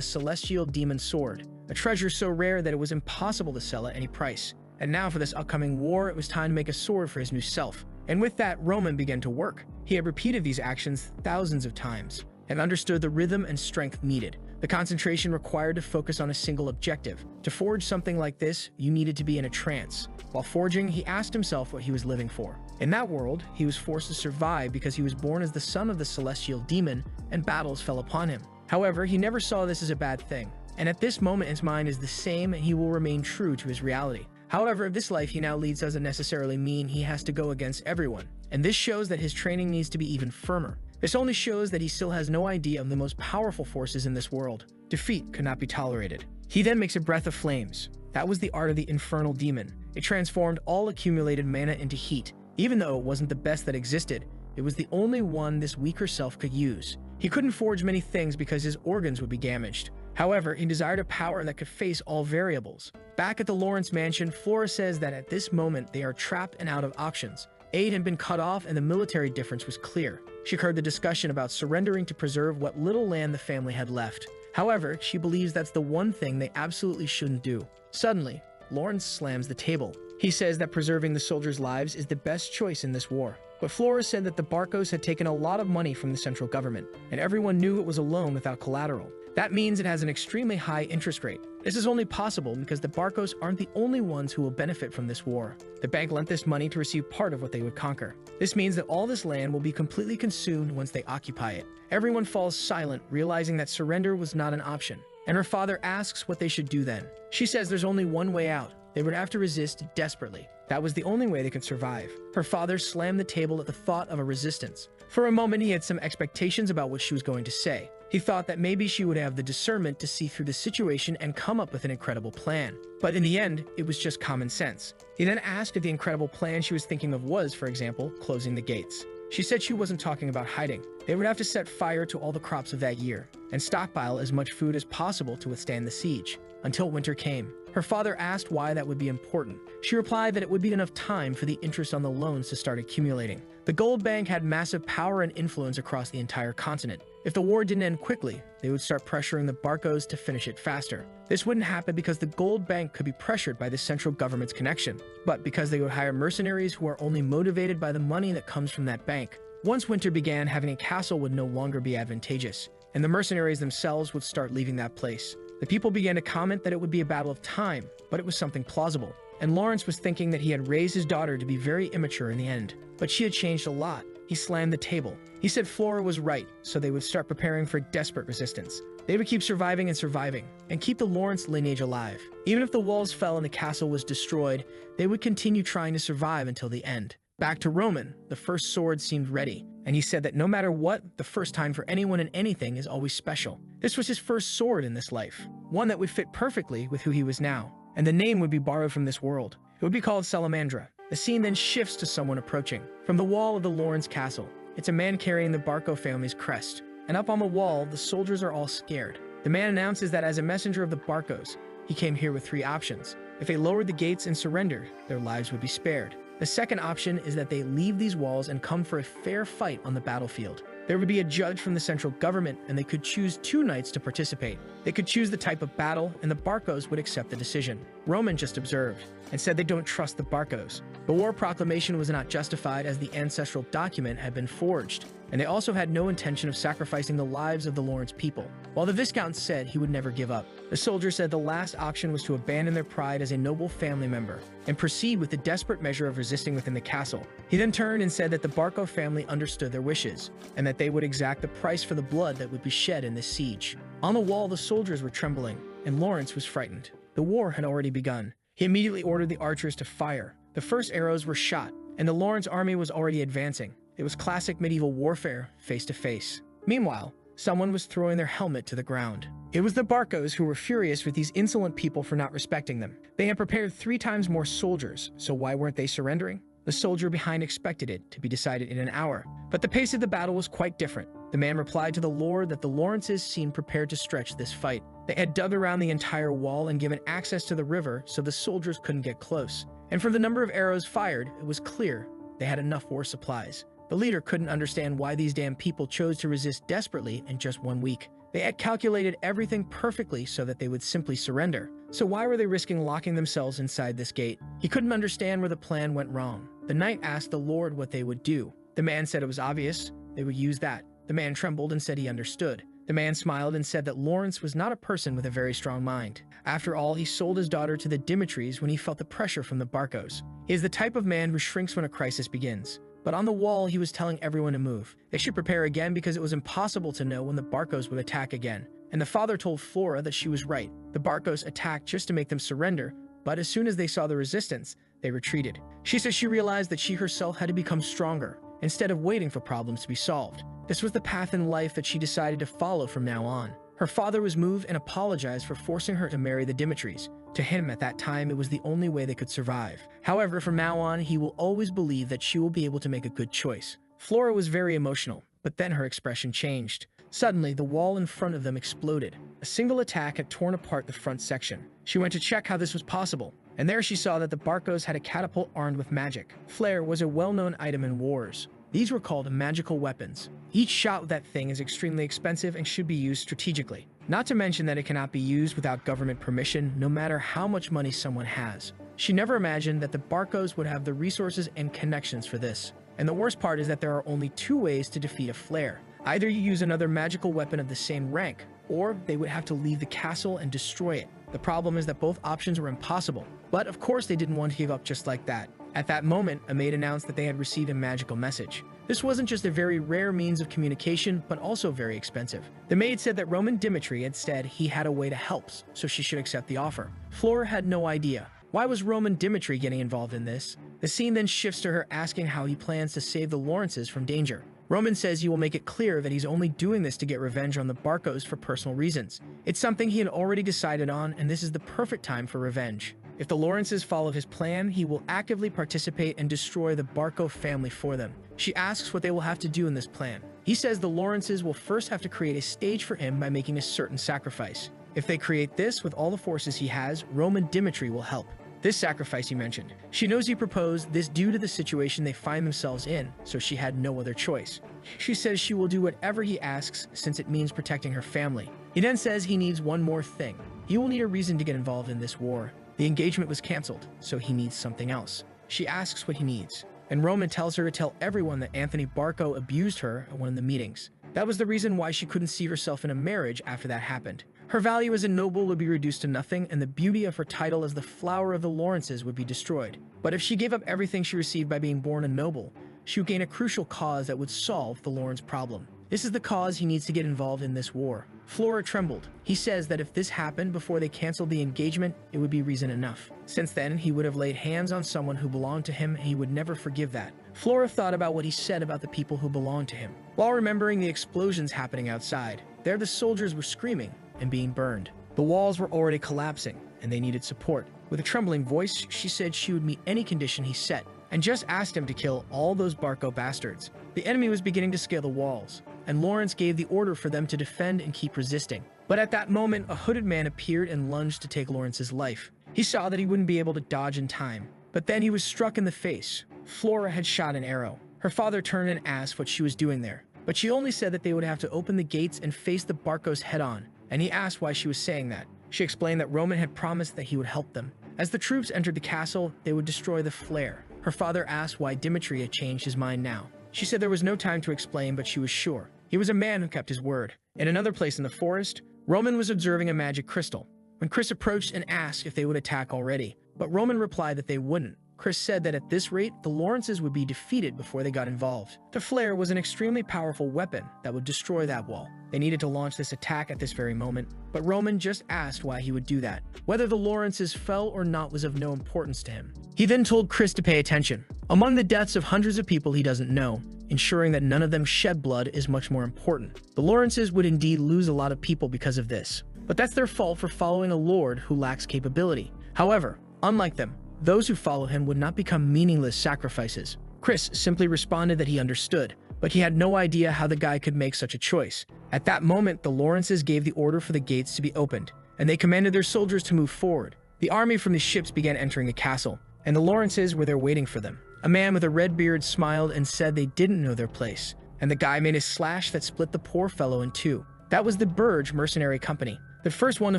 Celestial Demon Sword, a treasure so rare that it was impossible to sell at any price. And now for this upcoming war, it was time to make a sword for his new self. And with that, Roman began to work. He had repeated these actions thousands of times and understood the rhythm and strength needed, the concentration required to focus on a single objective. To forge something like this, you needed to be in a trance. While forging, he asked himself what he was living for. In that world, he was forced to survive because he was born as the son of the celestial demon, and battles fell upon him. However, he never saw this as a bad thing. and at this moment his mind is the same and he will remain true to his reality. However, this life he now leads doesn't necessarily mean he has to go against everyone, and this shows that his training needs to be even firmer. This only shows that he still has no idea of the most powerful forces in this world. Defeat could not be tolerated. He then makes a breath of flames. That was the art of the infernal demon. It transformed all accumulated mana into heat. Even though it wasn't the best that existed, it was the only one this weaker self could use. He couldn't forge many things because his organs would be damaged. However, he desired a power that could face all variables. Back at the Lawrence mansion, Flora says that at this moment they are trapped and out of options. Aid had been cut off and the military difference was clear. She heard the discussion about surrendering to preserve what little land the family had left. However, she believes that's the one thing they absolutely shouldn't do. Suddenly, Lawrence slams the table. He says that preserving the soldiers' lives is the best choice in this war. But Flora said that the Barcos had taken a lot of money from the central government, and everyone knew it was a loan without collateral. That means it has an extremely high interest rate. This is only possible because the Barcos aren't the only ones who will benefit from this war. The bank lent this money to receive part of what they would conquer. This means that all this land will be completely consumed once they occupy it. Everyone falls silent, realizing that surrender was not an option. And her father asks what they should do then. She says there's only one way out. They would have to resist desperately. That was the only way they could survive. Her father slammed the table at the thought of a resistance. For a moment, he had some expectations about what she was going to say. He thought that maybe she would have the discernment to see through the situation and come up with an incredible plan. But in the end, it was just common sense. He then asked if the incredible plan she was thinking of was, for example, closing the gates. She said she wasn't talking about hiding. They would have to set fire to all the crops of that year and stockpile as much food as possible to withstand the siege until winter came. Her father asked why that would be important. She replied that it would be enough time for the interest on the loans to start accumulating. The gold bank had massive power and influence across the entire continent. If the war didn't end quickly, they would start pressuring the Barcos to finish it faster. This wouldn't happen because the gold bank could be pressured by the central government's connection, but because they would hire mercenaries who are only motivated by the money that comes from that bank. Once winter began, having a castle would no longer be advantageous, and the mercenaries themselves would start leaving that place. The people began to comment that it would be a battle of time, but it was something plausible. And Lawrence was thinking that he had raised his daughter to be very immature in the end. But she had changed a lot. He slammed the table. He said Flora was right, so they would start preparing for desperate resistance. They would keep surviving and keep the Lawrence lineage alive. Even if the walls fell and the castle was destroyed, they would continue trying to survive until the end. Back to Roman, the first sword seemed ready, and he said that no matter what, the first time for anyone and anything is always special. This was his first sword in this life, one that would fit perfectly with who he was now, and the name would be borrowed from this world. It would be called Salamandra. The scene then shifts to someone approaching. From the wall of the Lawrence castle, it's a man carrying the Barco family's crest, and up on the wall, the soldiers are all scared. The man announces that as a messenger of the Barcos, he came here with 3 options. If they lowered the gates and surrendered, their lives would be spared. The second option is that they leave these walls and come for a fair fight on the battlefield. There would be a judge from the central government, and they could choose 2 knights to participate. They could choose the type of battle, and the Barcos would accept the decision. Roman just observed and said they don't trust the Barcos. The war proclamation was not justified as the ancestral document had been forged, and they also had no intention of sacrificing the lives of the Lawrence people. While the Viscount said he would never give up, the soldier said the last option was to abandon their pride as a noble family member and proceed with the desperate measure of resisting within the castle. He then turned and said that the Barco family understood their wishes, and that they would exact the price for the blood that would be shed in this siege. On the wall, the soldiers were trembling, and Lawrence was frightened. The war had already begun. He immediately ordered the archers to fire. The first arrows were shot, and the Lawrence army was already advancing. It was classic medieval warfare, face to face. Meanwhile, someone was throwing their helmet to the ground. It was the Barcos who were furious with these insolent people for not respecting them. They had prepared 3 times more soldiers, so why weren't they surrendering? The soldier behind expected it to be decided in an hour, but the pace of the battle was quite different. The man replied to the lord that the Lawrences seemed prepared to stretch this fight. They had dug around the entire wall and given access to the river so the soldiers couldn't get close. And from the number of arrows fired, it was clear they had enough war supplies. The leader couldn't understand why these damn people chose to resist desperately in just 1 week. They had calculated everything perfectly so that they would simply surrender. So why were they risking locking themselves inside this gate? He couldn't understand where the plan went wrong. The knight asked the lord what they would do. The man said it was obvious. They would use that. The man trembled and said he understood. The man smiled and said that Lawrence was not a person with a very strong mind. After all, he sold his daughter to the Dimitris when he felt the pressure from the Barcos. He is the type of man who shrinks when a crisis begins. But on the wall, he was telling everyone to move. They should prepare again because it was impossible to know when the Barcos would attack again. and the father told Flora that she was right. The Barcos attacked just to make them surrender, but as soon as they saw the resistance, they retreated. She says she realized that she herself had to become stronger, instead of waiting for problems to be solved. This was the path in life that she decided to follow from now on. Her father was moved and apologized for forcing her to marry the Dimitris. To him, at that time, it was the only way they could survive. However, from now on, he will always believe that she will be able to make a good choice. Flora was very emotional, but then her expression changed. Suddenly, the wall in front of them exploded. A single attack had torn apart the front section. She went to check how this was possible, and there she saw that the Barcos had a catapult armed with magic. Flare was a well-known item in wars. These were called magical weapons. Each shot with that thing is extremely expensive and should be used strategically. Not to mention that it cannot be used without government permission, no matter how much money someone has. She never imagined that the Barcos would have the resources and connections for this. And the worst part is that there are only two ways to defeat a flare. Either you use another magical weapon of the same rank, or they would have to leave the castle and destroy it. The problem is that both options were impossible. But of course they didn't want to give up just like that. At that moment, a maid announced that they had received a magical message. This wasn't just a very rare means of communication, but also very expensive. The maid said that Roman Dimitri had said he had a way to help, so she should accept the offer. Flora had no idea. Why was Roman Dimitri getting involved in this? The scene then shifts to her asking how he plans to save the Lawrences from danger. Roman says he will make it clear that he's only doing this to get revenge on the Barcos for personal reasons. It's something he had already decided on, and this is the perfect time for revenge. If the Lawrences follow his plan, he will actively participate and destroy the Barco family for them. She asks what they will have to do in this plan. He says the Lawrences will first have to create a stage for him by making a certain sacrifice. If they create this with all the forces he has, Roman Dimitri will help. This sacrifice he mentioned. She knows he proposed this due to the situation they find themselves in, so she had no other choice. She says she will do whatever he asks since it means protecting her family. He then says he needs one more thing. He will need a reason to get involved in this war. The engagement was cancelled, so he needs something else. She asks what he needs, and Roman tells her to tell everyone that Anthony Barco abused her at one of the meetings. That was the reason why she couldn't see herself in a marriage after that happened. Her value as a noble would be reduced to nothing, and the beauty of her title as the flower of the Lawrences would be destroyed. But if she gave up everything she received by being born a noble, she would gain a crucial cause that would solve the Lawrence problem. This is the cause he needs to get involved in this war. Flora trembled. He says that if this happened before they canceled the engagement, it would be reason enough. Since then, he would have laid hands on someone who belonged to him, and he would never forgive that. Flora thought about what he said about the people who belonged to him, while remembering the explosions happening outside. There the soldiers were screaming and being burned. The walls were already collapsing, and they needed support. With a trembling voice, she said she would meet any condition he set, and just asked him to kill all those Barco bastards. The enemy was beginning to scale the walls, and Lawrence gave the order for them to defend and keep resisting. But at that moment, a hooded man appeared and lunged to take Lawrence's life. He saw that he wouldn't be able to dodge in time, but then he was struck in the face. Flora had shot an arrow. Her father turned and asked what she was doing there, but she only said that they would have to open the gates and face the Barcos head-on, and he asked why she was saying that. She explained that Roman had promised that he would help them. As the troops entered the castle, they would destroy the flare. Her father asked why Dimitri had changed his mind now. She said there was no time to explain, but she was sure. He was a man who kept his word. In another place in the forest, Roman was observing a magic crystal, when Chris approached and asked if they would attack already, but Roman replied that they wouldn't. Chris said that at this rate, the Lawrences would be defeated before they got involved. The flare was an extremely powerful weapon that would destroy that wall. They needed to launch this attack at this very moment, but Roman just asked why he would do that. Whether the Lawrences fell or not was of no importance to him. He then told Chris to pay attention. Among the deaths of hundreds of people he doesn't know, ensuring that none of them shed blood is much more important. The Lawrences would indeed lose a lot of people because of this, but that's their fault for following a lord who lacks capability. However, unlike them, those who follow him would not become meaningless sacrifices. Chris simply responded that he understood, but he had no idea how the guy could make such a choice. At that moment, the Lawrences gave the order for the gates to be opened, and they commanded their soldiers to move forward. The army from the ships began entering the castle, and the Lawrences were there waiting for them. A man with a red beard smiled and said they didn't know their place, and the guy made a slash that split the poor fellow in two. That was the Burge mercenary company. The first one to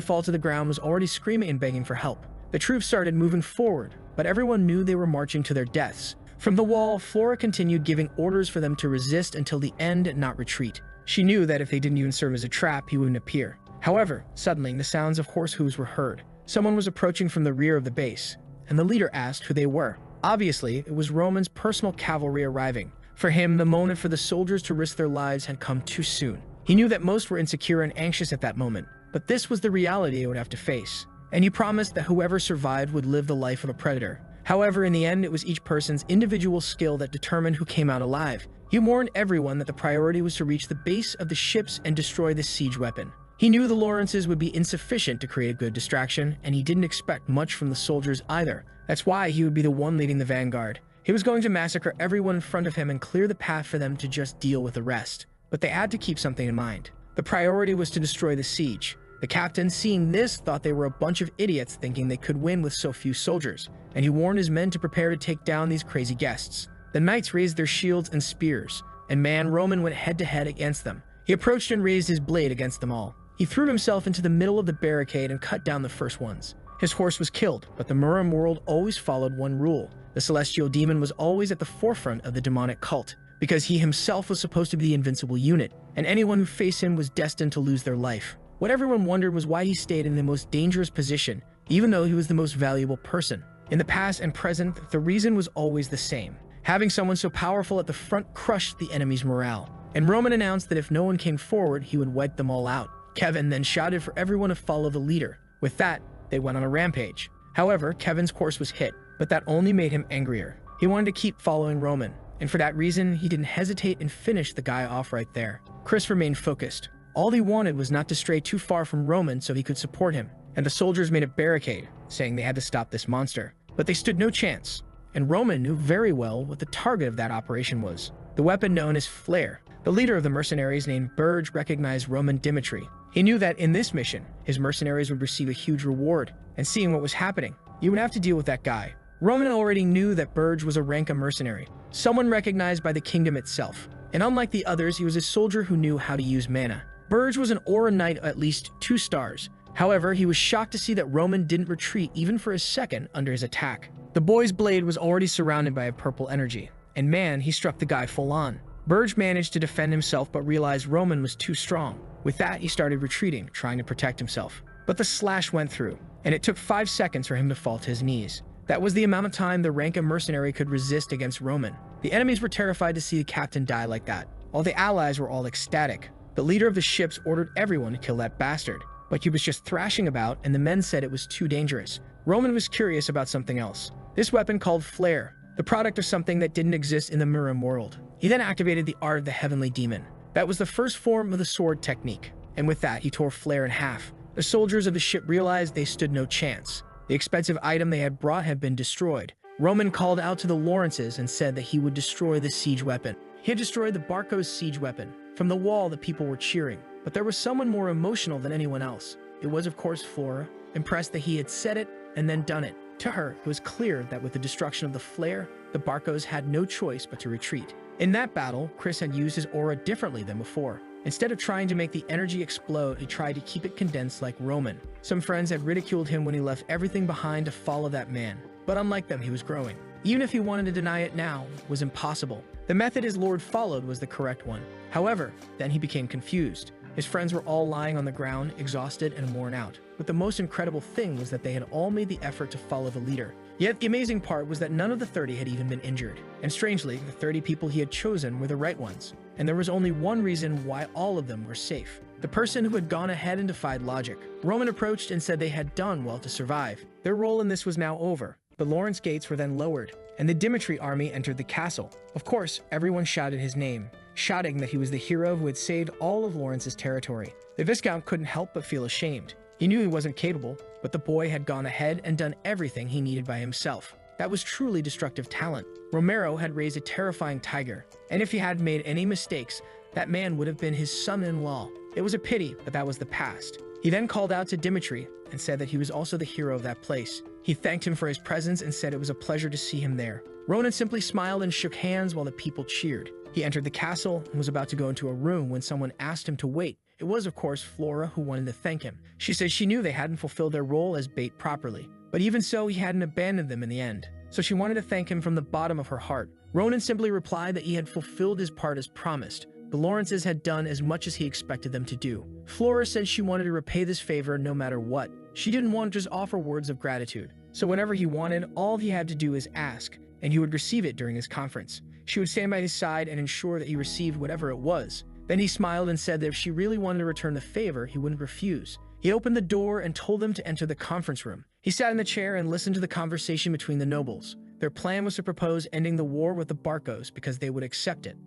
fall to the ground was already screaming and begging for help. The troops started moving forward, but everyone knew they were marching to their deaths. From the wall, Flora continued giving orders for them to resist until the end and not retreat. She knew that if they didn't even serve as a trap, he wouldn't appear. However, suddenly, the sounds of horse hooves were heard. Someone was approaching from the rear of the base, and the leader asked who they were. Obviously, it was Roman's personal cavalry arriving. For him, the moment for the soldiers to risk their lives had come too soon. He knew that most were insecure and anxious at that moment, but this was the reality they would have to face. And he promised that whoever survived would live the life of a predator. However, in the end, it was each person's individual skill that determined who came out alive. He warned everyone that the priority was to reach the base of the ships and destroy the siege weapon. He knew the Lawrences would be insufficient to create a good distraction, and he didn't expect much from the soldiers either. That's why he would be the one leading the vanguard. He was going to massacre everyone in front of him and clear the path for them to just deal with the rest. But they had to keep something in mind. The priority was to destroy the siege. The captain, seeing this, thought they were a bunch of idiots thinking they could win with so few soldiers, and he warned his men to prepare to take down these crazy guests. The knights raised their shields and spears, and Roman went head-to-head against them. He approached and raised his blade against them all. He threw himself into the middle of the barricade and cut down the first ones. His horse was killed, but the Muram world always followed one rule. The celestial demon was always at the forefront of the demonic cult, because he himself was supposed to be the invincible unit, and anyone who faced him was destined to lose their life. What everyone wondered was why he stayed in the most dangerous position, even though he was the most valuable person. In the past and present, the reason was always the same. Having someone so powerful at the front crushed the enemy's morale, and Roman announced that if no one came forward, he would wipe them all out. Kevin then shouted for everyone to follow the leader. With that, they went on a rampage. However, Kevin's course was hit, but that only made him angrier. He wanted to keep following Roman, and for that reason, he didn't hesitate and finished the guy off right there. Chris remained focused. All he wanted was not to stray too far from Roman so he could support him, and the soldiers made a barricade, saying they had to stop this monster. But they stood no chance, and Roman knew very well what the target of that operation was. The weapon known as Flare. The leader of the mercenaries named Burge recognized Roman Dimitri. He knew that in this mission, his mercenaries would receive a huge reward, and seeing what was happening, you would have to deal with that guy. Roman already knew that Burge was a rank mercenary, someone recognized by the kingdom itself, and unlike the others, he was a soldier who knew how to use mana. Burge was an aura knight at least 2 stars. However, he was shocked to see that Roman didn't retreat even for a second under his attack. The boy's blade was already surrounded by a purple energy, and man, he struck the guy full on. Burge managed to defend himself but realized Roman was too strong. With that, he started retreating, trying to protect himself. But the slash went through, and it took 5 seconds for him to fall to his knees. That was the amount of time the rank of mercenary could resist against Roman. The enemies were terrified to see the captain die like that. All the allies were all ecstatic. The leader of the ships ordered everyone to kill that bastard, but he was just thrashing about and the men said it was too dangerous. Roman was curious about something else. This weapon called Flare, the product of something that didn't exist in the Muram world. He then activated the art of the heavenly demon. That was the first form of the sword technique, and with that he tore Flare in half. The soldiers of the ship realized they stood no chance. The expensive item they had brought had been destroyed. Roman called out to the Lawrences and said that he would destroy the siege weapon. He had destroyed the Barco's siege weapon. From the wall, the people were cheering, but there was someone more emotional than anyone else. It was, of course, Flora, impressed that he had said it and then done it. To her, it was clear that with the destruction of the Flare, the Barcos had no choice but to retreat. In that battle, Chris had used his aura differently than before. Instead of trying to make the energy explode, he tried to keep it condensed like Roman. Some friends had ridiculed him when he left everything behind to follow that man, but unlike them, he was growing. Even if he wanted to deny it now, it was impossible. The method his lord followed was the correct one. However, then he became confused. His friends were all lying on the ground, exhausted and worn out. But the most incredible thing was that they had all made the effort to follow the leader. Yet the amazing part was that none of the 30 had even been injured. And strangely, the 30 people he had chosen were the right ones. And there was only one reason why all of them were safe. The person who had gone ahead and defied logic. Roman approached and said they had done well to survive. Their role in this was now over. The Lawrence gates were then lowered, and the Dimitri army entered the castle. Of course, everyone shouted his name, shouting that he was the hero who had saved all of Lawrence's territory. The Viscount couldn't help but feel ashamed. He knew he wasn't capable, but the boy had gone ahead and done everything he needed by himself. That was truly destructive talent. Romero had raised a terrifying tiger, and if he had made any mistakes, that man would have been his son-in-law. It was a pity, but that was the past. He then called out to Dimitri and said that he was also the hero of that place. He thanked him for his presence and said it was a pleasure to see him there. Ronan simply smiled and shook hands while the people cheered. He entered the castle and was about to go into a room when someone asked him to wait. It was, of course, Flora who wanted to thank him. She said she knew they hadn't fulfilled their role as bait properly, but even so, he hadn't abandoned them in the end. So she wanted to thank him from the bottom of her heart. Ronan simply replied that he had fulfilled his part as promised. The Lawrences had done as much as he expected them to do. Flora said she wanted to repay this favor no matter what. She didn't want to just offer words of gratitude. So whenever he wanted, all he had to do is ask, and he would receive it during his conference. She would stand by his side and ensure that he received whatever it was. Then he smiled and said that if she really wanted to return the favor, he wouldn't refuse. He opened the door and told them to enter the conference room. He sat in the chair and listened to the conversation between the nobles. Their plan was to propose ending the war with the Barcos because they would accept it.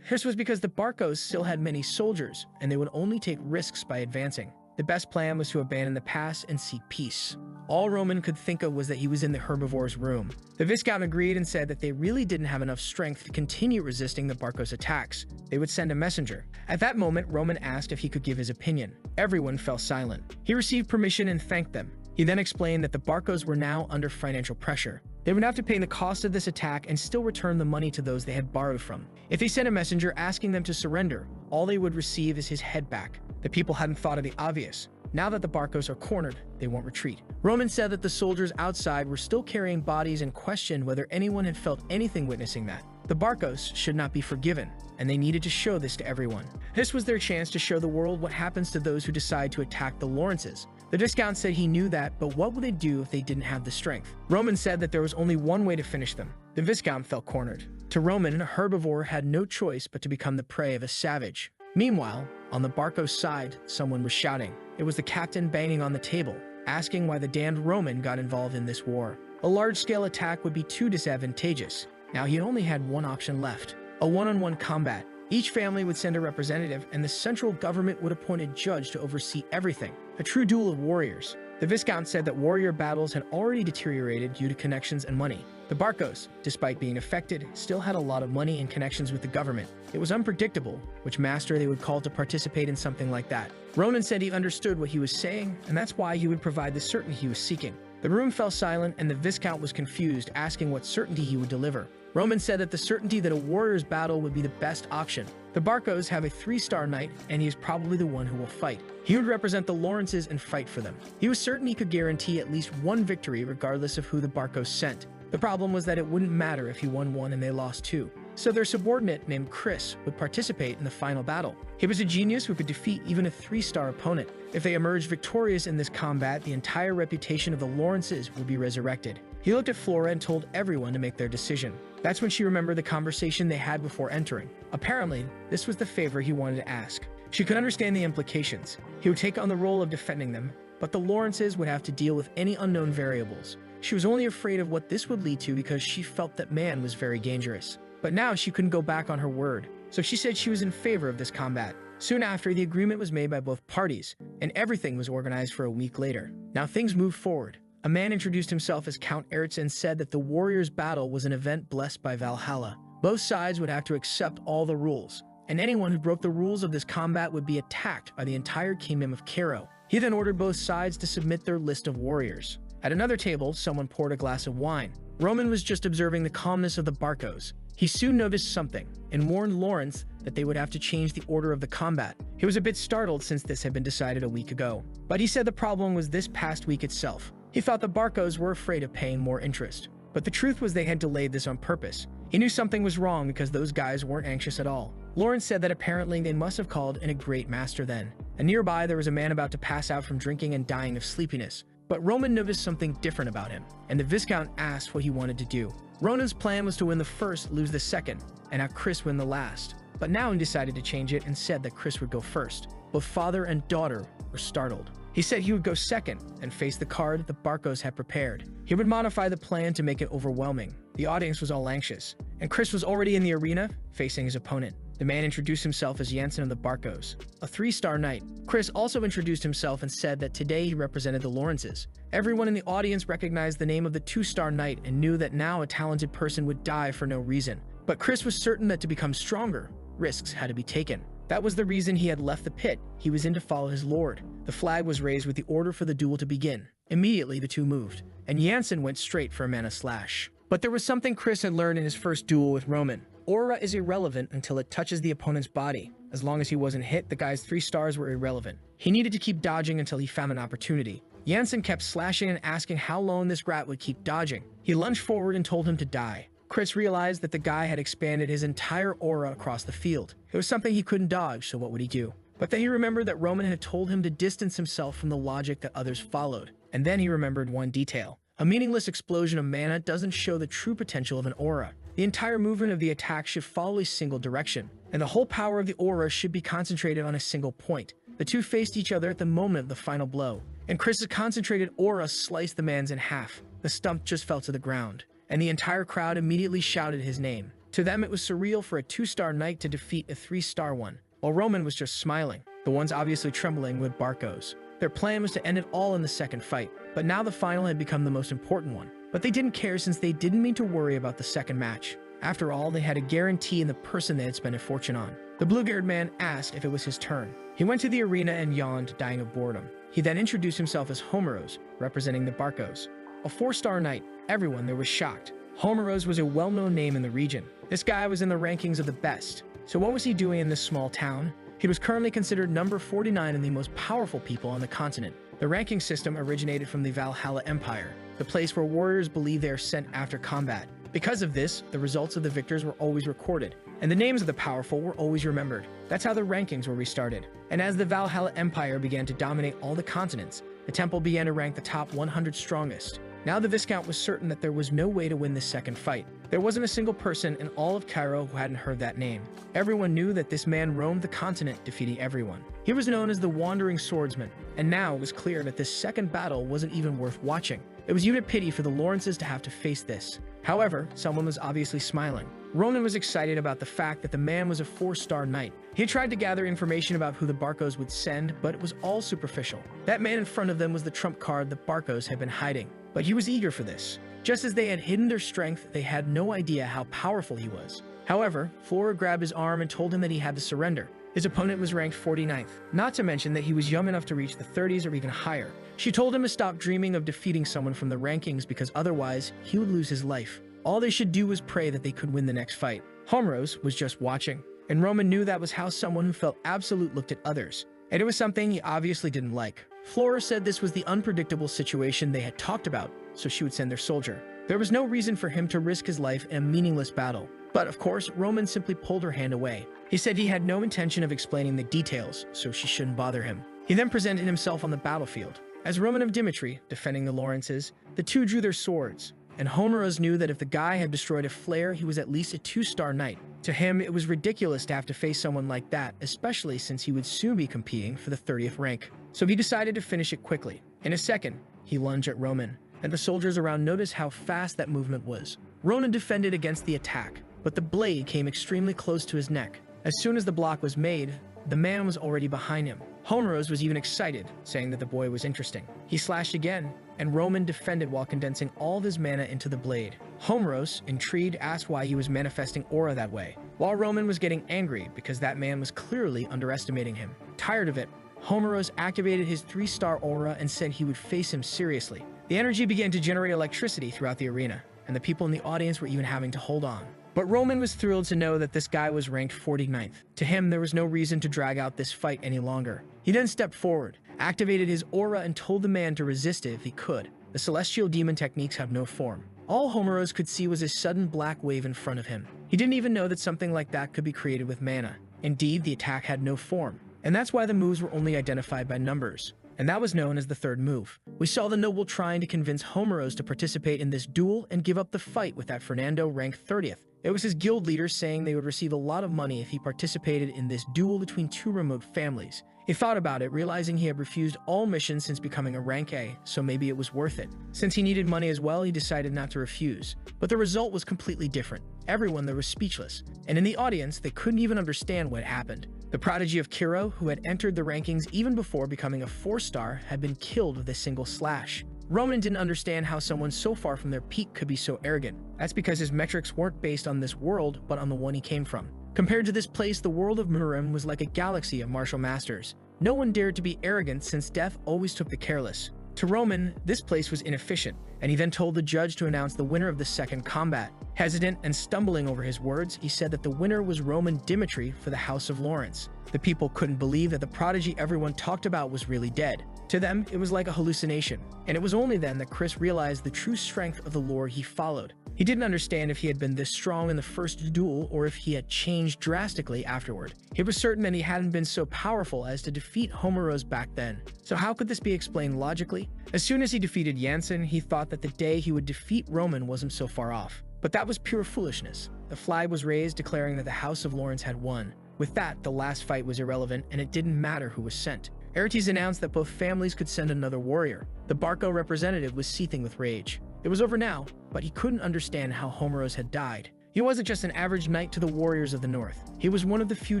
This was because the Barcos still had many soldiers, and they would only take risks by advancing. The best plan was to abandon the past and seek peace. All Roman could think of was that he was in the herbivore's room. The Viscount agreed and said that they really didn't have enough strength to continue resisting the Barcos' attacks. They would send a messenger. At that moment, Roman asked if he could give his opinion. Everyone fell silent. He received permission and thanked them. He then explained that the Barcos were now under financial pressure. They would have to pay the cost of this attack and still return the money to those they had borrowed from. If they sent a messenger asking them to surrender, all they would receive is his head back. The people hadn't thought of the obvious. Now that the Barcos are cornered, they won't retreat. Roman said that the soldiers outside were still carrying bodies and questioned whether anyone had felt anything witnessing that. The Barcos should not be forgiven, and they needed to show this to everyone. This was their chance to show the world what happens to those who decide to attack the Lawrences. The Viscount said he knew that, but what would they do if they didn't have the strength? Roman said that there was only one way to finish them. The Viscount felt cornered. To Roman, a herbivore had no choice but to become the prey of a savage. Meanwhile, on the Barcos side, someone was shouting. It was the captain banging on the table, asking why the damned Roman got involved in this war. A large-scale attack would be too disadvantageous. Now he only had one option left: a one-on-one combat. Each family would send a representative, and the central government would appoint a judge to oversee everything. A true duel of warriors. The Viscount said that warrior battles had already deteriorated due to connections and money. The Barcos, despite being affected, still had a lot of money and connections with the government. It was unpredictable which master they would call to participate in something like that. Roman said he understood what he was saying, and that's why he would provide the certainty he was seeking. The room fell silent, and the Viscount was confused, asking what certainty he would deliver. Roman said that the certainty that a warrior's battle would be the best option. The Barcos have a 3-star knight, and he is probably the one who will fight. He would represent the Lawrences and fight for them. He was certain he could guarantee at least one victory regardless of who the Barcos sent. The problem was that it wouldn't matter if he won one and they lost two. So their subordinate, named Chris, would participate in the final battle. He was a genius who could defeat even a 3-star opponent. If they emerged victorious in this combat, the entire reputation of the Lawrences would be resurrected. He looked at Flora and told everyone to make their decision. That's when she remembered the conversation they had before entering. Apparently, this was the favor he wanted to ask. She could understand the implications. He would take on the role of defending them, but the Lawrences would have to deal with any unknown variables. She was only afraid of what this would lead to because she felt that man was very dangerous. But now she couldn't go back on her word, so she said she was in favor of this combat. Soon after, the agreement was made by both parties, and everything was organized for a week later. Now things moved forward. A man introduced himself as Count Eritz and said that the warriors' battle was an event blessed by Valhalla. Both sides would have to accept all the rules, and anyone who broke the rules of this combat would be attacked by the entire kingdom of Cairo. He then ordered both sides to submit their list of warriors. At another table, someone poured a glass of wine. Roman was just observing the calmness of the Barcos. He soon noticed something and warned Lawrence that they would have to change the order of the combat. He was a bit startled since this had been decided a week ago, but he said the problem was this past week itself. He thought the Barcos were afraid of paying more interest, but the truth was they had delayed this on purpose. He knew something was wrong because those guys weren't anxious at all. Lawrence said that apparently they must have called in a great master then. And nearby there was a man about to pass out from drinking and dying of sleepiness. But Roman noticed something different about him, and the Viscount asked what he wanted to do. Roman's plan was to win the first, lose the second, and have Chris win the last. But now he decided to change it and said that Chris would go first. Both father and daughter were startled. He said he would go second and face the card the Barcos had prepared. He would modify the plan to make it overwhelming. The audience was all anxious, and Chris was already in the arena facing his opponent. The man introduced himself as Jansen of the Barcos, a 3-star knight. Chris also introduced himself and said that today he represented the Lawrences. Everyone in the audience recognized the name of the 2-star knight and knew that now a talented person would die for no reason. But Chris was certain that to become stronger, risks had to be taken. That was the reason he had left the pit. He was in to follow his lord. The flag was raised with the order for the duel to begin. Immediately, the two moved, and Jansen went straight for a mana slash. But there was something Chris had learned in his first duel with Roman. Aura is irrelevant until it touches the opponent's body. As long as he wasn't hit, the guy's 3 stars were irrelevant. He needed to keep dodging until he found an opportunity. Jansen kept slashing and asking how long this rat would keep dodging. He lunged forward and told him to die. Chris realized that the guy had expanded his entire aura across the field. It was something he couldn't dodge, so what would he do? But then he remembered that Roman had told him to distance himself from the logic that others followed. And then he remembered one detail. A meaningless explosion of mana doesn't show the true potential of an aura. The entire movement of the attack should follow a single direction, and the whole power of the aura should be concentrated on a single point. The two faced each other at the moment of the final blow, and Chris's concentrated aura sliced the man's in half. The stump just fell to the ground, and the entire crowd immediately shouted his name. To them, it was surreal for a 2-star knight to defeat a 3-star one, while Roman was just smiling, the ones obviously trembling with Barcos. Their plan was to end it all in the second fight, but now the final had become the most important one. But they didn't care since they didn't mean to worry about the second match. After all, they had a guarantee in the person they had spent a fortune on. The blue-haired man asked if it was his turn. He went to the arena and yawned, dying of boredom. He then introduced himself as Homeros, representing the Barcos. A 4-star knight, everyone there was shocked. Homeros was a well-known name in the region. This guy was in the rankings of the best. So what was he doing in this small town? He was currently considered number 49 in the most powerful people on the continent. The ranking system originated from the Valhalla Empire, the place where warriors believe they are sent after combat. Because of this, the results of the victors were always recorded, and the names of the powerful were always remembered. That's how the rankings were restarted. And as the Valhalla Empire began to dominate all the continents, the temple began to rank the top 100 strongest. Now the Viscount was certain that there was no way to win this second fight. There wasn't a single person in all of Cairo who hadn't heard that name. Everyone knew that this man roamed the continent, defeating everyone. He was known as the Wandering Swordsman, and now it was clear that this second battle wasn't even worth watching. It was even a pity for the Lawrences to have to face this. However, someone was obviously smiling. Ronan was excited about the fact that the man was a 4-star knight. He had tried to gather information about who the Barcos would send, but it was all superficial. That man in front of them was the trump card the Barcos had been hiding. But he was eager for this. Just as they had hidden their strength, they had no idea how powerful he was. However, Flora grabbed his arm and told him that he had to surrender. His opponent was ranked 49th, not to mention that he was young enough to reach the 30s or even higher. She told him to stop dreaming of defeating someone from the rankings because otherwise, he would lose his life. All they should do was pray that they could win the next fight. Homeros was just watching, and Roman knew that was how someone who felt absolute looked at others. And it was something he obviously didn't like. Flora said this was the unpredictable situation they had talked about, so she would send their soldier. There was no reason for him to risk his life in a meaningless battle. But of course, Roman simply pulled her hand away. He said he had no intention of explaining the details, so she shouldn't bother him. He then presented himself on the battlefield. As Roman of Dimitri, defending the Lawrences, the two drew their swords, and Homeros knew that if the guy had destroyed a flare, he was at least a 2-star knight. To him, it was ridiculous to have to face someone like that, especially since he would soon be competing for the 30th rank. So he decided to finish it quickly. In a second, he lunged at Roman, and the soldiers around noticed how fast that movement was. Ronan defended against the attack, but the blade came extremely close to his neck. As soon as the block was made, the man was already behind him. Homeros was even excited, saying that the boy was interesting. He slashed again, and Roman defended while condensing all of his mana into the blade. Homeros, intrigued, asked why he was manifesting aura that way, while Roman was getting angry because that man was clearly underestimating him. Tired of it, Homeros activated his 3-star aura and said he would face him seriously. The energy began to generate electricity throughout the arena, and the people in the audience were even having to hold on. But Roman was thrilled to know that this guy was ranked 49th. To him, there was no reason to drag out this fight any longer. He then stepped forward, activated his aura, and told the man to resist it if he could. The celestial demon techniques have no form. All Homeros could see was a sudden black wave in front of him. He didn't even know that something like that could be created with mana. Indeed, the attack had no form, and that's why the moves were only identified by numbers. And that was known as the third move. We saw the noble trying to convince Homeros to participate in this duel and give up the fight with that Fernando ranked 30th. It was his guild leader saying they would receive a lot of money if he participated in this duel between two remote families. He thought about it, realizing he had refused all missions since becoming a rank A, so maybe it was worth it. Since he needed money as well, he decided not to refuse. But the result was completely different. Everyone there was speechless, and in the audience, they couldn't even understand what happened. The prodigy of Kiro, who had entered the rankings even before becoming a 4-star, had been killed with a single slash. Roman didn't understand how someone so far from their peak could be so arrogant. That's because his metrics weren't based on this world, but on the one he came from. Compared to this place, the world of Murim was like a galaxy of martial masters. No one dared to be arrogant since death always took the careless. To Roman, this place was inefficient, and he then told the judge to announce the winner of the second combat. Hesitant and stumbling over his words, he said that the winner was Roman Dimitri for the House of Lawrence. The people couldn't believe that the prodigy everyone talked about was really dead. To them, it was like a hallucination, and it was only then that Chris realized the true strength of the lore he followed. He didn't understand if he had been this strong in the first duel or if he had changed drastically afterward. He was certain that he hadn't been so powerful as to defeat Homeros back then. So how could this be explained logically? As soon as he defeated Jansen, he thought that the day he would defeat Roman wasn't so far off. But that was pure foolishness. The flag was raised declaring that the House of Lawrence had won. With that, the last fight was irrelevant and it didn't matter who was sent. Aertes announced that both families could send another warrior. The Barco representative was seething with rage. It was over now, but he couldn't understand how Homeros had died. He wasn't just an average knight to the warriors of the north. He was one of the few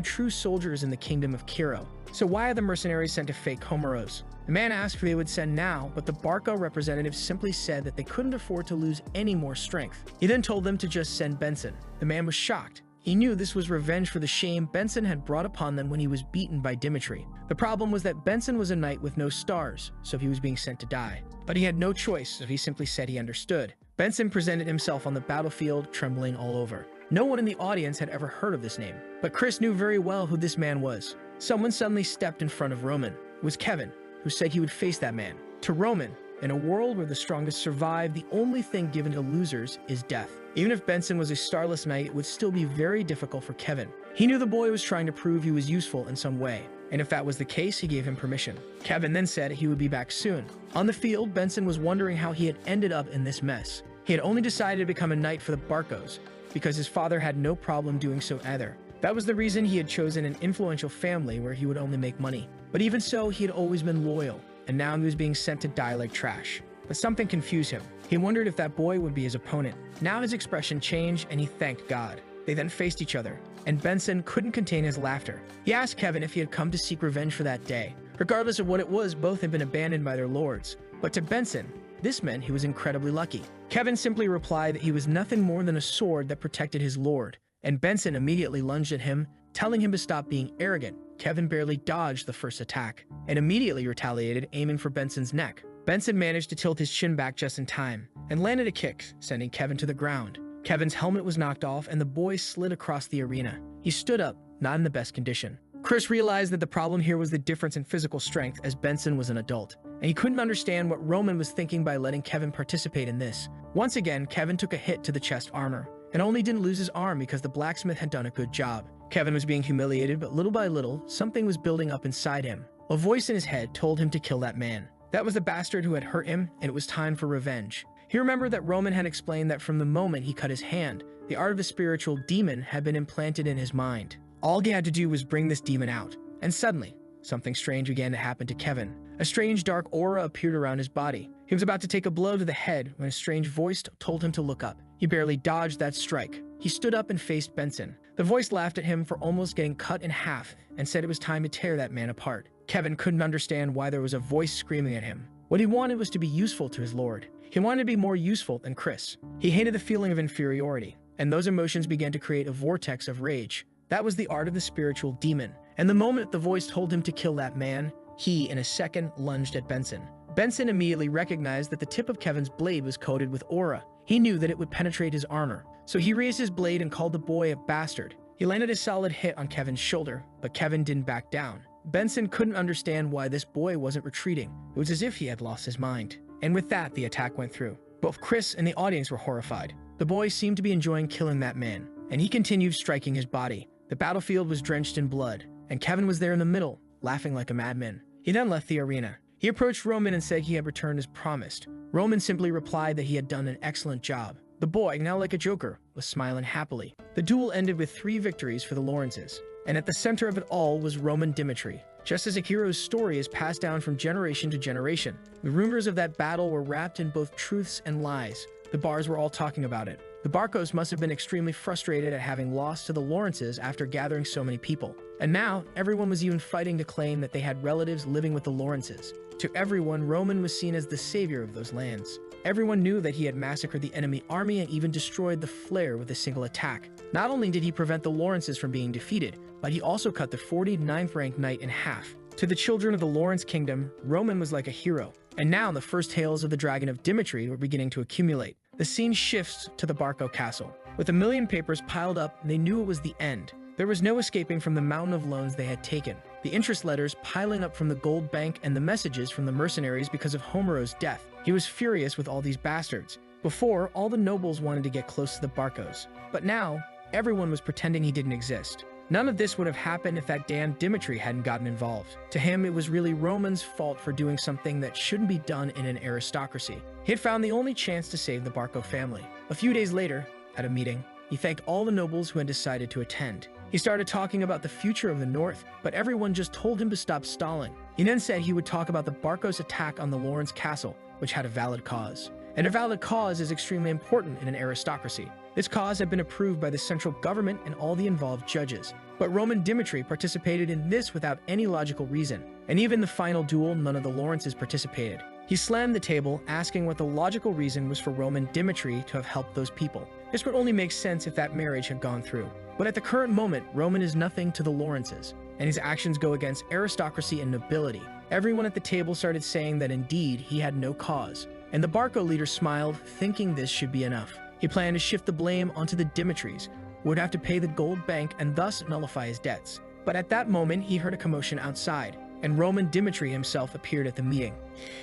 true soldiers in the kingdom of Cairo. So why are the mercenaries sent to fake Homeros? The man asked if they would send now, but the Barco representative simply said that they couldn't afford to lose any more strength. He then told them to just send Benson. The man was shocked. He knew this was revenge for the shame Benson had brought upon them when he was beaten by Dimitri. The problem was that Benson was a knight with no stars, so he was being sent to die. But he had no choice, so he simply said he understood. Benson presented himself on the battlefield, trembling all over. No one in the audience had ever heard of this name, but Chris knew very well who this man was. Someone suddenly stepped in front of Roman. It was Kevin, who said he would face that man. To Roman, in a world where the strongest survive, the only thing given to losers is death. Even if Benson was a starless knight, it would still be very difficult for Kevin. He knew the boy was trying to prove he was useful in some way, and if that was the case, he gave him permission. Kevin then said he would be back soon. On the field, Benson was wondering how he had ended up in this mess. He had only decided to become a knight for the Barcos, because his father had no problem doing so either. That was the reason he had chosen an influential family where he would only make money. But even so, he had always been loyal, and now he was being sent to die like trash. But something confused him. He wondered if that boy would be his opponent. Now his expression changed and he thanked God. They then faced each other, and Benson couldn't contain his laughter. He asked Kevin if he had come to seek revenge for that day. Regardless of what it was, both had been abandoned by their lords. But to Benson, this meant he was incredibly lucky. Kevin simply replied that he was nothing more than a sword that protected his lord, and Benson immediately lunged at him, telling him to stop being arrogant. Kevin barely dodged the first attack, and immediately retaliated, aiming for Benson's neck. Benson managed to tilt his chin back just in time, and landed a kick, sending Kevin to the ground. Kevin's helmet was knocked off, and the boy slid across the arena. He stood up, not in the best condition. Chris realized that the problem here was the difference in physical strength, as Benson was an adult, and he couldn't understand what Roman was thinking by letting Kevin participate in this. Once again, Kevin took a hit to the chest armor, and only didn't lose his arm because the blacksmith had done a good job. Kevin was being humiliated, but little by little, something was building up inside him. A voice in his head told him to kill that man. That was the bastard who had hurt him, and it was time for revenge. He remembered that Roman had explained that from the moment he cut his hand, the art of the spiritual demon had been implanted in his mind. All he had to do was bring this demon out. And suddenly, something strange began to happen to Kevin. A strange dark aura appeared around his body. He was about to take a blow to the head when a strange voice told him to look up. He barely dodged that strike. He stood up and faced Benson. The voice laughed at him for almost getting cut in half and said it was time to tear that man apart. Kevin couldn't understand why there was a voice screaming at him. What he wanted was to be useful to his lord. He wanted to be more useful than Chris. He hated the feeling of inferiority, and those emotions began to create a vortex of rage. That was the art of the spiritual demon, and the moment the voice told him to kill that man, he, in a second, lunged at Benson. Benson immediately recognized that the tip of Kevin's blade was coated with aura. He knew that it would penetrate his armor, so he raised his blade and called the boy a bastard. He landed a solid hit on Kevin's shoulder, but Kevin didn't back down. Benson couldn't understand why this boy wasn't retreating. It was as if he had lost his mind. And with that, the attack went through. Both Chris and the audience were horrified. The boy seemed to be enjoying killing that man, and he continued striking his body. The battlefield was drenched in blood, and Kevin was there in the middle, laughing like a madman. He then left the arena. He approached Roman and said he had returned as promised. Roman simply replied that he had done an excellent job. The boy, now like a joker, was smiling happily. The duel ended with 3 victories for the Lawrences, and at the center of it all was Roman Dimitri. Just as a hero's story is passed down from generation to generation, the rumors of that battle were wrapped in both truths and lies. The bars were all talking about it. The Barcos must have been extremely frustrated at having lost to the Lawrences after gathering so many people. And now, everyone was even fighting to claim that they had relatives living with the Lawrences. To everyone, Roman was seen as the savior of those lands. Everyone knew that he had massacred the enemy army and even destroyed the Flare with a single attack. Not only did he prevent the Lawrences from being defeated, but he also cut the 49th ranked knight in half. To the children of the Lawrence kingdom, Roman was like a hero. And now the first tales of the Dragon of Dimitri were beginning to accumulate. The scene shifts to the Barco castle. With 1,000,000 papers piled up, they knew it was the end. There was no escaping from the mountain of loans they had taken, the interest letters piling up from the gold bank and the messages from the mercenaries because of Homero's death. He was furious with all these bastards. Before, all the nobles wanted to get close to the Barcos. But now, everyone was pretending he didn't exist. None of this would have happened if that damn Dimitri hadn't gotten involved. To him, it was really Roman's fault for doing something that shouldn't be done in an aristocracy. He had found the only chance to save the Barco family. A few days later, At a meeting, he thanked all the nobles who had decided to attend. He started talking about the future of the North, but everyone just told him to stop stalling. He then said he would talk about the Barcos' attack on the Lawrence castle, which had a valid cause. And a valid cause is extremely important in an aristocracy. This cause had been approved by the central government and all the involved judges. But Roman Dimitri participated in this without any logical reason. And even the final duel, none of the Lawrences participated. He slammed the table, asking what the logical reason was for Roman Dimitri to have helped those people. This would only make sense if that marriage had gone through. But at the current moment, Roman is nothing to the Lawrences, and his actions go against aristocracy and nobility. Everyone at the table started saying that indeed he had no cause, and the Barco leader smiled, thinking this should be enough. He planned to shift the blame onto the Dimitris, who would have to pay the gold bank and thus nullify his debts. But at that moment, he heard a commotion outside, and Roman Dimitri himself appeared at the meeting.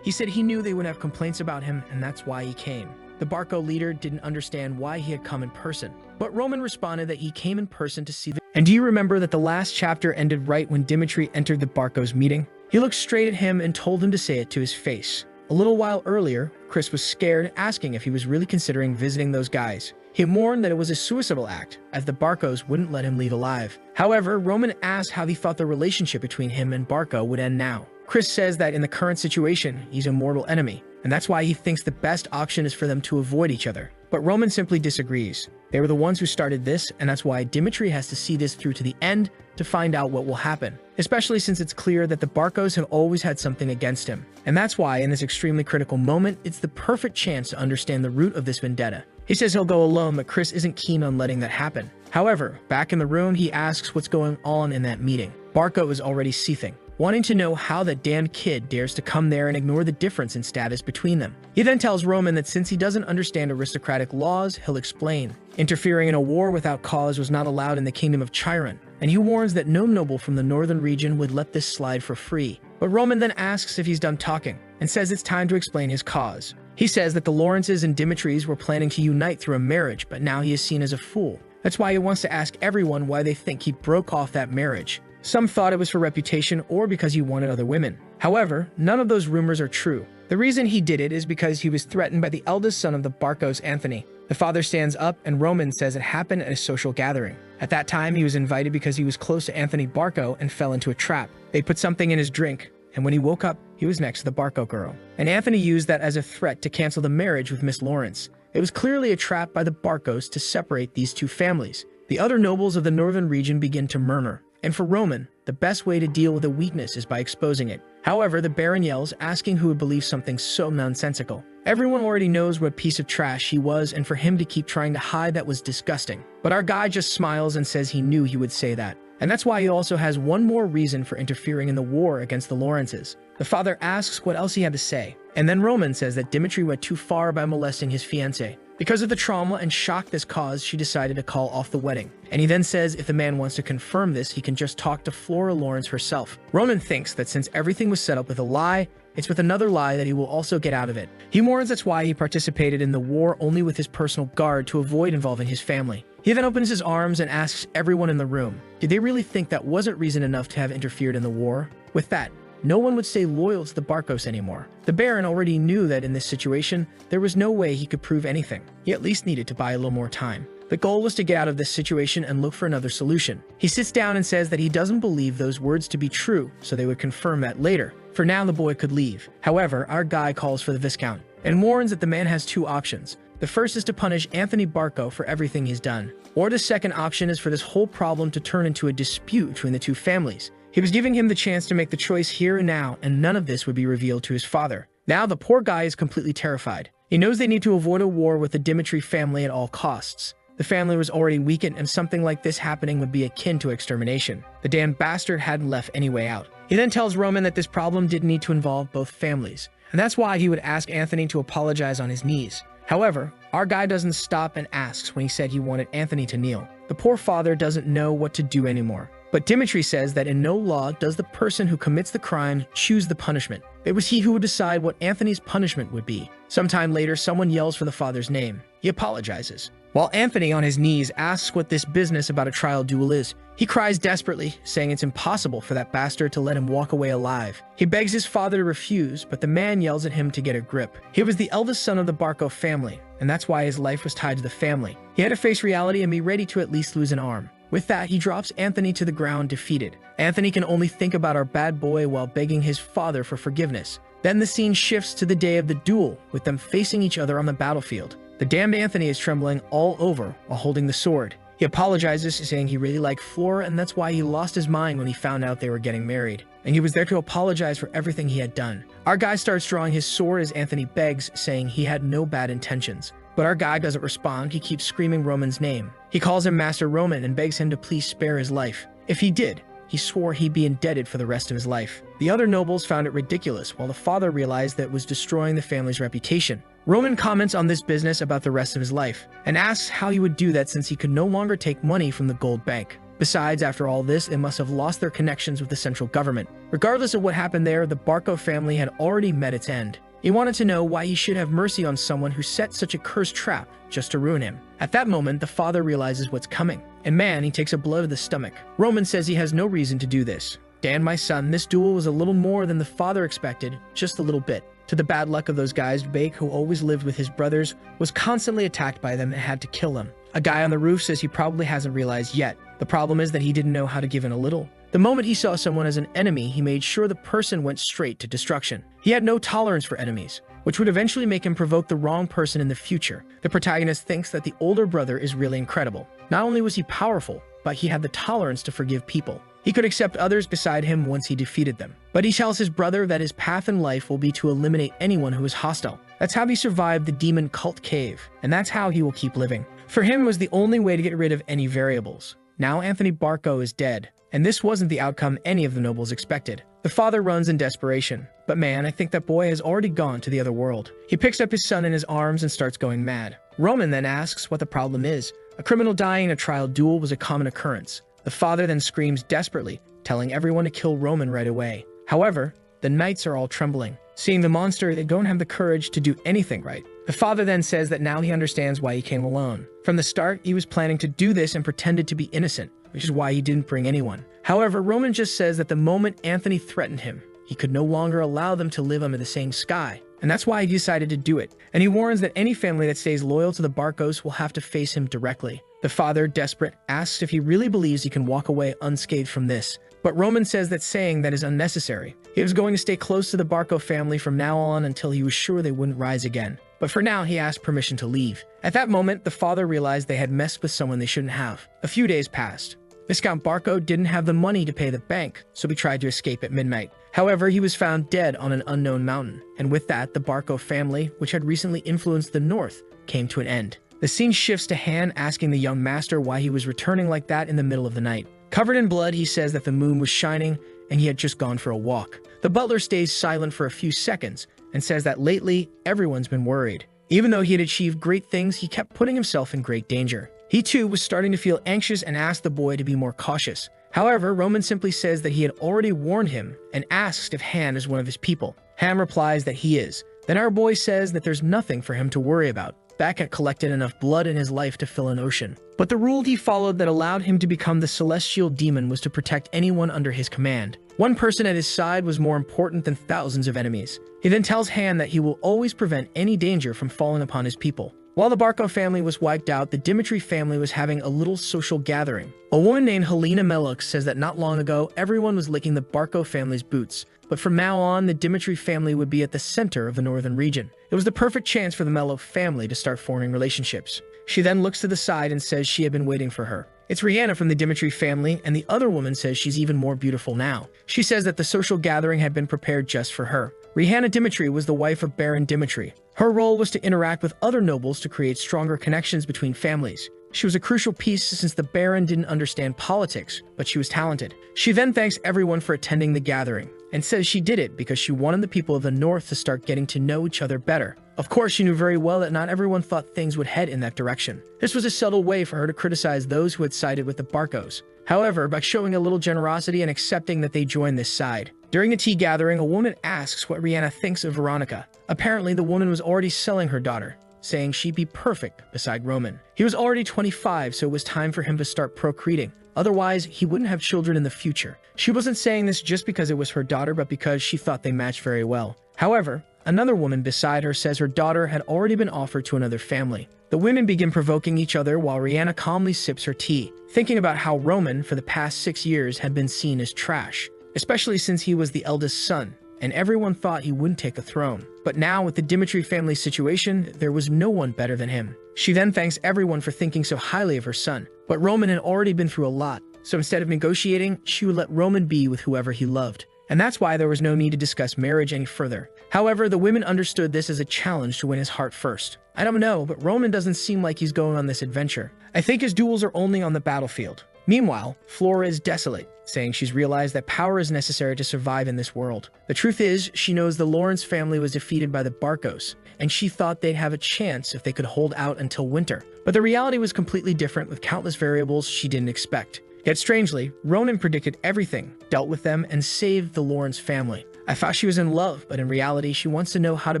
He said he knew they would have complaints about him, and that's why he came. The Barco leader didn't understand why he had come in person, but Roman responded that he came in person to see them. And do you remember that the last chapter ended right when Dimitri entered the Barco's meeting? He looked straight at him and told him to say it to his face. A little while earlier, Chris was scared, asking if he was really considering visiting those guys. He warned that it was a suicidal act, as the Barcos wouldn't let him leave alive. However, Roman asked how he thought the relationship between him and Barco would end now. Chris says that in the current situation, he's a mortal enemy, and that's why he thinks the best option is for them to avoid each other. But Roman simply disagrees. They were the ones who started this, and that's why Dimitri has to see this through to the end to find out what will happen, especially since it's clear that the Barcos have always had something against him. And that's why, in this extremely critical moment, it's the perfect chance to understand the root of this vendetta. He says he'll go alone, but Chris isn't keen on letting that happen. However, back in the room, he asks what's going on in that meeting. Barco is already seething, wanting to know how that damned kid dares to come there and ignore the difference in status between them. He then tells Roman that since he doesn't understand aristocratic laws, he'll explain. Interfering in a war without cause was not allowed in the kingdom of Chiron, and he warns that no noble from the northern region would let this slide for free. But Roman then asks if he's done talking, and says it's time to explain his cause. He says that the Lawrences and Dimitris were planning to unite through a marriage, but now he is seen as a fool. That's why he wants to ask everyone why they think he broke off that marriage. Some thought it was for reputation or because he wanted other women. However, none of those rumors are true. The reason he did it is because he was threatened by the eldest son of the Barcos, Anthony. The father stands up and Roman says it happened at a social gathering. At that time, he was invited because he was close to Anthony Barco and fell into a trap. They put something in his drink, and when he woke up, he was next to the Barco girl. And Anthony used that as a threat to cancel the marriage with Miss Lawrence. It was clearly a trap by the Barcos to separate these two families. The other nobles of the northern region begin to murmur. And for Roman, the best way to deal with a weakness is by exposing it. However, the Baron yells, asking who would believe something so nonsensical. Everyone already knows what piece of trash he was, and for him to keep trying to hide that was disgusting. But our guy just smiles and says he knew he would say that. And that's why he also has one more reason for interfering in the war against the Lawrences. The father asks what else he had to say, and then Roman says that Dimitri went too far by molesting his fiancée. Because of the trauma and shock this caused, she decided to call off the wedding. And he then says if the man wants to confirm this, he can just talk to Flora Lawrence herself. Roman thinks that since everything was set up with a lie, it's with another lie that he will also get out of it. He warns that's why he participated in the war only with his personal guard to avoid involving his family. He then opens his arms and asks everyone in the room, did they really think that wasn't reason enough to have interfered in the war? With that, no one would stay loyal to the Barcos anymore. The Baron already knew that in this situation, there was no way he could prove anything. He at least needed to buy a little more time. The goal was to get out of this situation and look for another solution. He sits down and says that he doesn't believe those words to be true, so they would confirm that later. For now, the boy could leave. However, our guy calls for the Viscount and warns that the man has two options. The first is to punish Anthony Barco for everything he's done. Or the second option is for this whole problem to turn into a dispute between the two families. He was giving him the chance to make the choice here and now, and none of this would be revealed to his father. Now the poor guy is completely terrified. He knows they need to avoid a war with the Dimitri family at all costs. The family was already weakened, and something like this happening would be akin to extermination. The damn bastard hadn't left any way out. He then tells Roman that this problem didn't need to involve both families, and that's why he would ask Anthony to apologize on his knees. However, our guy doesn't stop and asks when he said he wanted Anthony to kneel. The poor father doesn't know what to do anymore. But Dimitri says that in no law does the person who commits the crime choose the punishment. It was he who would decide what Anthony's punishment would be. Sometime later, someone yells for the father's name. He apologizes. while Anthony, on his knees, asks what this business about a trial duel is. He cries desperately, saying it's impossible for that bastard to let him walk away alive. He begs his father to refuse, but the man yells at him to get a grip. He was the eldest son of the Barco family, and that's why his life was tied to the family. He had to face reality and be ready to at least lose an arm. With that, he drops Anthony to the ground, defeated. Anthony can only think about our bad boy while begging his father for forgiveness. Then the scene shifts to the day of the duel, with them facing each other on the battlefield. The damned Anthony is trembling all over while holding the sword. He apologizes, saying he really liked Flora, and that's why he lost his mind when he found out they were getting married. And he was there to apologize for everything he had done. Our guy starts drawing his sword as Anthony begs, saying he had no bad intentions. But our guy doesn't respond. He keeps screaming Roman's name. He calls him Master Roman and begs him to please spare his life. If he did, he swore he'd be indebted for the rest of his life. The other nobles found it ridiculous, while the father realized that it was destroying the family's reputation. Roman comments on this business about the rest of his life, and asks how he would do that since he could no longer take money from the gold bank. Besides, after all this, they must have lost their connections with the central government. Regardless of what happened there, the Barco family had already met its end. He wanted to know why he should have mercy on someone who set such a cursed trap just to ruin him. At that moment, the father realizes what's coming, and man, he takes a blow to the stomach. Roman says he has no reason to do this. Dan, my son, this duel was a little more than the father expected, just a little bit. To the bad luck of those guys, Bake, who always lived with his brothers, was constantly attacked by them and had to kill them. A guy on the roof says he probably hasn't realized yet. The problem is that he didn't know how to give in a little. The moment he saw someone as an enemy, he made sure the person went straight to destruction. He had no tolerance for enemies, which would eventually make him provoke the wrong person in the future. The protagonist thinks that the older brother is really incredible. Not only was he powerful, but he had the tolerance to forgive people. He could accept others beside him once he defeated them. But he tells his brother that his path in life will be to eliminate anyone who is hostile. That's how he survived the demon cult cave, and that's how he will keep living. For him, it was the only way to get rid of any variables. Now Anthony Barco is dead, and this wasn't the outcome any of the nobles expected. The father runs in desperation. But man, I think that boy has already gone to the other world. He picks up his son in his arms and starts going mad. Roman then asks what the problem is. A criminal dying in a trial duel was a common occurrence. The father then screams desperately, telling everyone to kill Roman right away. However, the knights are all trembling. Seeing the monster, they don't have the courage to do anything right. The father then says that now he understands why he came alone. From the start, he was planning to do this and pretended to be innocent, which is why he didn't bring anyone. However, Roman just says that the moment Anthony threatened him, he could no longer allow them to live under the same sky. And that's why he decided to do it. And he warns that any family that stays loyal to the Barcos will have to face him directly. The father, desperate, asks if he really believes he can walk away unscathed from this. But Roman says that saying that is unnecessary. He was going to stay close to the Barco family from now on until he was sure they wouldn't rise again. But for now, he asked permission to leave. At that moment, the father realized they had messed with someone they shouldn't have. A few days passed. Viscount Barco didn't have the money to pay the bank, so he tried to escape at midnight. However, he was found dead on an unknown mountain. And with that, the Barco family, which had recently influenced the north, came to an end. The scene shifts to Han asking the young master why he was returning like that in the middle of the night. Covered in blood, he says that the moon was shining and he had just gone for a walk. The butler stays silent for a few seconds and says that lately, everyone's been worried. Even though he had achieved great things, he kept putting himself in great danger. He too was starting to feel anxious and asked the boy to be more cautious. However, Roman simply says that he had already warned him and asks if Han is one of his people. Han replies that he is. Then our boy says that there's nothing for him to worry about. Beck had collected enough blood in his life to fill an ocean. But the rule he followed that allowed him to become the celestial demon was to protect anyone under his command. One person at his side was more important than thousands of enemies. He then tells Han that he will always prevent any danger from falling upon his people. While the Barco family was wiped out, the Dimitri family was having a little social gathering. A woman named Helena Meluk says that not long ago, everyone was licking the Barco family's boots. But from now on, the Dimitri family would be at the center of the northern region. It was the perfect chance for the Meluk family to start forming relationships. She then looks to the side and says she had been waiting for her. It's Rihanna from the Dimitri family, and the other woman says she's even more beautiful now. She says that the social gathering had been prepared just for her. Rihanna Dimitri was the wife of Baron Dimitri. Her role was to interact with other nobles to create stronger connections between families. She was a crucial piece since the Baron didn't understand politics, but she was talented. She then thanks everyone for attending the gathering, and says she did it because she wanted the people of the North to start getting to know each other better. Of course, she knew very well that not everyone thought things would head in that direction. This was a subtle way for her to criticize those who had sided with the Barcos. However, by showing a little generosity and accepting that they joined this side. During the tea gathering, a woman asks what Rihanna thinks of Veronica. Apparently, the woman was already selling her daughter. saying she'd be perfect beside Roman. He was already 25, so it was time for him to start procreating. Otherwise, he wouldn't have children in the future. She wasn't saying this just because it was her daughter, but because she thought they matched very well. However, another woman beside her says her daughter had already been offered to another family. The women begin provoking each other while Rihanna calmly sips her tea, thinking about how Roman, for the past 6 years, had been seen as trash, especially since he was the eldest son, and everyone thought he wouldn't take the throne. But now, with the Dmitri family situation, there was no one better than him. She then thanks everyone for thinking so highly of her son. But Roman had already been through a lot, so instead of negotiating, she would let Roman be with whoever he loved. And that's why there was no need to discuss marriage any further. However, the women understood this as a challenge to win his heart first. I don't know, but Roman doesn't seem like he's going on this adventure. I think his duels are only on the battlefield. Meanwhile, Flora is desolate, saying she's realized that power is necessary to survive in this world. The truth is, she knows the Lawrence family was defeated by the Barcos, and she thought they'd have a chance if they could hold out until winter. But the reality was completely different, with countless variables she didn't expect. Yet strangely, Ronan predicted everything, dealt with them, and saved the Lawrence family. I thought she was in love, but in reality, she wants to know how to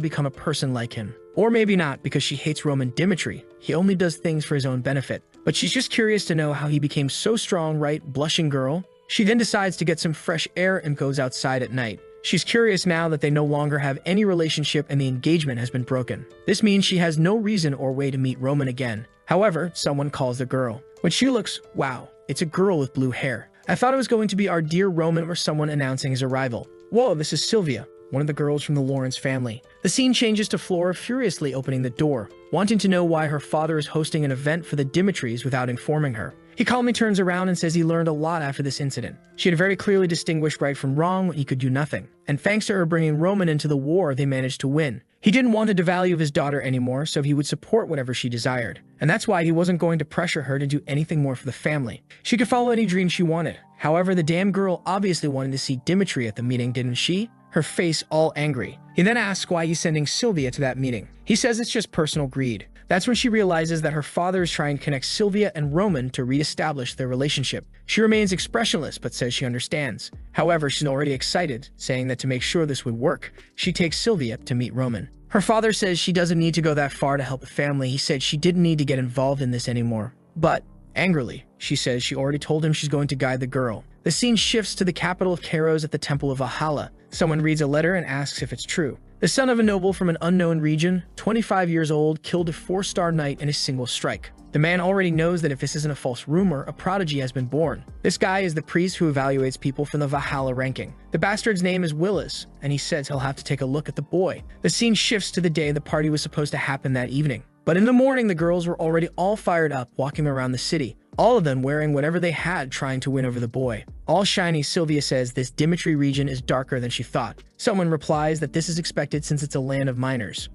become a person like him. Or maybe not, because she hates Roman Dmitri. He only does things for his own benefit. But she's just curious to know how he became so strong, right, blushing girl? She then decides to get some fresh air and goes outside at night. She's curious now that they no longer have any relationship and the engagement has been broken. This means she has no reason or way to meet Roman again. However, someone calls the girl. When she looks, wow, it's a girl with blue hair. I thought it was going to be our dear Roman or someone announcing his arrival. Whoa, this is Sylvia, one of the girls from the Lawrence family. The scene changes to Flora furiously opening the door, wanting to know why her father is hosting an event for the Dimitris without informing her. He calmly turns around and says he learned a lot after this incident. She had very clearly distinguished right from wrong when he could do nothing. And thanks to her bringing Roman into the war, they managed to win. He didn't want to devalue his daughter anymore, so he would support whatever she desired. And that's why he wasn't going to pressure her to do anything more for the family. She could follow any dream she wanted. However, the damn girl obviously wanted to see Dimitri at the meeting, didn't she? Her face all angry. He then asks why he's sending Sylvia to that meeting. He says it's just personal greed. That's when she realizes that her father is trying to connect Sylvia and Roman to re-establish their relationship. She remains expressionless but says she understands. However, she's already excited, saying that to make sure this would work, she takes Sylvia to meet Roman. Her father says she doesn't need to go that far to help the family. He said she didn't need to get involved in this anymore. But, angrily, she says she already told him she's going to guide the girl. The scene shifts to the capital of Kairos at the Temple of Valhalla. Someone reads a letter and asks if it's true. The son of a noble from an unknown region, 25 years old, killed a 4-star knight in a single strike. The man already knows that if this isn't a false rumor, a prodigy has been born. This guy is the priest who evaluates people from the Valhalla ranking. The bastard's name is Willis, and he says he'll have to take a look at the boy. The scene shifts to the day the party was supposed to happen that evening. But in the morning, the girls were already all fired up, walking around the city. All of them wearing whatever they had, trying to win over the boy. All shiny, Sylvia says this Dimitri region is darker than she thought. Someone replies that this is expected since it's a land of miners.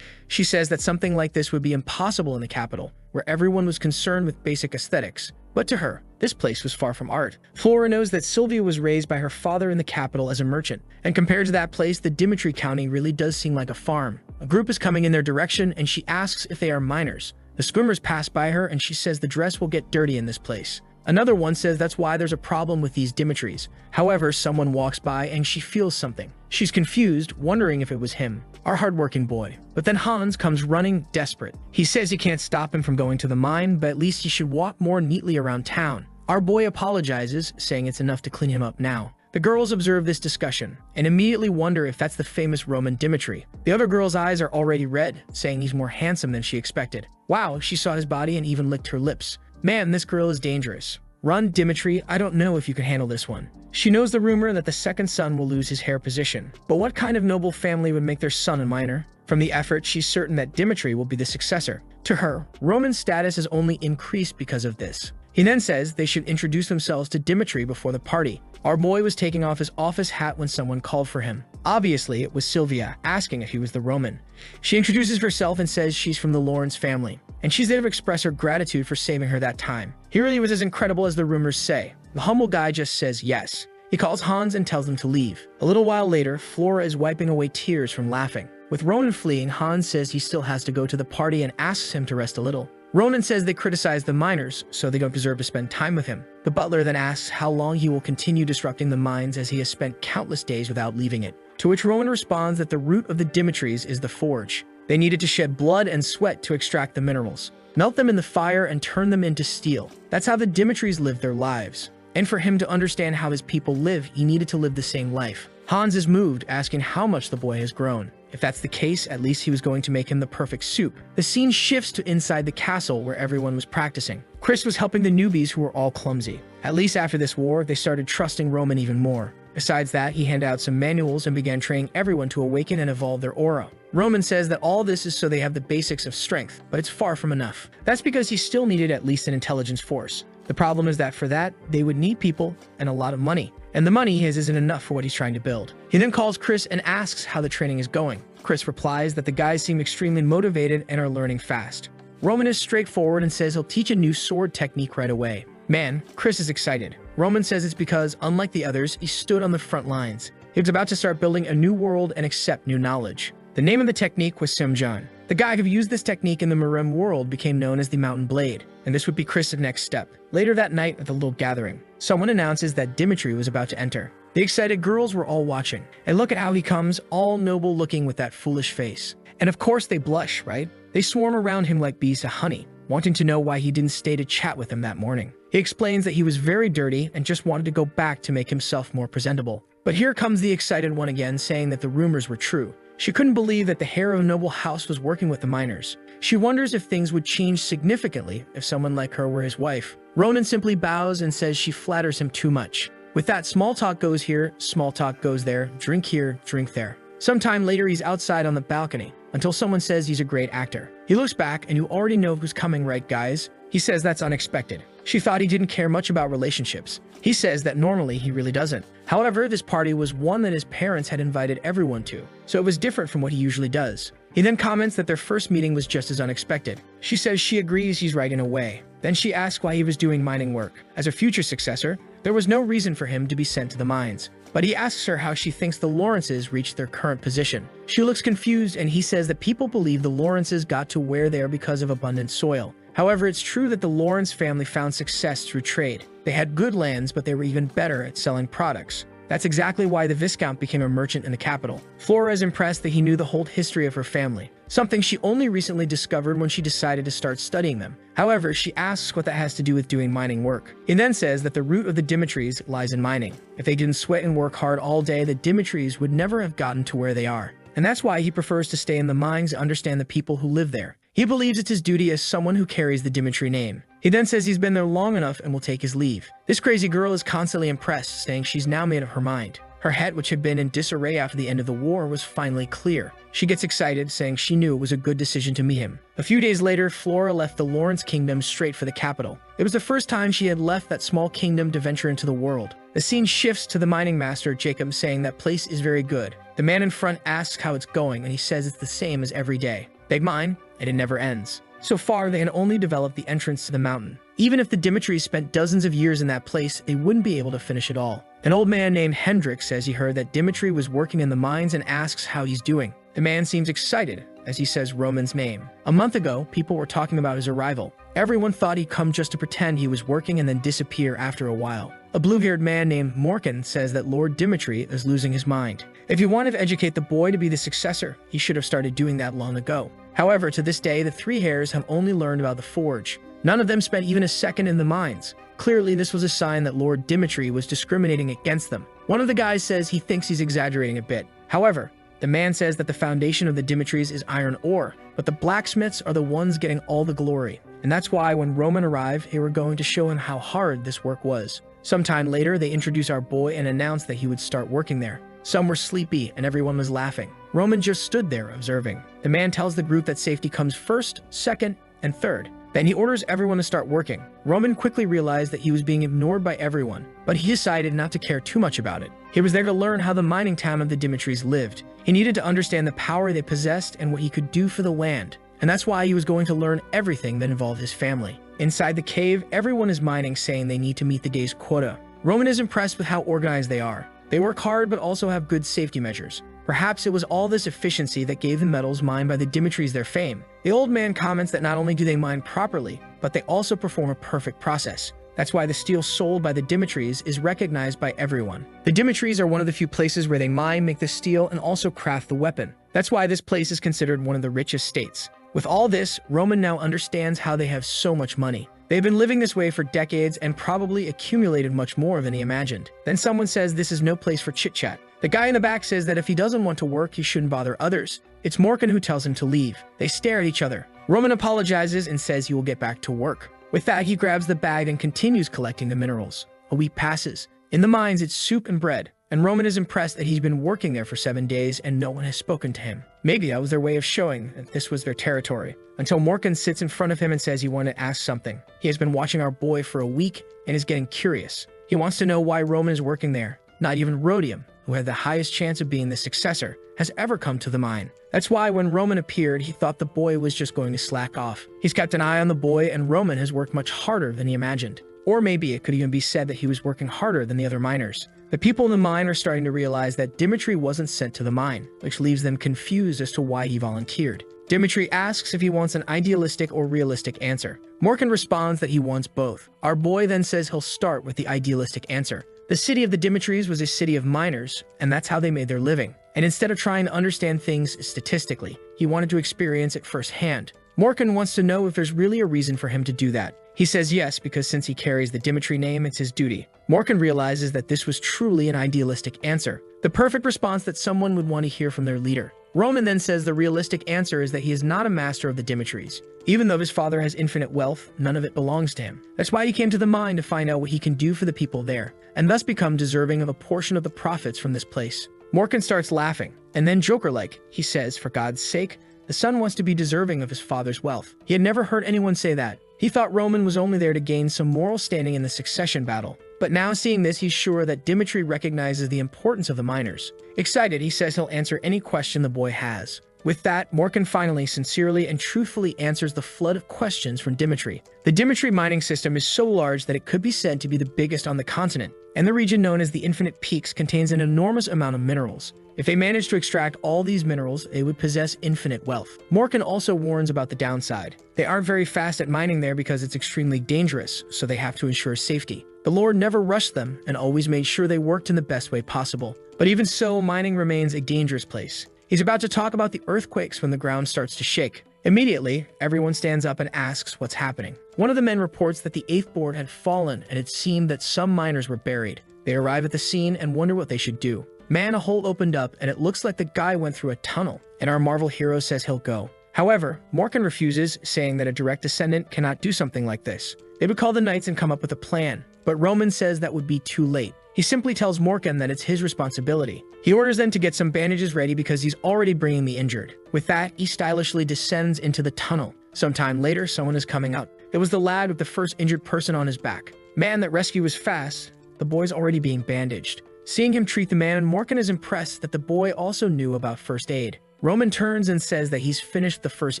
She says that something like this would be impossible in the capital, where everyone was concerned with basic aesthetics. But to her, this place was far from art. Flora knows that Sylvia was raised by her father in the capital as a merchant, and compared to that place, the Dimitri County really does seem like a farm. A group is coming in their direction, and she asks if they are miners. The swimmers pass by her, and she says the dress will get dirty in this place. Another one says that's why there's a problem with these Dimitris. However, someone walks by and she feels something. She's confused, wondering if it was him, our hardworking boy. But then Hans comes running, desperate. He says he can't stop him from going to the mine, but at least he should walk more neatly around town. Our boy apologizes, saying it's enough to clean him up now. The girls observe this discussion and immediately wonder if that's the famous Roman Dmitri. The other girl's eyes are already red, saying he's more handsome than she expected. Wow, she saw his body and even licked her lips. Man, this girl is dangerous. Run, Dmitri, I don't know if you can handle this one. She knows the rumor that the second son will lose his hair position. But what kind of noble family would make their son a miner? From the effort, she's certain that Dmitri will be the successor. To her, Roman's status has only increased because of this. He then says they should introduce themselves to Dmitri before the party. Our boy was taking off his office hat when someone called for him. Obviously, it was Sylvia, asking if he was the Roman. She introduces herself and says she's from the Lawrence family, and she's there to express her gratitude for saving her that time. He really was as incredible as the rumors say. The humble guy just says yes. He calls Hans and tells them to leave. A little while later, Flora is wiping away tears from laughing. With Ronan fleeing, Hans says he still has to go to the party and asks him to rest a little. Ronan says they criticize the miners, so they don't deserve to spend time with him. The butler then asks how long he will continue disrupting the mines as he has spent countless days without leaving it. To which Ronan responds that the root of the Dimitris is the forge. They needed to shed blood and sweat to extract the minerals, melt them in the fire, and turn them into steel. That's how the Dimitris lived their lives. And for him to understand how his people live, he needed to live the same life. Hans is moved, asking how much the boy has grown. If that's the case, at least he was going to make him the perfect soup. The scene shifts to inside the castle where everyone was practicing. Chris was helping the newbies who were all clumsy. At least after this war, they started trusting Roman even more. Besides that, he handed out some manuals and began training everyone to awaken and evolve their aura. Roman says that all this is so they have the basics of strength, but it's far from enough. That's because he still needed at least an intelligence force. The problem is that for that, they would need people and a lot of money. And the money he has isn't enough for what he's trying to build. He then calls Chris and asks how the training is going. Chris replies that the guys seem extremely motivated and are learning fast. Roman is straightforward and says he'll teach a new sword technique right away. Man, Chris is excited. Roman says it's because, unlike the others, he stood on the front lines. He was about to start building a new world and accept new knowledge. The name of the technique was Simjan. The guy who used this technique in the Marem world became known as the Mountain Blade, and this would be Chris' next step. Later that night at the little gathering, someone announces that Dimitri was about to enter. The excited girls were all watching, and look at how he comes, all noble looking with that foolish face. And of course they blush, right? They swarm around him like bees to honey, wanting to know why he didn't stay to chat with them that morning. He explains that he was very dirty and just wanted to go back to make himself more presentable. But here comes the excited one again, saying that the rumors were true. She couldn't believe that the heir of a noble house was working with the miners. She wonders if things would change significantly if someone like her were his wife. Ronan simply bows and says she flatters him too much. With that, small talk goes here, small talk goes there, drink here, drink there. Sometime later, he's outside on the balcony, until someone says he's a great actor. He looks back, and you already know who's coming, right, guys? He says that's unexpected. She thought he didn't care much about relationships. He says that normally he really doesn't. However, this party was one that his parents had invited everyone to, so it was different from what he usually does. He then comments that their first meeting was just as unexpected. She says she agrees he's right in a way. Then she asks why he was doing mining work. As a future successor, there was no reason for him to be sent to the mines. But he asks her how she thinks the Lawrences reached their current position. She looks confused, and he says that people believe the Lawrences got to where they are because of abundant soil. However, it's true that the Lawrence family found success through trade. They had good lands, but they were even better at selling products. That's exactly why the Viscount became a merchant in the capital. Flora is impressed that he knew the whole history of her family, something she only recently discovered when she decided to start studying them. However, she asks what that has to do with doing mining work. He then says that the root of the Dimitris lies in mining. If they didn't sweat and work hard all day, the Dimitris would never have gotten to where they are. And that's why he prefers to stay in the mines and understand the people who live there. He believes it's his duty as someone who carries the Dimitri name. He then says he's been there long enough and will take his leave. This crazy girl is constantly impressed, saying she's now made up her mind. Her head, which had been in disarray after the end of the war, was finally clear. She gets excited, saying she knew it was a good decision to meet him. A few days later, Flora left the Lawrence kingdom straight for the capital. It was the first time she had left that small kingdom to venture into the world. The scene shifts to the mining master, Jacob, saying that place is very good. The man in front asks how it's going, and he says it's the same as every day. Big mine, and it never ends. So far, they had only developed the entrance to the mountain. Even if the Dimitris spent dozens of years in that place, they wouldn't be able to finish it all. An old man named Hendrik says he heard that Dimitri was working in the mines and asks how he's doing. The man seems excited as he says Roman's name. A month ago, people were talking about his arrival. Everyone thought he'd come just to pretend he was working and then disappear after a while. A blue-haired man named Morkan says that Lord Dimitri is losing his mind. If he wanted to educate the boy to be the successor, he should have started doing that long ago. However, to this day, the three hairs have only learned about the forge. None of them spent even a second in the mines. Clearly, this was a sign that Lord Dimitri was discriminating against them. One of the guys says he thinks he's exaggerating a bit. However, the man says that the foundation of the Dimitris is iron ore, but the blacksmiths are the ones getting all the glory. And that's why when Roman arrived, they were going to show him how hard this work was. Sometime later, they introduced our boy and announced that he would start working there. Some were sleepy and everyone was laughing. Roman just stood there observing. The man tells the group that safety comes first, second, and third. Then he orders everyone to start working. Roman quickly realized that he was being ignored by everyone, but he decided not to care too much about it. He was there to learn how the mining town of the Dimitris lived. He needed to understand the power they possessed and what he could do for the land. And that's why he was going to learn everything that involved his family. Inside the cave, everyone is mining, saying they need to meet the day's quota. Roman is impressed with how organized they are. They work hard but also have good safety measures. Perhaps it was all this efficiency that gave the metals mined by the Dimitris their fame. The old man comments that not only do they mine properly, but they also perform a perfect process. That's why the steel sold by the Dimitris is recognized by everyone. The Dimitris are one of the few places where they mine, make the steel, and also craft the weapon. That's why this place is considered one of the richest states. With all this, Roman now understands how they have so much money. They've been living this way for decades and probably accumulated much more than he imagined. Then someone says this is no place for chit-chat. The guy in the back says that if he doesn't want to work, he shouldn't bother others. It's Morkan who tells him to leave. They stare at each other. Roman apologizes and says he will get back to work. With that, he grabs the bag and continues collecting the minerals. A week passes. In the mines, it's soup and bread, and Roman is impressed that he's been working there for 7 days and no one has spoken to him. Maybe that was their way of showing that this was their territory. Until Morkan sits in front of him and says he wanted to ask something. He has been watching our boy for a week and is getting curious. He wants to know why Roman is working there. Not even Rhodium, who had the highest chance of being the successor, has ever come to the mine. That's why when Roman appeared, he thought the boy was just going to slack off. He's kept an eye on the boy, and Roman has worked much harder than he imagined. Or maybe it could even be said that he was working harder than the other miners. The people in the mine are starting to realize that Dimitri wasn't sent to the mine, which leaves them confused as to why he volunteered. Dimitri asks if he wants an idealistic or realistic answer. Morkan responds that he wants both. Our boy then says he'll start with the idealistic answer. The city of the Dimitris was a city of miners, and that's how they made their living. And instead of trying to understand things statistically, he wanted to experience it firsthand. Morkan wants to know if there's really a reason for him to do that. He says yes, because since he carries the Dimitri name, it's his duty. Morkan realizes that this was truly an idealistic answer, the perfect response that someone would want to hear from their leader. Roman then says the realistic answer is that he is not a master of the Dimitris. Even though his father has infinite wealth, none of it belongs to him. That's why he came to the mine, to find out what he can do for the people there, and thus become deserving of a portion of the profits from this place. Morkan starts laughing, and then Joker-like, he says, for God's sake, the son wants to be deserving of his father's wealth. He had never heard anyone say that. He thought Roman was only there to gain some moral standing in the succession battle. But now seeing this, he's sure that Dimitri recognizes the importance of the miners. Excited, he says he'll answer any question the boy has. With that, Morkan finally, sincerely, and truthfully answers the flood of questions from Dimitri. The Dimitri mining system is so large that it could be said to be the biggest on the continent, and the region known as the Infinite Peaks contains an enormous amount of minerals. If they managed to extract all these minerals, they would possess infinite wealth. Morkan also warns about the downside. They aren't very fast at mining there because it's extremely dangerous, so they have to ensure safety. The Lord never rushed them and always made sure they worked in the best way possible. But even so, mining remains a dangerous place. He's about to talk about the earthquakes when the ground starts to shake. Immediately, everyone stands up and asks what's happening. One of the men reports that the 8th board had fallen and it seemed that some miners were buried. They arrive at the scene and wonder what they should do. Man, a hole opened up and it looks like the guy went through a tunnel, and our Marvel hero says he'll go. However, Morkan refuses, saying that a direct descendant cannot do something like this. They would call the knights and come up with a plan, but Roman says that would be too late. He simply tells Morkan that it's his responsibility. He orders them to get some bandages ready because he's already bringing the injured. With that, he stylishly descends into the tunnel. Sometime later, someone is coming out. It was the lad with the first injured person on his back. Man, that rescue was fast. The boy's already being bandaged. Seeing him treat the man, Morkan is impressed that the boy also knew about first aid. Roman turns and says that he's finished the first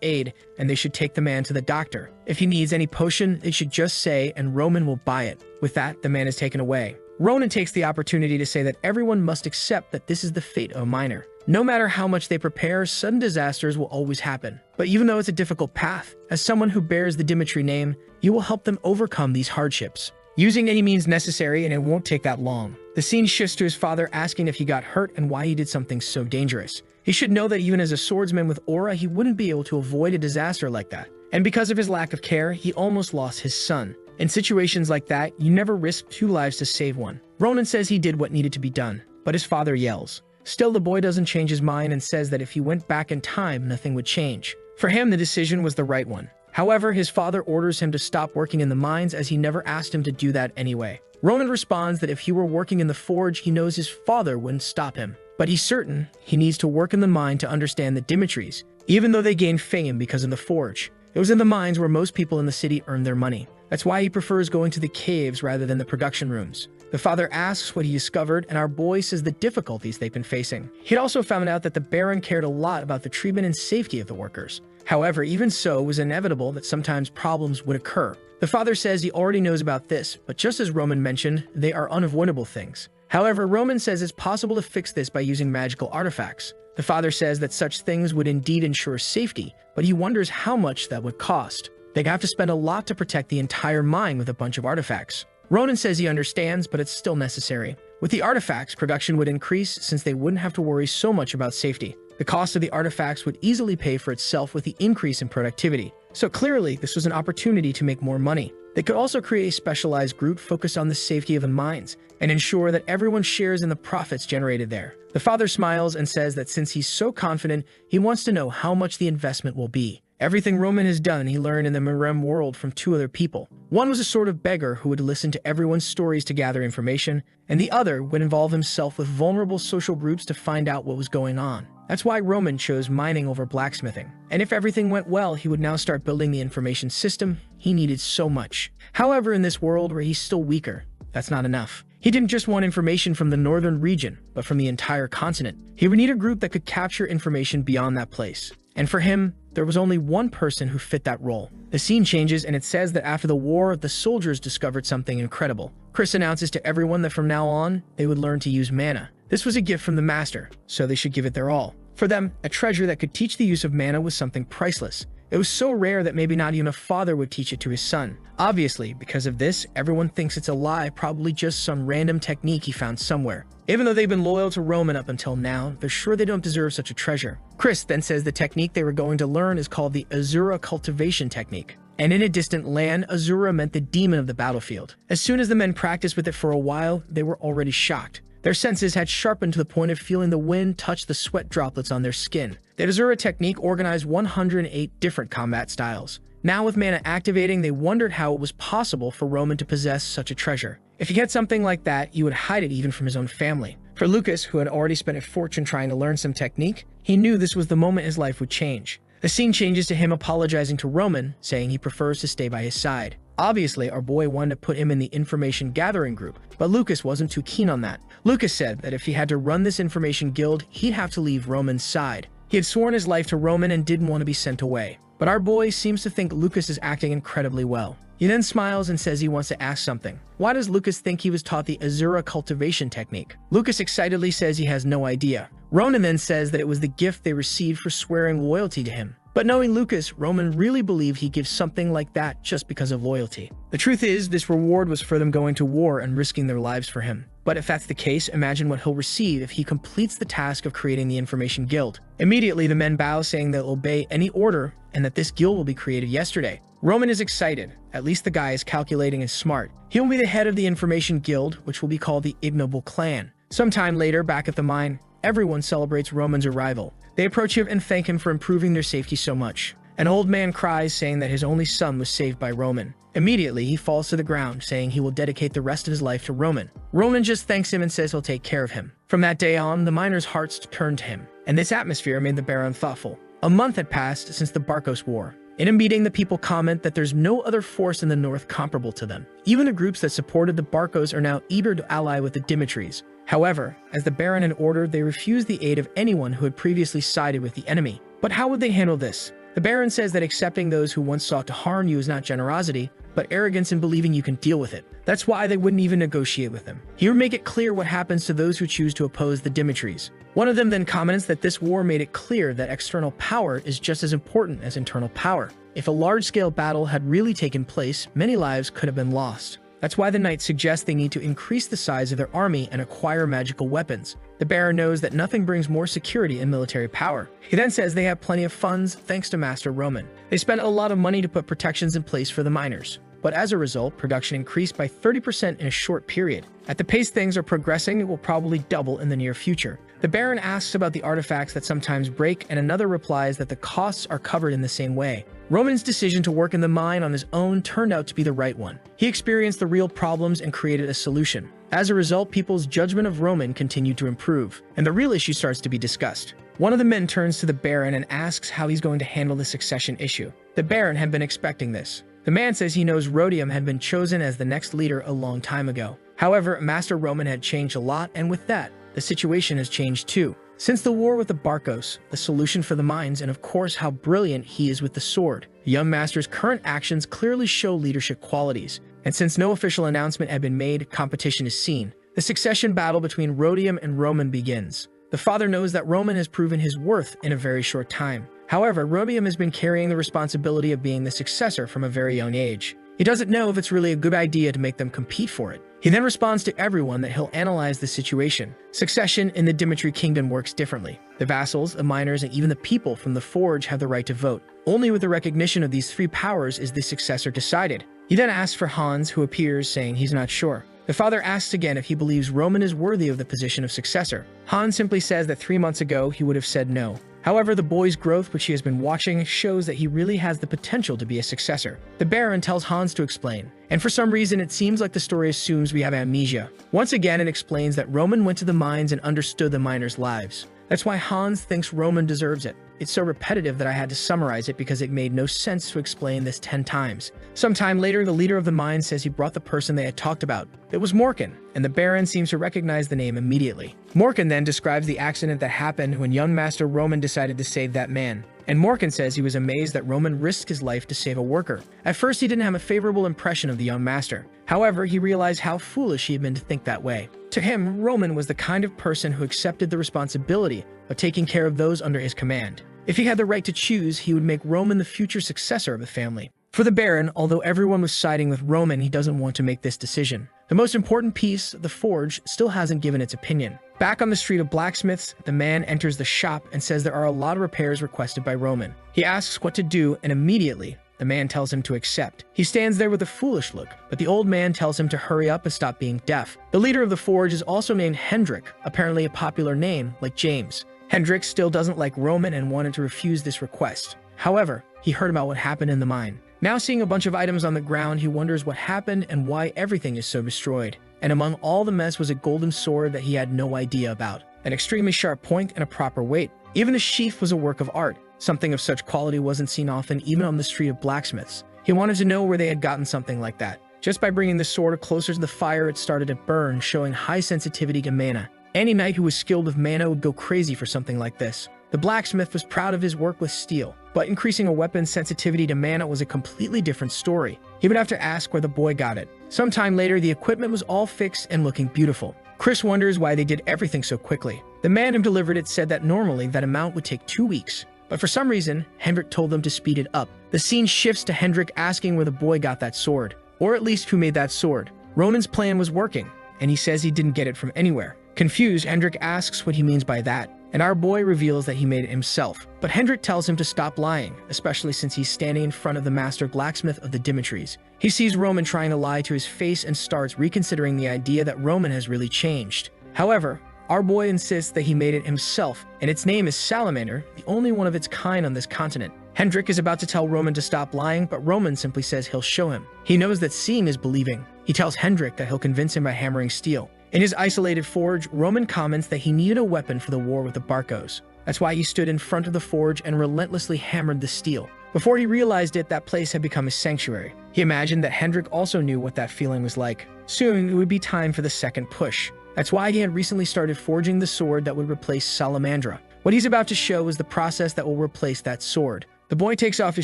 aid and they should take the man to the doctor. If he needs any potion, they should just say and Roman will buy it. With that, the man is taken away. Ronan takes the opportunity to say that everyone must accept that this is the fate of a miner. No matter how much they prepare, sudden disasters will always happen. But even though it's a difficult path, as someone who bears the Dimitri name, you will help them overcome these hardships, using any means necessary, and it won't take that long. The scene shifts to his father asking if he got hurt and why he did something so dangerous. He should know that even as a swordsman with aura, he wouldn't be able to avoid a disaster like that. And because of his lack of care, he almost lost his son. In situations like that, you never risk 2 lives to save one. Ronan says he did what needed to be done, but his father yells. Still, the boy doesn't change his mind and says that if he went back in time, nothing would change. For him, the decision was the right one. However, his father orders him to stop working in the mines as he never asked him to do that anyway. Ronan responds that if he were working in the forge, he knows his father wouldn't stop him. But he's certain he needs to work in the mine to understand the Dimitris, even though they gained fame because of the forge. It was in the mines where most people in the city earned their money. That's why he prefers going to the caves rather than the production rooms. The father asks what he discovered, and our boy says the difficulties they've been facing. He'd also found out that the Baron cared a lot about the treatment and safety of the workers. However, even so, it was inevitable that sometimes problems would occur. The father says he already knows about this, but just as Roman mentioned, they are unavoidable things. However, Roman says it's possible to fix this by using magical artifacts. The father says that such things would indeed ensure safety, but he wonders how much that would cost. They'd have to spend a lot to protect the entire mine with a bunch of artifacts. Ronan says he understands, but it's still necessary. With the artifacts, production would increase since they wouldn't have to worry so much about safety. The cost of the artifacts would easily pay for itself with the increase in productivity. So clearly, this was an opportunity to make more money. They could also create a specialized group focused on the safety of the mines and ensure that everyone shares in the profits generated there. The father smiles and says that since he's so confident, he wants to know how much the investment will be. Everything Roman has done, he learned in the Marem world from two other people. One was a sort of beggar who would listen to everyone's stories to gather information, and the other would involve himself with vulnerable social groups to find out what was going on. That's why Roman chose mining over blacksmithing. And if everything went well, he would now start building the information system he needed so much. However, in this world where he's still weaker, that's not enough. He didn't just want information from the northern region, but from the entire continent. He would need a group that could capture information beyond that place. And for him, there was only one person who fit that role. The scene changes and it says that after the war, the soldiers discovered something incredible. Chris announces to everyone that from now on, they would learn to use mana. This was a gift from the master, so they should give it their all. For them, a treasure that could teach the use of mana was something priceless. It was so rare that maybe not even a father would teach it to his son. Obviously, because of this, everyone thinks it's a lie, probably just some random technique he found somewhere. Even though they've been loyal to Roman up until now, they're sure they don't deserve such a treasure. Chris then says the technique they were going to learn is called the Azura cultivation technique. And in a distant land, Azura meant the demon of the battlefield. As soon as the men practiced with it for a while, they were already shocked. Their senses had sharpened to the point of feeling the wind touch the sweat droplets on their skin. The Azura technique organized 108 different combat styles. Now with mana activating, they wondered how it was possible for Roman to possess such a treasure. If he had something like that, he would hide it even from his own family. For Lucas, who had already spent a fortune trying to learn some technique, he knew this was the moment his life would change. The scene changes to him apologizing to Roman, saying he prefers to stay by his side. Obviously, our boy wanted to put him in the information gathering group, but Lucas wasn't too keen on that. Lucas said that if he had to run this information guild, he'd have to leave Roman's side. He had sworn his life to Roman and didn't want to be sent away. But our boy seems to think Lucas is acting incredibly well. He then smiles and says he wants to ask something. Why does Lucas think he was taught the Azura cultivation technique? Lucas excitedly says he has no idea. Ronan then says that it was the gift they received for swearing loyalty to him. But knowing Lucas, Roman really believed he'd give something like that just because of loyalty. The truth is, this reward was for them going to war and risking their lives for him. But if that's the case, imagine what he'll receive if he completes the task of creating the information guild. Immediately, the men bow, saying they'll obey any order and that this guild will be created yesterday. Roman is excited. At least the guy is calculating and smart. He'll be the head of the information guild, which will be called the Ignoble Clan. Sometime later, back at the mine, everyone celebrates Roman's arrival. They approach him and thank him for improving their safety so much. An old man cries, saying that his only son was saved by Roman. Immediately, he falls to the ground, saying he will dedicate the rest of his life to Roman. Roman just thanks him and says he'll take care of him. From that day on, the miners' hearts turned to him, and this atmosphere made the Baron thoughtful. A month had passed since the Barkos War. In a meeting, the people comment that there's no other force in the north comparable to them. Even the groups that supported the Barkos are now eager to ally with the Dimitris. However, as the Baron had ordered, they refused the aid of anyone who had previously sided with the enemy. But how would they handle this? The Baron says that accepting those who once sought to harm you is not generosity, but arrogance in believing you can deal with it. That's why they wouldn't even negotiate with them. He would make it clear what happens to those who choose to oppose the Dimitris. One of them then comments that this war made it clear that external power is just as important as internal power. If a large-scale battle had really taken place, many lives could have been lost. That's why the knights suggest they need to increase the size of their army and acquire magical weapons. The Baron knows that nothing brings more security and military power. He then says they have plenty of funds thanks to Master Roman. They spent a lot of money to put protections in place for the miners. But as a result, production increased by 30% in a short period. At the pace things are progressing, it will probably double in the near future. The Baron asks about the artifacts that sometimes break, and another replies that the costs are covered in the same way. Roman's decision to work in the mine on his own turned out to be the right one. He experienced the real problems and created a solution. As a result, people's judgment of Roman continued to improve, and the real issue starts to be discussed. One of the men turns to the Baron and asks how he's going to handle the succession issue. The Baron had been expecting this. The man says he knows Rhodium had been chosen as the next leader a long time ago. However, Master Roman had changed a lot, and with that, the situation has changed too. Since the war with the Barkos, the solution for the mines, and of course how brilliant he is with the sword, the young master's current actions clearly show leadership qualities. And since no official announcement had been made, competition is seen. The succession battle between Rhodium and Roman begins. The father knows that Roman has proven his worth in a very short time. However, Romium has been carrying the responsibility of being the successor from a very young age. He doesn't know if it's really a good idea to make them compete for it. He then responds to everyone that he'll analyze the situation. Succession in the Dimitri kingdom works differently. The vassals, the miners, and even the people from the forge have the right to vote. Only with the recognition of these three powers is the successor decided. He then asks for Hans, who appears, saying he's not sure. The father asks again if he believes Roman is worthy of the position of successor. Hans simply says that 3 months ago he would have said no. However, the boy's growth, which he has been watching, shows that he really has the potential to be a successor. The Baron tells Hans to explain, and for some reason it seems like the story assumes we have amnesia. Once again, it explains that Roman went to the mines and understood the miners' lives. That's why Hans thinks Roman deserves it. It's so repetitive that I had to summarize it because it made no sense to explain this 10 times. Sometime later, the leader of the mine says he brought the person they had talked about. It was Morkan, and the Baron seems to recognize the name immediately. Morkan then describes the accident that happened when young Master Roman decided to save that man. And Morkan says he was amazed that Roman risked his life to save a worker. At first, he didn't have a favorable impression of the young master. However, he realized how foolish he had been to think that way. To him, Roman was the kind of person who accepted the responsibility of taking care of those under his command. If he had the right to choose, he would make Roman the future successor of the family. For the Baron, although everyone was siding with Roman, he doesn't want to make this decision. The most important piece, the forge, still hasn't given its opinion. Back on the street of blacksmiths, the man enters the shop and says there are a lot of repairs requested by Roman. He asks what to do, and immediately, the man tells him to accept. He stands there with a foolish look, but the old man tells him to hurry up and stop being deaf. The leader of the forge is also named Hendrik, apparently a popular name like James. Hendrik still doesn't like Roman and wanted to refuse this request. However, he heard about what happened in the mine. Now seeing a bunch of items on the ground, he wonders what happened and why everything is so destroyed. And among all the mess was a golden sword that he had no idea about. An extremely sharp point and a proper weight. Even the sheath was a work of art. Something of such quality wasn't seen often even on the street of blacksmiths. He wanted to know where they had gotten something like that. Just by bringing the sword closer to the fire, it started to burn, showing high sensitivity to mana. Any knight who was skilled with mana would go crazy for something like this. The blacksmith was proud of his work with steel, but increasing a weapon's sensitivity to mana was a completely different story. He would have to ask where the boy got it. Sometime later, the equipment was all fixed and looking beautiful. Chris wonders why they did everything so quickly. The man who delivered it said that normally that amount would take 2 weeks, but for some reason, Hendrik told them to speed it up. The scene shifts to Hendrik asking where the boy got that sword, or at least who made that sword. Roman's plan was working, and he says he didn't get it from anywhere. Confused, Hendrik asks what he means by that, and our boy reveals that he made it himself. But Hendrik tells him to stop lying, especially since he's standing in front of the master blacksmith of the Dimitris. He sees Roman trying to lie to his face and starts reconsidering the idea that Roman has really changed. However, our boy insists that he made it himself, and its name is Salamander, the only one of its kind on this continent. Hendrik is about to tell Roman to stop lying, but Roman simply says he'll show him. He knows that seeing is believing. He tells Hendrik that he'll convince him by hammering steel. In his isolated forge, Roman comments that he needed a weapon for the war with the Barcos. That's why he stood in front of the forge and relentlessly hammered the steel. Before he realized it, that place had become his sanctuary. He imagined that Hendrik also knew what that feeling was like. Soon, it would be time for the second push. That's why he had recently started forging the sword that would replace Salamandra. What he's about to show is the process that will replace that sword. The boy takes off his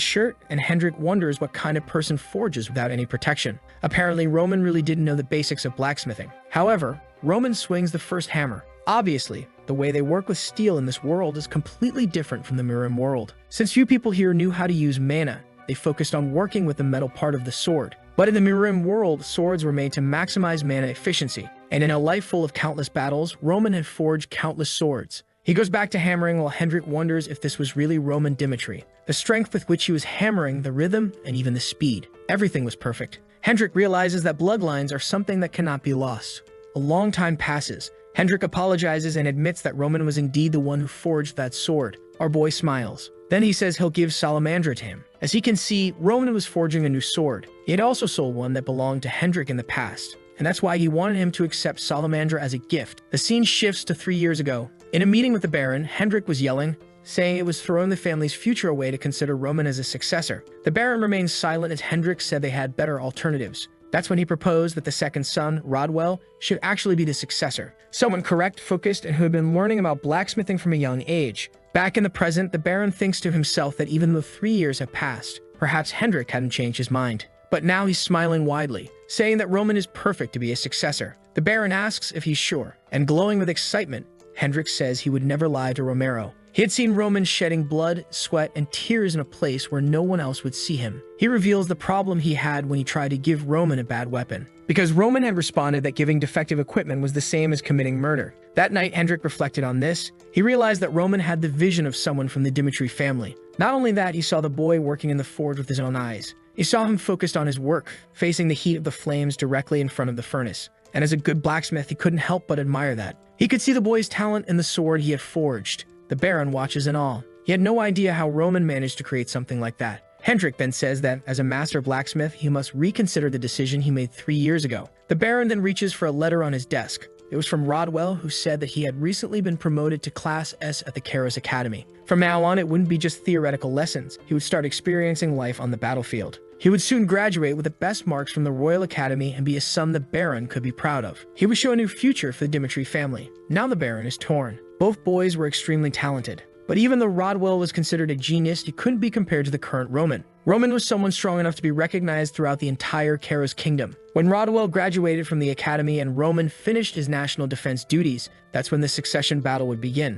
shirt, and Hendrik wonders what kind of person forges without any protection. Apparently, Roman really didn't know the basics of blacksmithing. However, Roman swings the first hammer. Obviously, the way they work with steel in this world is completely different from the Mirim world. Since few people here knew how to use mana, they focused on working with the metal part of the sword. But in the Mirim world, swords were made to maximize mana efficiency. And in a life full of countless battles, Roman had forged countless swords. He goes back to hammering while Hendrik wonders if this was really Roman Dimitri. The strength with which he was hammering, the rhythm, and even the speed. Everything was perfect. Hendrik realizes that bloodlines are something that cannot be lost. A long time passes. Hendrik apologizes and admits that Roman was indeed the one who forged that sword. Our boy smiles. Then he says he'll give Salamandra to him. As he can see, Roman was forging a new sword. He had also sold one that belonged to Hendrik in the past, and that's why he wanted him to accept Salamandra as a gift. The scene shifts to 3 years ago. In a meeting with the Baron, Hendrik was yelling, saying it was throwing the family's future away to consider Roman as a successor. The Baron remained silent as Hendrik said they had better alternatives. That's when he proposed that the second son, Rodwell, should actually be the successor. Someone correct, focused, and who had been learning about blacksmithing from a young age. Back in the present, the Baron thinks to himself that even though 3 years have passed, perhaps Hendrik hadn't changed his mind. But now he's smiling widely, saying that Roman is perfect to be a successor. The Baron asks if he's sure, and glowing with excitement, Hendrik says he would never lie to Romero. He had seen Roman shedding blood, sweat, and tears in a place where no one else would see him. He reveals the problem he had when he tried to give Roman a bad weapon. Because Roman had responded that giving defective equipment was the same as committing murder. That night, Hendrik reflected on this. He realized that Roman had the vision of someone from the Dimitri family. Not only that, he saw the boy working in the forge with his own eyes. He saw him focused on his work, facing the heat of the flames directly in front of the furnace. And as a good blacksmith, he couldn't help but admire that. He could see the boy's talent in the sword he had forged. The Baron watches in awe. He had no idea how Roman managed to create something like that. Hendrik then says that, as a master blacksmith, he must reconsider the decision he made 3 years ago. The Baron then reaches for a letter on his desk. It was from Rodwell, who said that he had recently been promoted to Class S at the Karos Academy. From now on, it wouldn't be just theoretical lessons. He would start experiencing life on the battlefield. He would soon graduate with the best marks from the Royal Academy and be a son the Baron could be proud of. He would show a new future for the Dimitri family. Now the Baron is torn. Both boys were extremely talented. But even though Rodwell was considered a genius, he couldn't be compared to the current Roman. Roman was someone strong enough to be recognized throughout the entire Karos kingdom. When Rodwell graduated from the academy and Roman finished his national defense duties, that's when the succession battle would begin.